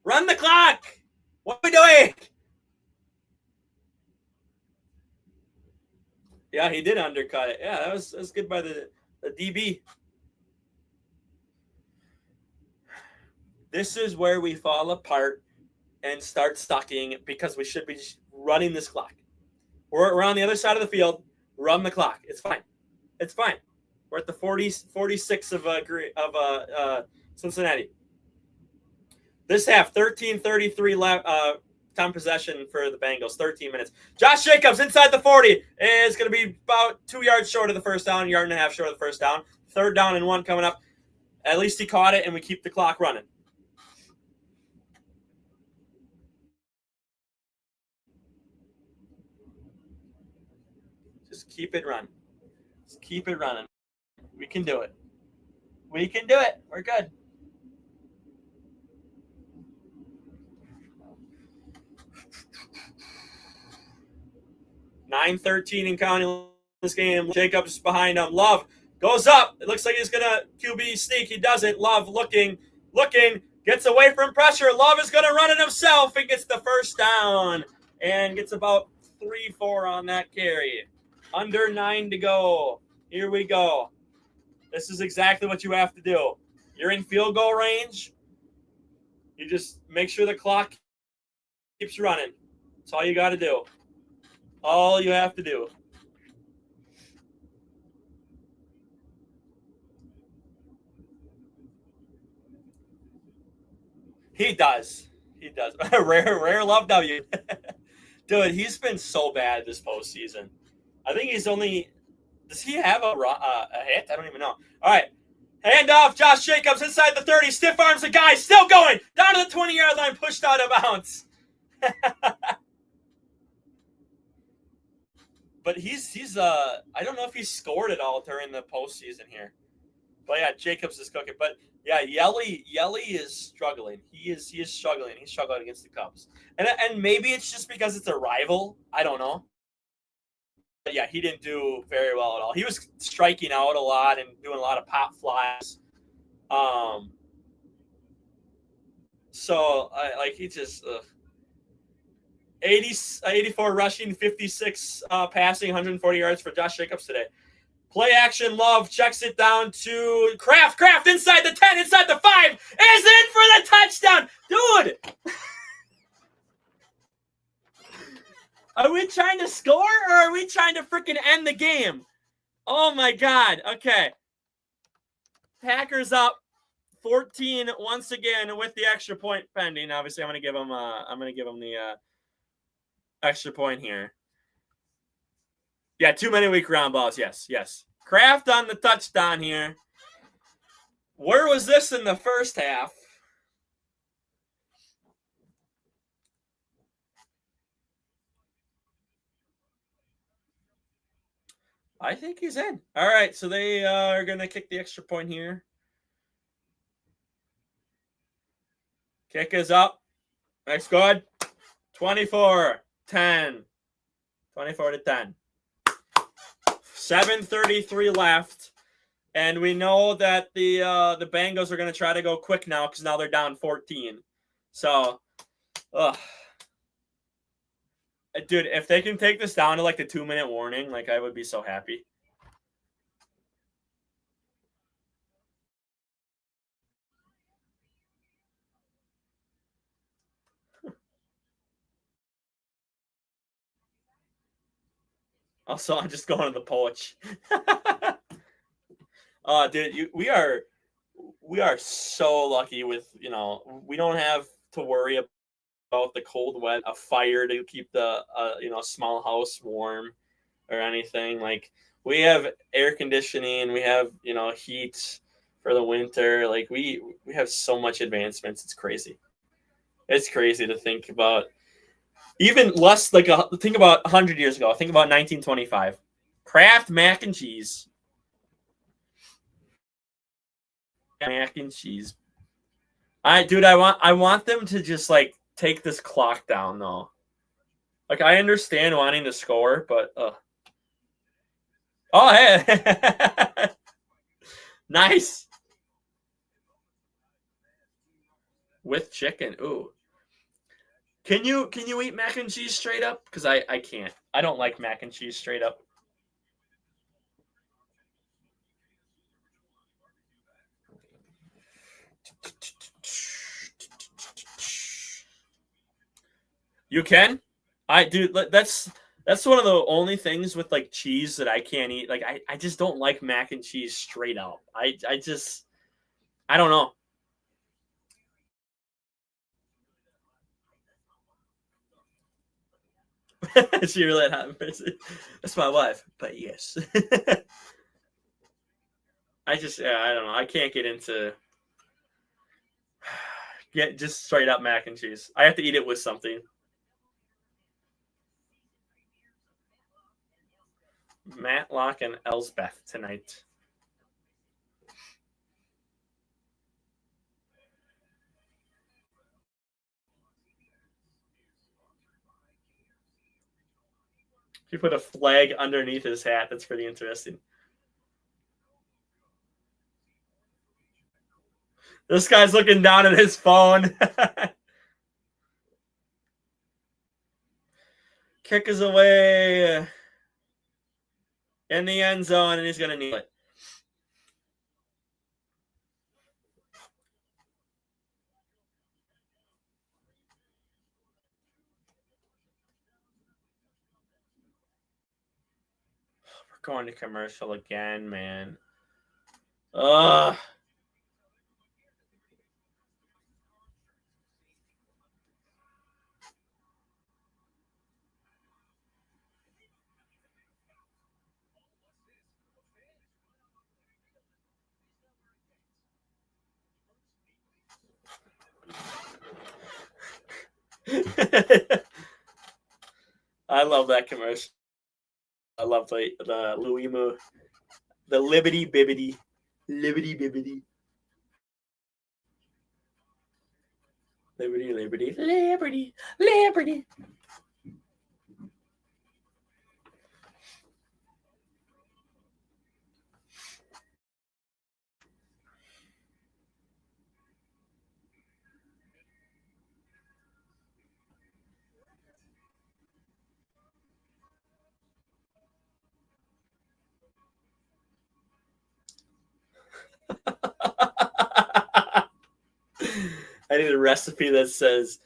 Run the clock. What are we doing? Yeah, he did undercut it. Yeah, that was good by the DB. This is where we fall apart and start sucking because we should be running this clock. We're on the other side of the field. Run the clock. It's fine. It's fine. We're at the 46 of Cincinnati. This half, 13:33 left. Time possession for the Bengals, 13 minutes. Josh Jacobs inside the 40 is going to be about 2 yards short of the first down, 1.5 yards short of the first down. 3rd down and 1 coming up. At least he caught it, and we keep the clock running. Just keep it running. Just keep it running. We can do it. We can do it. We're good. $9:13 and counting this game. Jacobs behind him. Love goes up. It looks like he's going to QB sneak. He doesn't. Love looking, gets away from pressure. Love is going to run it himself and gets the first down and gets about 3-4 on that carry. Under 9 to go. Here we go. This is exactly what you have to do. You're in field goal range. You just make sure the clock keeps running. That's all you got to do. All you have to do. He does. Rare love W. Dude, he's been so bad this postseason. I think he's only. Does he have a hit? I don't even know. All right. Hand off. Josh Jacobs inside the 30. Stiff arms the guy. Still going. Down to the 20-yard line. Pushed out of bounds. But he's I don't know if he's scored at all during the postseason here. But yeah, Jacobs is cooking. But yeah, Yelly is struggling. He is struggling. He's struggling against the Cubs. And maybe it's just because it's a rival. I don't know. But yeah, he didn't do very well at all. He was striking out a lot and doing a lot of pop flies. So he just 84 rushing, 56 passing, 140 yards for Josh Jacobs today. Play action, Love checks it down to Kraft. Kraft inside the 10, inside the 5, is in for the touchdown. Dude! Are we trying to score or are we trying to freaking end the game? Oh my God. Okay. Packers up 14 once again with the extra point pending. Obviously, I'm gonna give them the extra point here. Yeah, too many weak ground balls. Yes. Kraft on the touchdown here. Where was this in the first half? I think he's in. All right, so they are going to kick the extra point here. Kick is up. Nice, good. 24-10. 24-10. 7:33 left. And we know that the Bengals are going to try to go quick now because now they're down 14. So, dude, if they can take this down to like the 2-minute warning, like I would be so happy. Also, I'm just going to the poach. Dude, we are so lucky with, we don't have to worry about the cold, wet, a fire to keep the small house warm or anything. Like we have air conditioning, we have heat for the winter. Like we have so much advancements. It's crazy. It's crazy to think about. Even less think about 100 years ago. Think about 1925. Kraft mac and cheese. Mac and cheese. I want them to just like take this clock down though. Like I understand wanting to score, but oh hey. Nice. With chicken. Ooh. Can you eat mac and cheese straight up? Because I can't. I don't like mac and cheese straight up. You can? Dude, that's one of the only things with like cheese that I can't eat. Like I just don't like mac and cheese straight up. I don't know. She really had person. That's my wife, but yes. I don't know. I can't get into just straight up mac and cheese. I have to eat it with something. Matlock and Elsbeth tonight. He put a flag underneath his hat. That's pretty interesting. This guy's looking down at his phone. Kick is away in the end zone, and he's going to kneel it. We're going to commercial again, man. Ugh. I love that commercial. I love the Louis Moo, the Liberty Bibbity, Liberty Bibbity, Liberty, Liberty, Liberty, Liberty. need a recipe that says,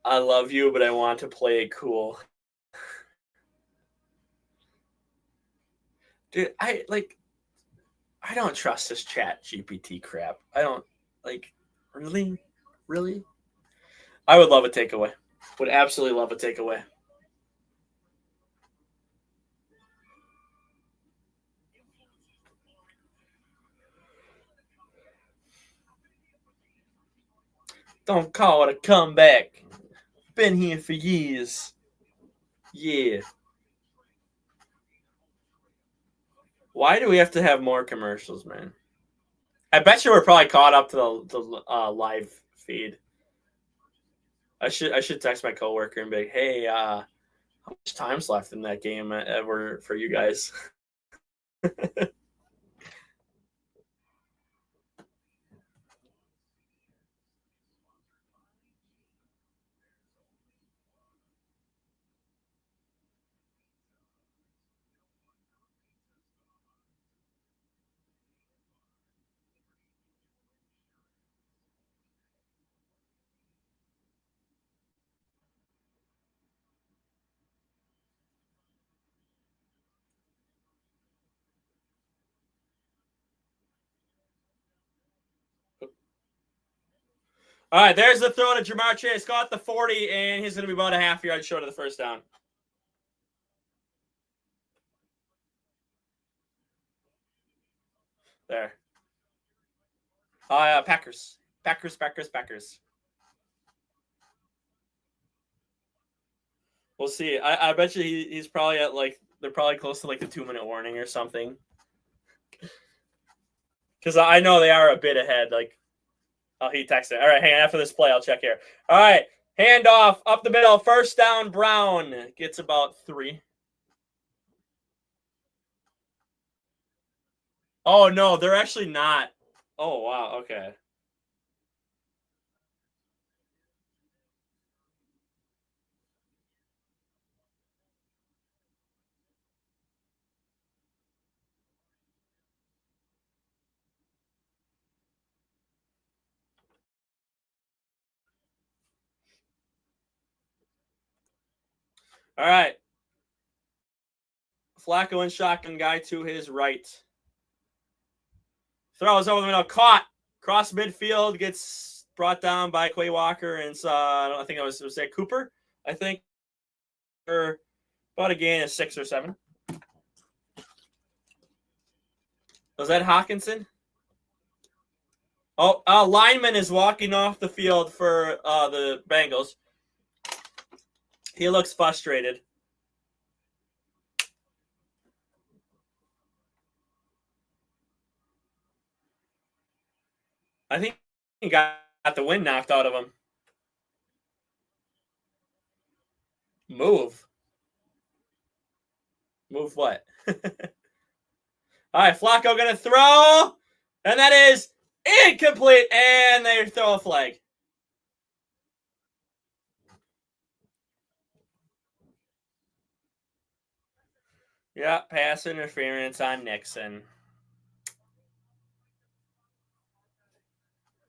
I love you, but I want to play it cool. Dude, I don't trust this chat GPT crap. I don't, really? Really? I would love a takeaway. Would absolutely love a takeaway. Don't call it a comeback. Been here for years. Yeah. Why do we have to have more commercials, man? I bet you we're probably caught up to the live feed. I should text my coworker and be like, hey, how much time's left in that game ever for you guys? All right, there's the throw to Jamar Chase. Got the 40, and he's going to be about a half yard short of the first down. There. Packers. We'll see. I bet you he's probably at they're probably close to the 2-minute warning or something. Because I know they are a bit ahead. He texted. All right, hang on. After this play, I'll check here. All right, handoff up the middle. First down, Brown gets about 3. Oh, no, they're actually not. Oh, wow, okay. All right. Flacco and shotgun guy to his right. Throws over the middle. Caught. Cross midfield. Gets brought down by Quay Walker. And I think it was Cooper, I think. For about a gain of 6 or 7. Was that Hawkinson? Oh, lineman is walking off the field for the Bengals. He looks frustrated. I think he got the wind knocked out of him. Move what? All right, Flacco going to throw. And that is incomplete. And they throw a flag. Yeah, pass interference on Nixon.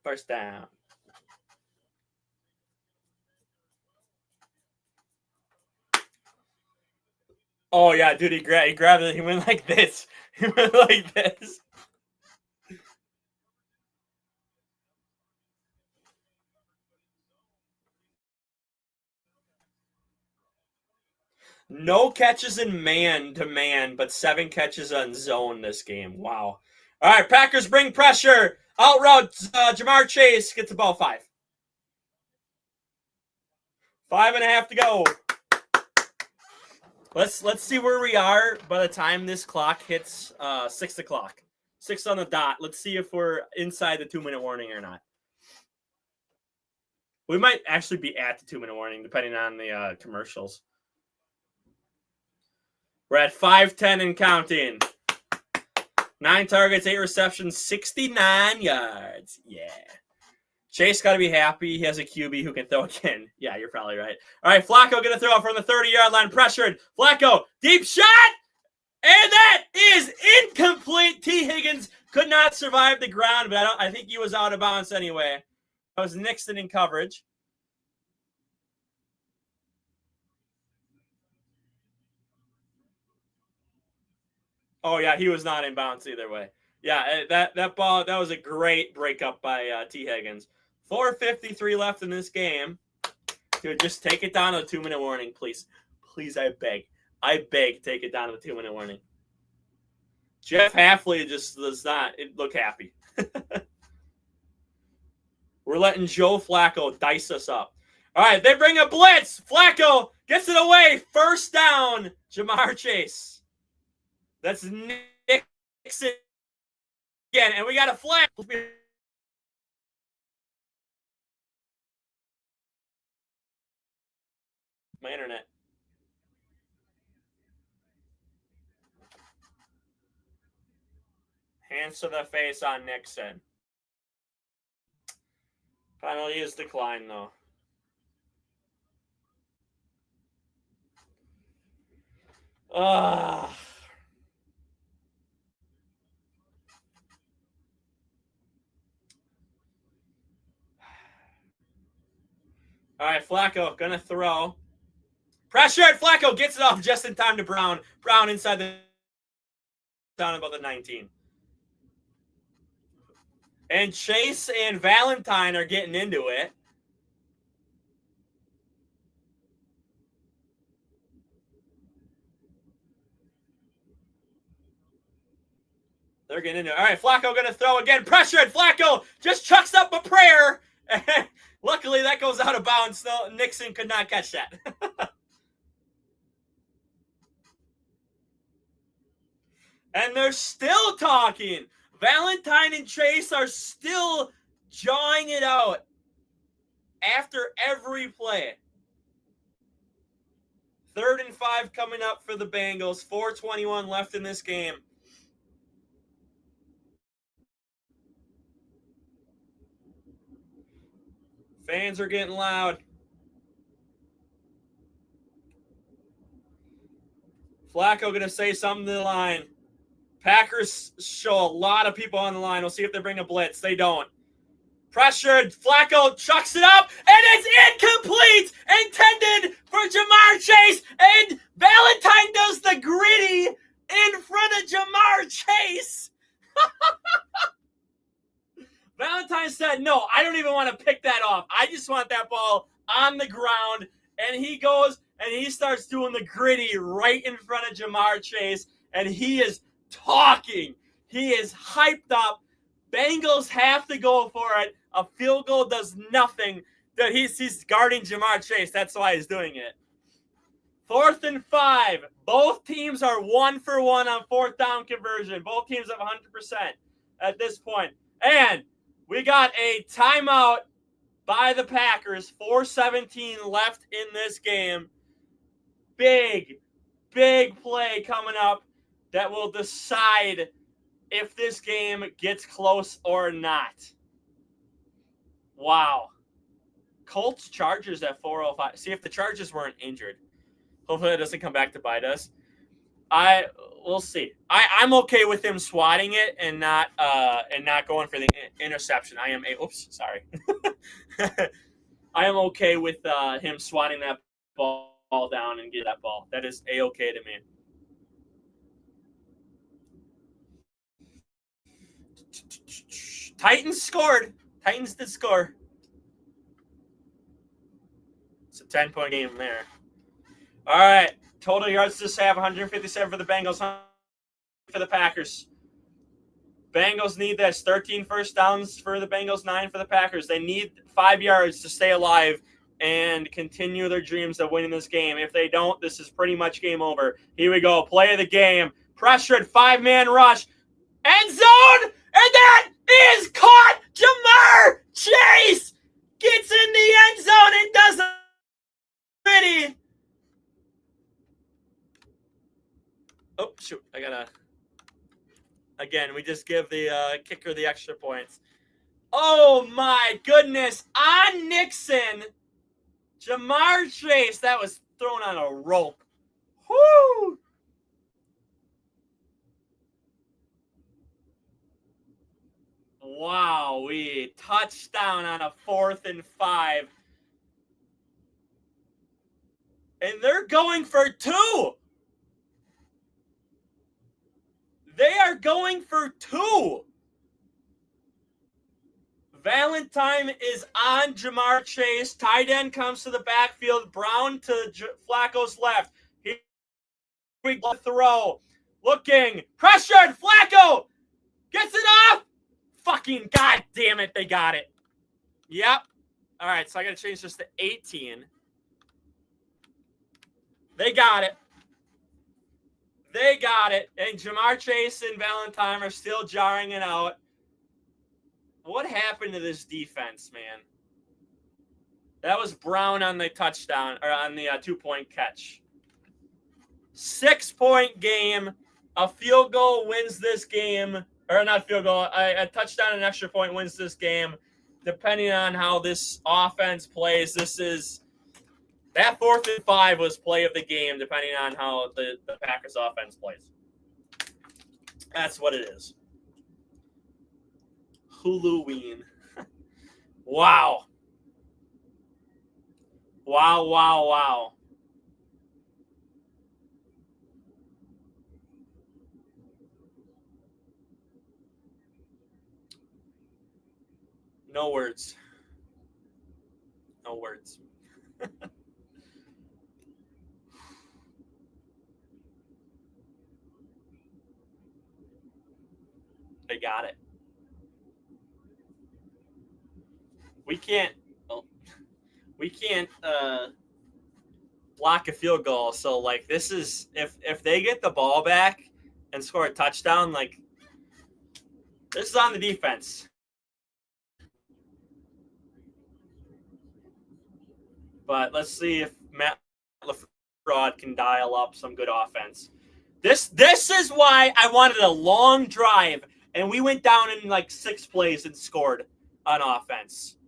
First down. Oh, yeah, dude, he grabbed it. He went like this. He went like this. No catches in man-to-man, but 7 catches on zone this game. Wow. All right, Packers bring pressure. Out route, Jamar Chase gets the ball 5. 5.5 to go. Let's see where we are by the time this clock hits 6 o'clock. 6 on the dot. Let's see if we're inside the 2-minute warning or not. We might actually be at the 2-minute warning, depending on the commercials. We're at 5:10 and counting. 9 targets, 8 receptions, 69 yards. Yeah. Chase got to be happy. He has a QB who can throw again. Yeah, you're probably right. All right, Flacco going to throw from the 30-yard line. Pressured. Flacco, deep shot. And that is incomplete. T. Higgins could not survive the ground, but I think he was out of bounds anyway. was Nixon in coverage. Oh, yeah, he was not in bounds either way. Yeah, that ball, that was a great breakup by T. Higgins. 4:53 left in this game. Dude, just take it down to a 2-minute warning, please. Please, I beg. I beg, take it down to a 2-minute warning. Jeff Hafley just does not look happy. We're letting Joe Flacco dice us up. All right, they bring a blitz. Flacco gets it away. First down, Jamar Chase. That's Nixon again, and we got a flag. My internet. Hands to the face on Nixon. Penalty is declined, though. All right, Flacco gonna throw. Pressured. Flacco gets it off just in time to Brown. Brown inside the down about the 19. And Chase and Valentine are getting into it. They're getting into it. All right, Flacco going to throw again. Pressured. Flacco just chucks up a prayer. Luckily, that goes out of bounds. No, Nixon could not catch that. And they're still talking. Valentine and Chase are still jawing it out after every play. 3rd and 5 coming up for the Bengals. 4:21 left in this game. Fans are getting loud. Flacco going to say something to the line. Packers show a lot of people on the line. We'll see if they bring a blitz. They don't. Pressured. Flacco chucks it up, and it's incomplete. Intended for Jamar Chase, and Valentine does the gritty in front of Jamar Chase. Valentine said, no, I don't even want to pick that off. I just want that ball on the ground. And he goes and he starts doing the gritty right in front of Jamar Chase, and he is talking. He is hyped up. Bengals have to go for it. A field goal does nothing. He's guarding Jamar Chase. That's why he's doing it. 4th and 5. Both teams are 1 for 1 on 4th down conversion. Both teams have 100% at this point. And we got a timeout by the Packers. 4:17 left in this game. Big play coming up that will decide if this game gets close or not. Wow. Colts Chargers at 4:05. See if the Chargers weren't injured. Hopefully it doesn't come back to bite us. We'll see. I'm okay with him swatting it and not going for the interception. I am okay with him swatting that ball down and get that ball. That is a-okay to me. Titans scored. Titans did score. It's a 10-point game there. All right. Total yards this half, 157 for the Bengals, for the Packers. Bengals need this. 13 first downs for the Bengals, 9 for the Packers. They need 5 yards to stay alive and continue their dreams of winning this game. If they don't, this is pretty much game over. Here we go. Play of the game. Pressured 5-man rush. End zone! And that is caught! Jamar Chase gets in the end zone and does it pretty. Oh, shoot. Again, we just give the kicker the extra points. Oh, my goodness. On Nixon, Jamar Chase, that was thrown on a rope. Whoo! Wow. Wowee. Touchdown on a 4th and 5. And they're going for 2. They are going for 2. Valentine is on Jamar Chase. Tight end comes to the backfield. Brown to Flacco's left. Here we go. Throw. Looking. Pressured. Flacco gets it off. Fucking god damn it. They got it. Yep. All right, so I got to change this to 18. They got it. They got it. And Jamar Chase and Valentine are still jarring it out. What happened to this defense, man? That was Brown on the touchdown, or on the 2-point catch. 6-point game. A field goal wins this game. Or not field goal. A touchdown and an extra point wins this game. Depending on how this offense plays, that 4th and 5 was play of the game, depending on how the Packers offense plays. That's what it is. Halloween. Wow. Wow. No words. No words. They got it. We can't block a field goal. So like this is if they get the ball back and score a touchdown, like this is on the defense. But let's see if Matt LaFraud can dial up some good offense. This is why I wanted a long drive, and we went down in like 6 plays and scored on offense.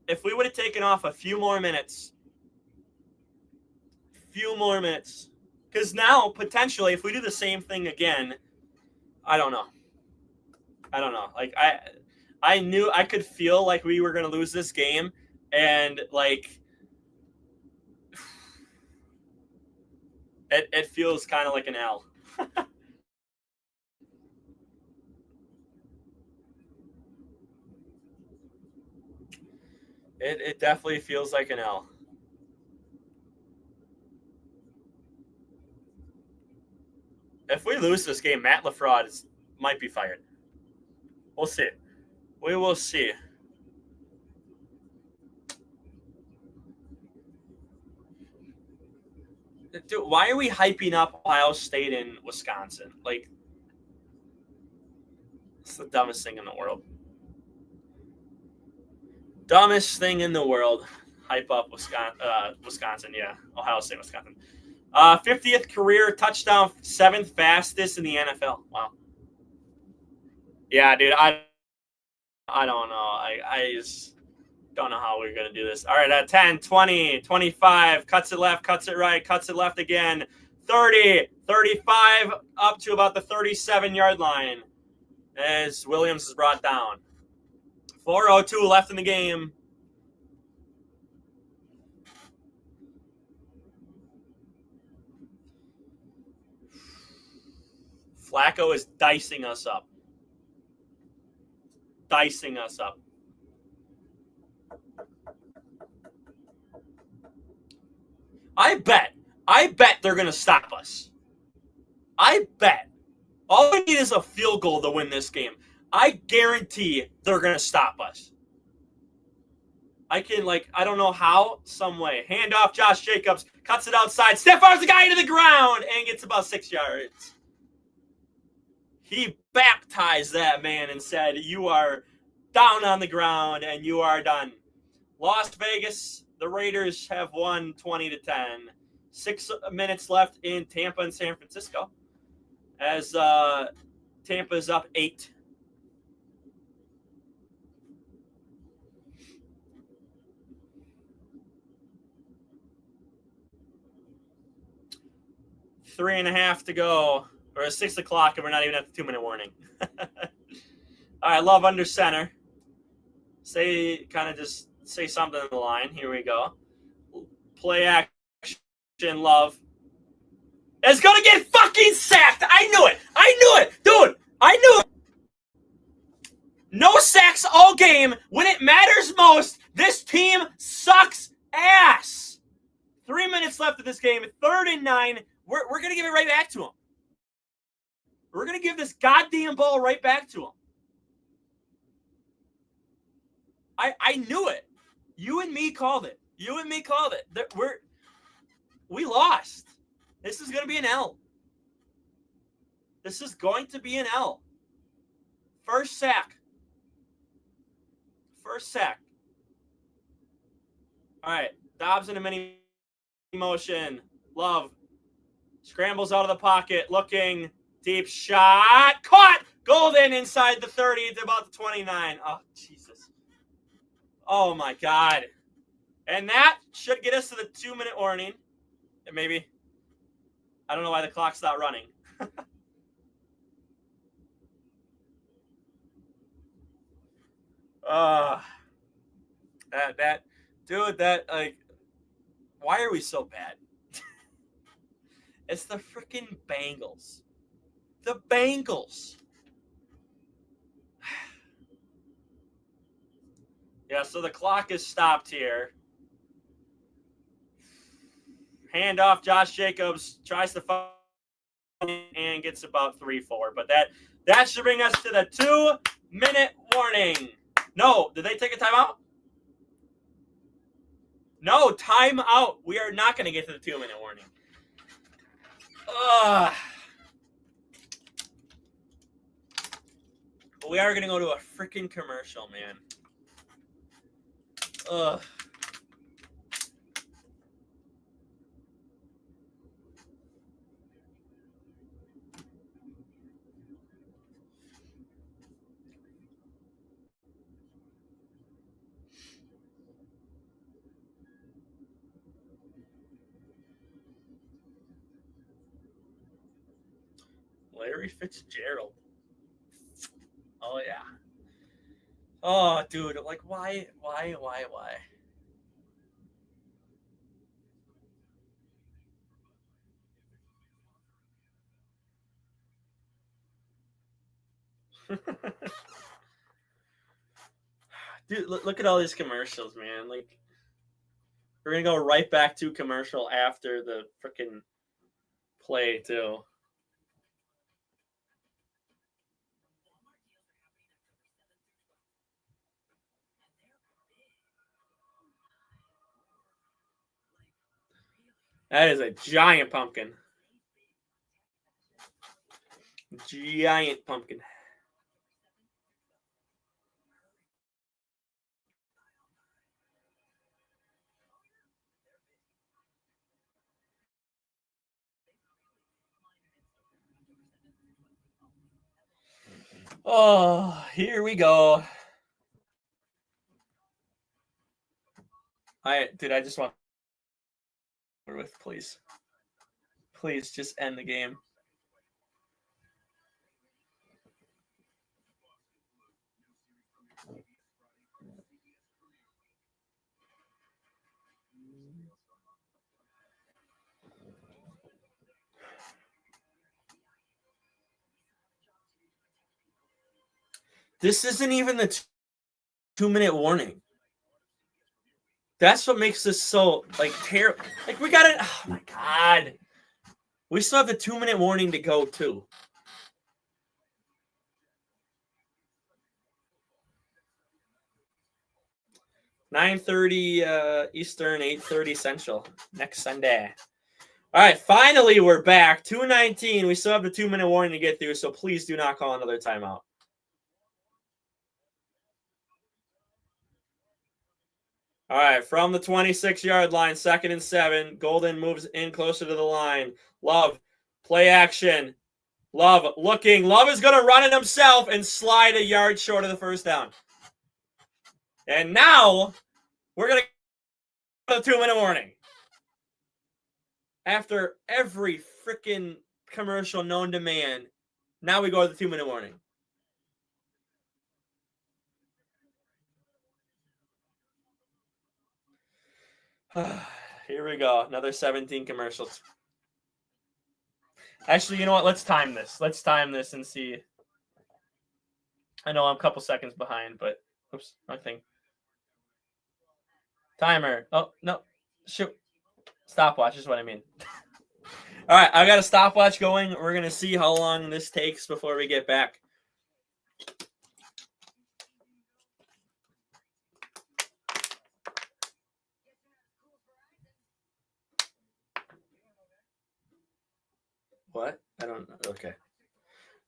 If we would have taken off a few more minutes, because now potentially if we do the same thing again, I don't know. Like I knew I could feel like we were going to lose this game, and like it feels kind of like an L. It definitely feels like an L. If we lose this game, Matt LaFraud might be fired. We'll see. We will see. Dude, why are we hyping up Ohio State and Wisconsin? Like, it's the dumbest thing in the world. Dumbest thing in the world. Hype up Wisconsin, yeah. Ohio State, Wisconsin. 50th career touchdown, 7th fastest in the NFL. Wow. Yeah, dude, I don't know. I just don't know how we're going to do this. All right, 10, 20, 25, cuts it left, cuts it right, cuts it left again. 30, 35, up to about the 37-yard line as Williams is brought down. 4:02 left in the game. Flacco is dicing us up. I bet they're going to stop us. I bet. All we need is a field goal to win this game. I guarantee they're going to stop us. I don't know how, some way. Hand off Josh Jacobs, cuts it outside, Stefan's the guy into the ground, and gets about 6 yards. He baptized that man and said, you are down on the ground and you are done. Las Vegas, the Raiders have won 20-10. 6 minutes left in Tampa and San Francisco as Tampa's up 8. Three and a half to go, Or it's 6 o'clock and we're not even at the 2-minute warning. All right, Love under center. Just say something in the line. Here we go. Play action, Love. It's going to get fucking sacked. I knew it. Dude, I knew it. No sacks all game. When it matters most, this team sucks ass. 3 minutes left of this game. 3rd and 9. We're going to give it right back to them. We're going to give this goddamn ball right back to them. I knew it. You and me called it. We lost. This is going to be an L. This is going to be an L. First sack. All right. Dobbs in a mini motion. Love. Scrambles out of the pocket. Looking. Deep shot. Caught. Golden inside the 30 to about the 29. Oh, Jesus. Oh, my God. And that should get us to the 2-minute warning. And maybe. I don't know why the clock's not running. Why are we so bad? It's the freaking Bengals. The Bengals. Yeah, so the clock is stopped here. Hand off, Josh Jacobs tries to find and gets about 3-4. But that should bring us to the 2-minute warning. No, did they take a timeout? No, timeout. We are not going to get to the 2-minute warning. We are going to go to a freaking commercial, man. Larry Fitzgerald. Oh, yeah. Oh, dude. Like, why? Dude, look at all these commercials, man. Like, we're going to go right back to commercial after the freaking play, too. That is a giant pumpkin. Giant pumpkin. Oh, here we go. I just want with, please. Please just end the game. This isn't even the 2-minute warning. That's what makes this so, like, terrible. Like, we got it. Oh, my God. We still have the 2-minute warning to go, too. $9:30 Eastern, 8:30 Central. Next Sunday. All right, finally, we're back. 2:19. We still have the 2-minute warning to get through, so please do not call another timeout. All right, from the 26-yard line, 2nd and 7. Golden moves in closer to the line. Love, play action. Love looking. Love is going to run it himself and slide a yard short of the first down. And now we're going to go to the 2-minute warning. After every freaking commercial known to man. Now we go to the 2-minute warning. Here we go. Another 17 commercials. Actually, you know what? Let's time this. Let's time this and see. I know I'm a couple seconds behind, but oops, wrong thing. Timer. Oh, no. Shoot. Stopwatch is what I mean. All right, I got a stopwatch going. We're going to see how long this takes before we get back. What? I don't know. Okay.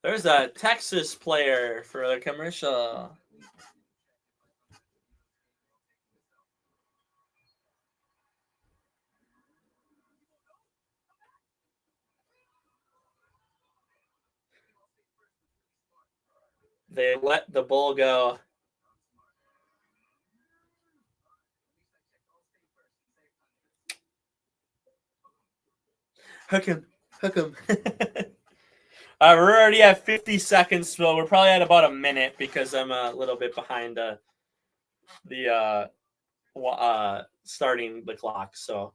There's a Texas player for the commercial. They let the bull go. Hook him. Hook him. We're already at 50 seconds, so we're probably at about a minute because I'm a little bit behind the starting the clock. So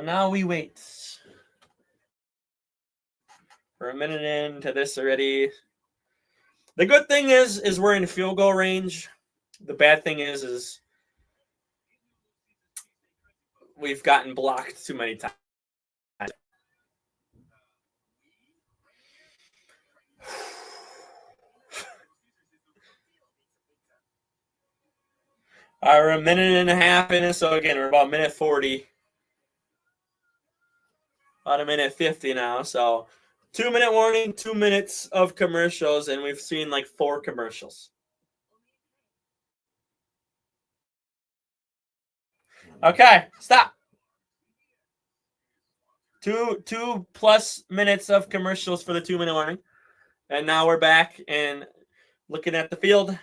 now we wait. We're a minute into this already. The good thing is we're in field goal range. The bad thing is we've gotten blocked too many times. All right, we're a minute and a half in, so again, we're about minute 40. About a minute 50 now, so 2-minute warning, 2 minutes of commercials, and we've seen like 4 commercials. Okay, stop. 2+ minutes of commercials for the 2-minute warning. And now we're back and looking at the field.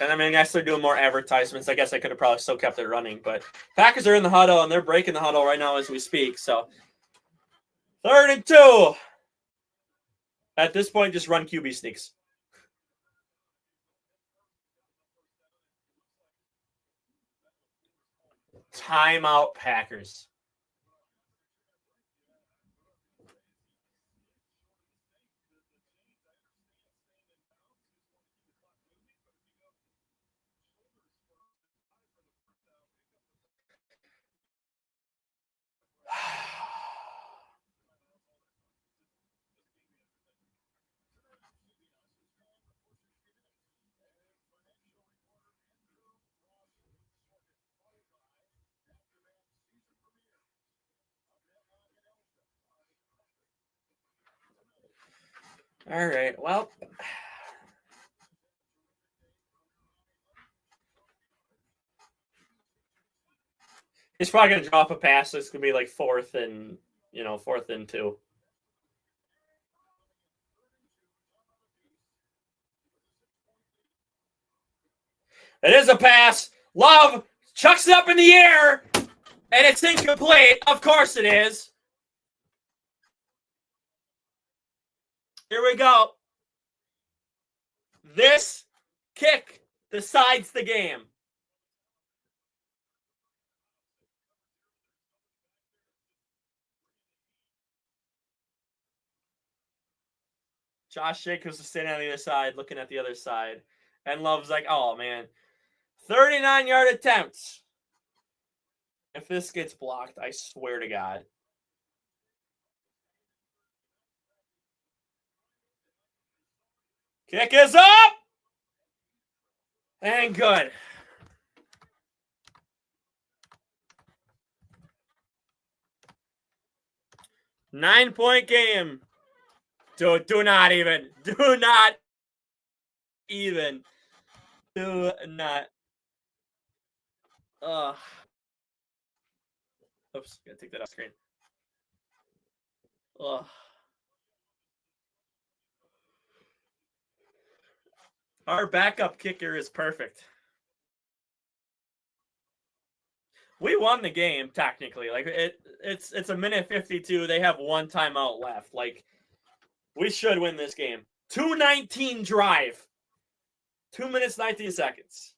And I mean, I guess they're doing more advertisements. I guess I could have probably still kept it running, but Packers are in the huddle and they're breaking the huddle right now as we speak. So 3rd and 2. At this point, just run QB sneaks. Timeout Packers. All right, well. He's probably going to drop a pass. It's going to be like 4th and 2. It is a pass. Love chucks it up in the air, and it's incomplete. Of course it is. Here we go. This kick decides the game. Josh Jacobs is standing on the other side, looking at the other side. And Love's like, oh, man. 39-yard attempts. If this gets blocked, I swear to God. Kick is up! And good. Nine-point game. Do not even. Do not even. Do not. Oops, gotta take that off screen. Our backup kicker is perfect. We won the game technically. Like it's a minute 52. They have one timeout left. Like we should win this game. 2:19 drive. 2 minutes 19 seconds.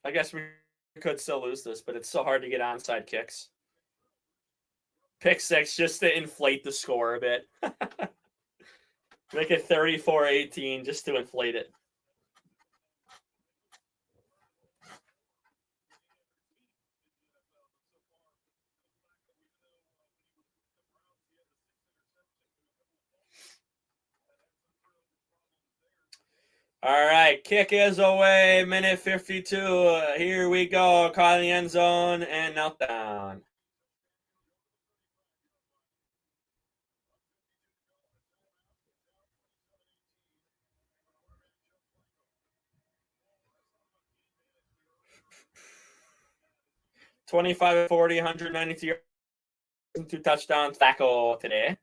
I guess we could still lose this, but it's so hard to get onside kicks. Pick six just to inflate the score a bit. Make it 34-18 just to inflate it. All right, kick is away, minute 52. Here we go. Caught in the end zone and knelt down. $25-40, 192 yards, 2 touchdowns. Tackle today.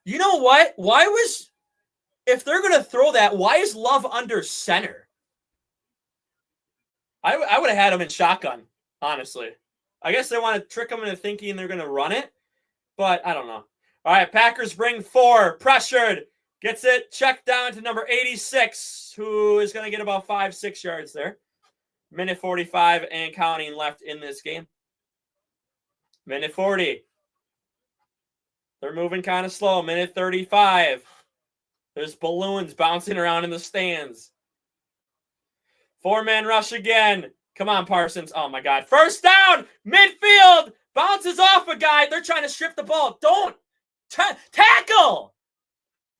You know what? If they're going to throw that, why is Love under center? I would have had him in shotgun, honestly. I guess they want to trick him into thinking they're going to run it, but I don't know. All right, Packers bring 4. Pressured. Gets it checked down to number 86, who is going to get about 5-6 yards there. Minute 45 and counting left in this game. Minute 40. They're moving kind of slow. Minute 35. There's balloons bouncing around in the stands. 4-man rush again. Come on, Parsons. Oh, my God. First down. Midfield. Bounces off a guy. They're trying to strip the ball. Don't. Tackle.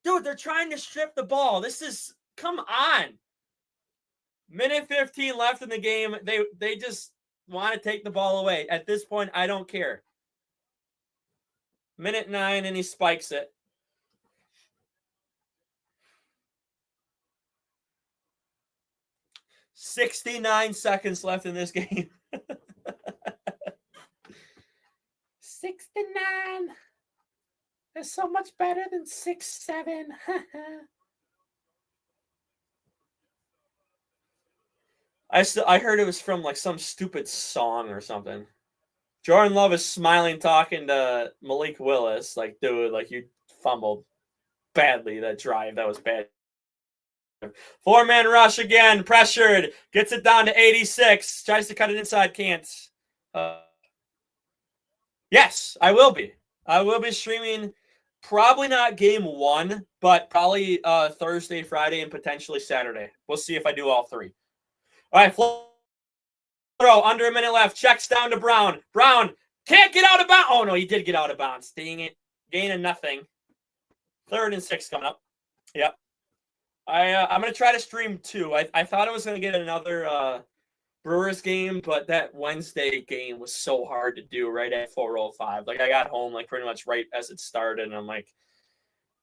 Dude, they're trying to strip the ball. This is. Come on. Minute 15 left in the game. They just want to take the ball away. At this point, I don't care. Minute 9, and he spikes it. $69 seconds left in this game. 69. That's so much better than 6-7. I heard it was from like some stupid song or something. Jordan Love is smiling, talking to Malik Willis. Like, dude, like you fumbled badly that drive. That was bad. 4-man rush again. Pressured. Gets it down to 86. Tries to cut it inside. Can't. Yes, I will be. I will be streaming. Probably not game 1, but probably Thursday, Friday, and potentially Saturday. We'll see if I do all 3. All right, throw under a minute left. Checks down to Brown. Brown can't get out of bounds. Oh, no, he did get out of bounds. Dang it. Gaining nothing. 3rd and 6 coming up. Yep. I'm going to try to stream 2. I thought I was going to get another Brewers game, but that Wednesday game was so hard to do right at 4:05. Like, I got home, like, pretty much right as it started, and I'm like,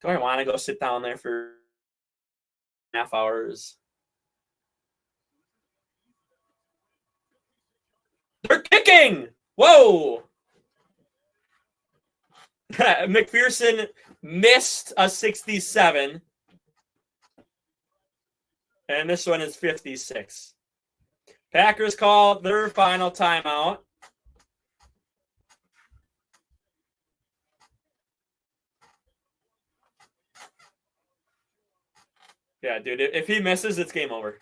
do I want to go sit down there for half hours? They're kicking! Whoa! McPherson missed a 67. And this one is 56. Packers call their final timeout. Yeah, dude, if he misses, it's game over.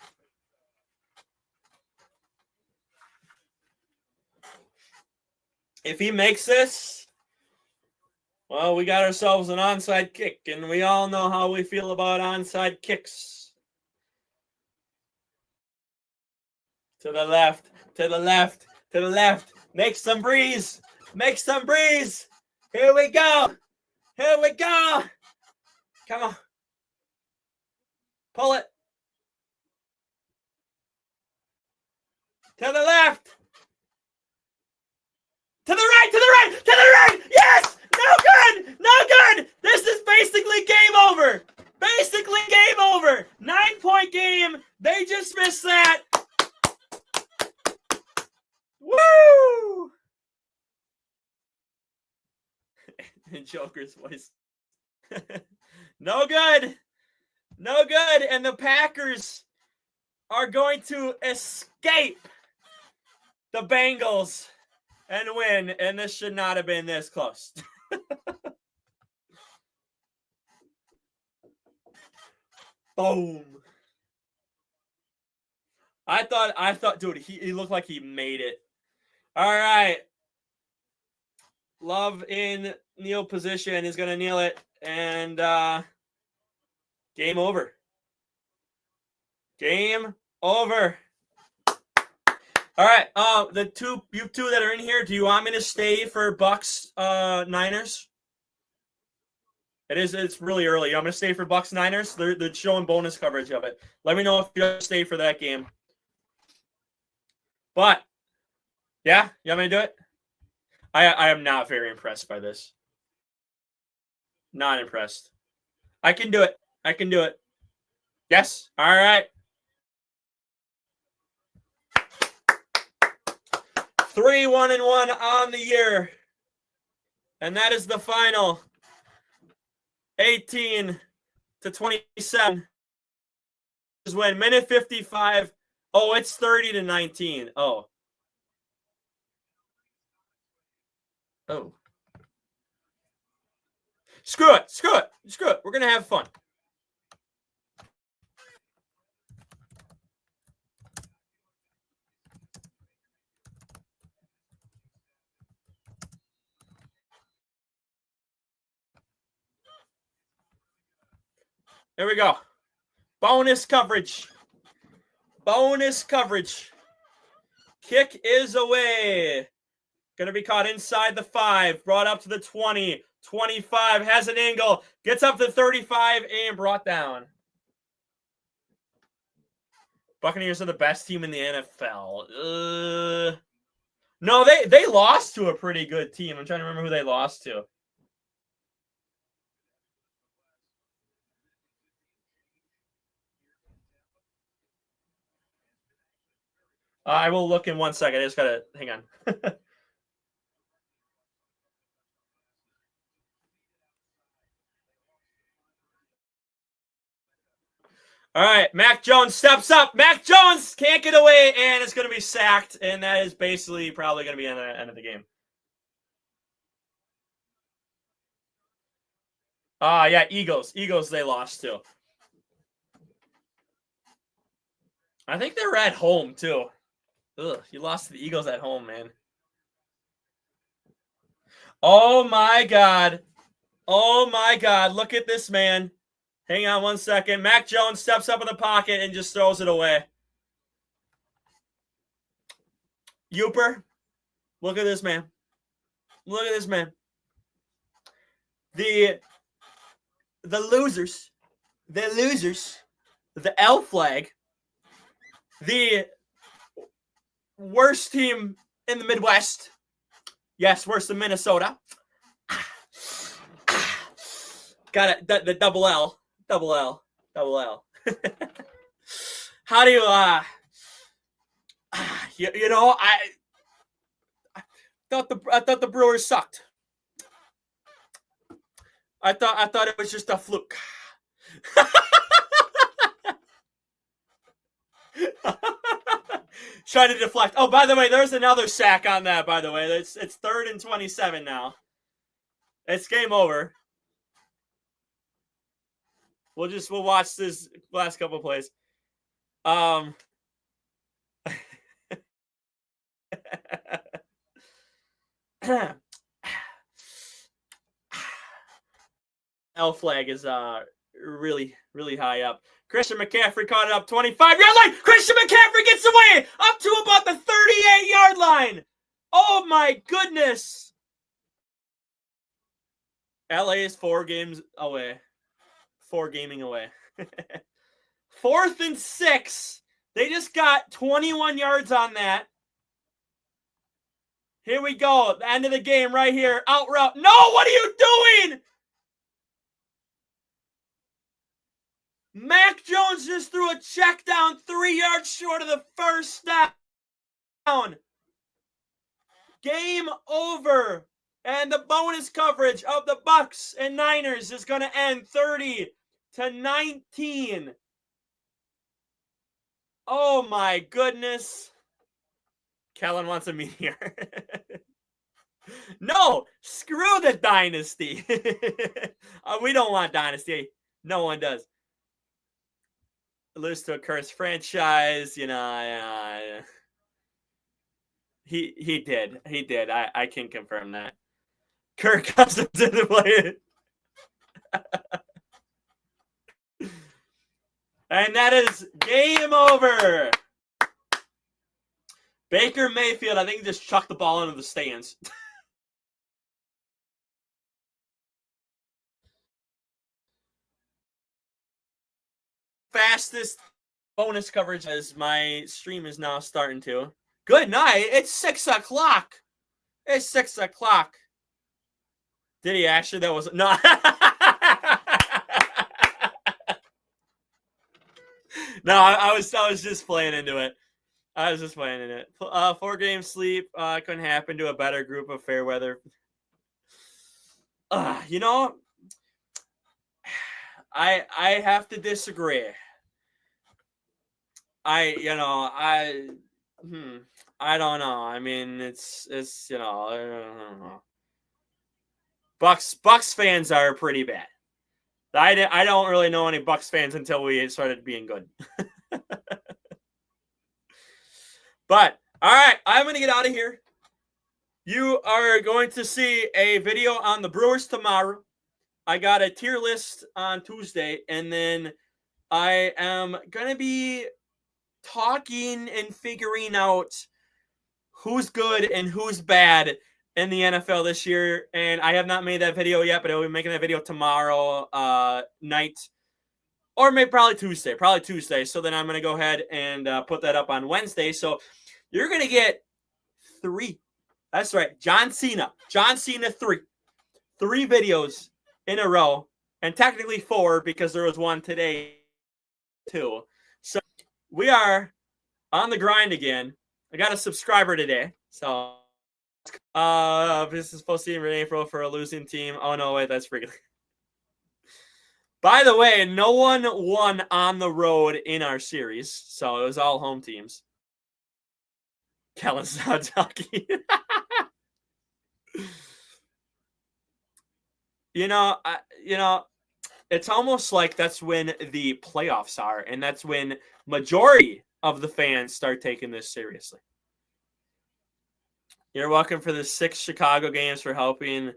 If he makes this, well, we got ourselves an onside kick, and we all know how we feel about onside kicks. To the left, to the left, to the left. Make some breeze. Make some breeze. Here we go. Here we go. Come on. Pull it. To the left. To the right, to the right, to the right. Yes. No good. No good. This is basically game over. Basically game over. 9-point game. They just missed that. Woo! in Joker's voice. No good. No good. And the Packers are going to escape the Bengals and win. And this should not have been this close. Boom. I thought, dude, he looked like he made it. All right. Love in kneel position is going to kneel it. And game over. Game over. All right. You two that are in here, do you want me to stay for Bucks Niners? It's really early. I'm gonna stay for Bucks Niners. They're showing bonus coverage of it. Let me know if you stay for that game. But yeah, you want me to do it? I am not very impressed by this. Not impressed. I can do it. I can do it. Yes. All right. 3-1-1 on the year. And that is the final. 18-27 is when minute 55. Oh, it's 30-19. Oh. Screw it. Screw it. Screw it. We're going to have fun. Here we go. Bonus coverage. Bonus coverage. Kick is away. Going to be caught inside the 5. Brought up to the 20. 25. Has an angle. Gets up to 35 and brought down. Buccaneers are the best team in the NFL. No, they lost to a pretty good team. I'm trying to remember who they lost to. I will look in 1 second. I just got to hang on. All right, Mac Jones steps up. Mac Jones can't get away, and it's going to be sacked, and that is basically probably going to be the end of the game. Yeah, Eagles. Eagles, they lost too. I think they were at home too. Ugh, you lost to the Eagles at home, man. Oh my God. Oh my God. Look at this man. Hang on 1 second. Mac Jones steps up in the pocket and just throws it away. Youper. Look at this man. Look at this man. The losers. The losers. The L flag. The worst team in the Midwest. Yes, worse than Minnesota. Got it. The double L. Double L. Double L. How do you you know, I thought the Brewers sucked. I thought it was just a fluke. Trying to deflect. Oh, by the way, there's another sack on that, by the way. It's 3rd and 27 now. It's game over. We'll watch this last couple plays. L flag is really, really high up. Christian McCaffrey caught it up 25-yard line. Christian McCaffrey gets away up to about the 38-yard line. Oh my goodness. LA is 4 games away. 4 gaming away. 4th and 6. They just got 21 yards on that. Here we go. The end of the game right here. Out route. No, what are you doing? Mac Jones just threw a check down 3 yards short of the first down. Game over. And the bonus coverage of the Bucks and Niners is going to end 30-19. Oh my goodness. Kellen wants a meteor. No, screw the dynasty. We don't want dynasty. No one does. Lose to a cursed franchise, He did. He did. I can confirm that. Kirk Cousins didn't play it. And that is game over. Baker Mayfield, I think he just chucked the ball into the stands. Fastest bonus coverage as my stream is now starting to. Good night. It's 6 o'clock. It's 6 o'clock. Did he actually? That was no. No, I was just playing into it. I was just playing into it. 4-game sleep couldn't happen to a better group of fair weather. I have to disagree. I don't know. I mean, it's I don't know. Bucks fans are pretty bad. I don't really know any Bucks fans until we started being good. But all right, I'm gonna get out of here. You are going to see a video on the Brewers tomorrow. I got a tier list on Tuesday, and then I am gonna be talking and figuring out who's good and who's bad in the NFL this year. And I have not made that video yet, but I'll be making that video tomorrow night, or maybe probably Tuesday. So then I'm going to go ahead and put that up on Wednesday. So you're going to get 3. That's right. John Cena 3 videos in a row, and technically 4 because there was one today too. So we are on the grind again. I got a subscriber today. So this is supposed to be in April for a losing team. Oh no, wait, that's freaking. By the way, no one won on the road in our series, so it was all home teams. Kellen's not talking. It's almost like that's when the playoffs are, and that's when majority of the fans start taking this seriously. You're welcome for the 6 Chicago games for helping.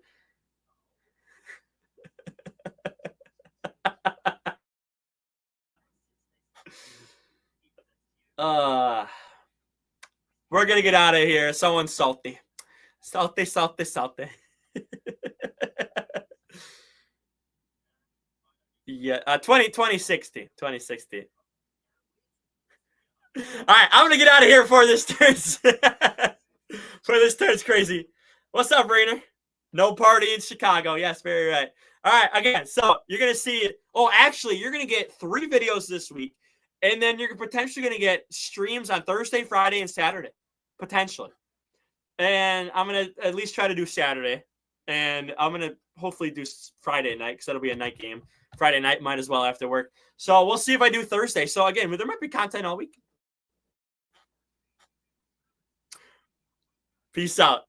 We're going to get out of here. Someone's salty. Salty. Yeah, 2016. All right, I'm going to get out of here before this turns crazy. What's up, Rainer? No party in Chicago. Yes, very right. All right, again, so you're going to see – actually, you're going to get 3 videos this week, and then you're potentially going to get streams on Thursday, Friday, and Saturday, potentially. And I'm going to at least try to do Saturday, and I'm going to hopefully do Friday night because that'll be a night game. Friday night might as well after work. So we'll see if I do Thursday. So, again, there might be content all week. Peace out.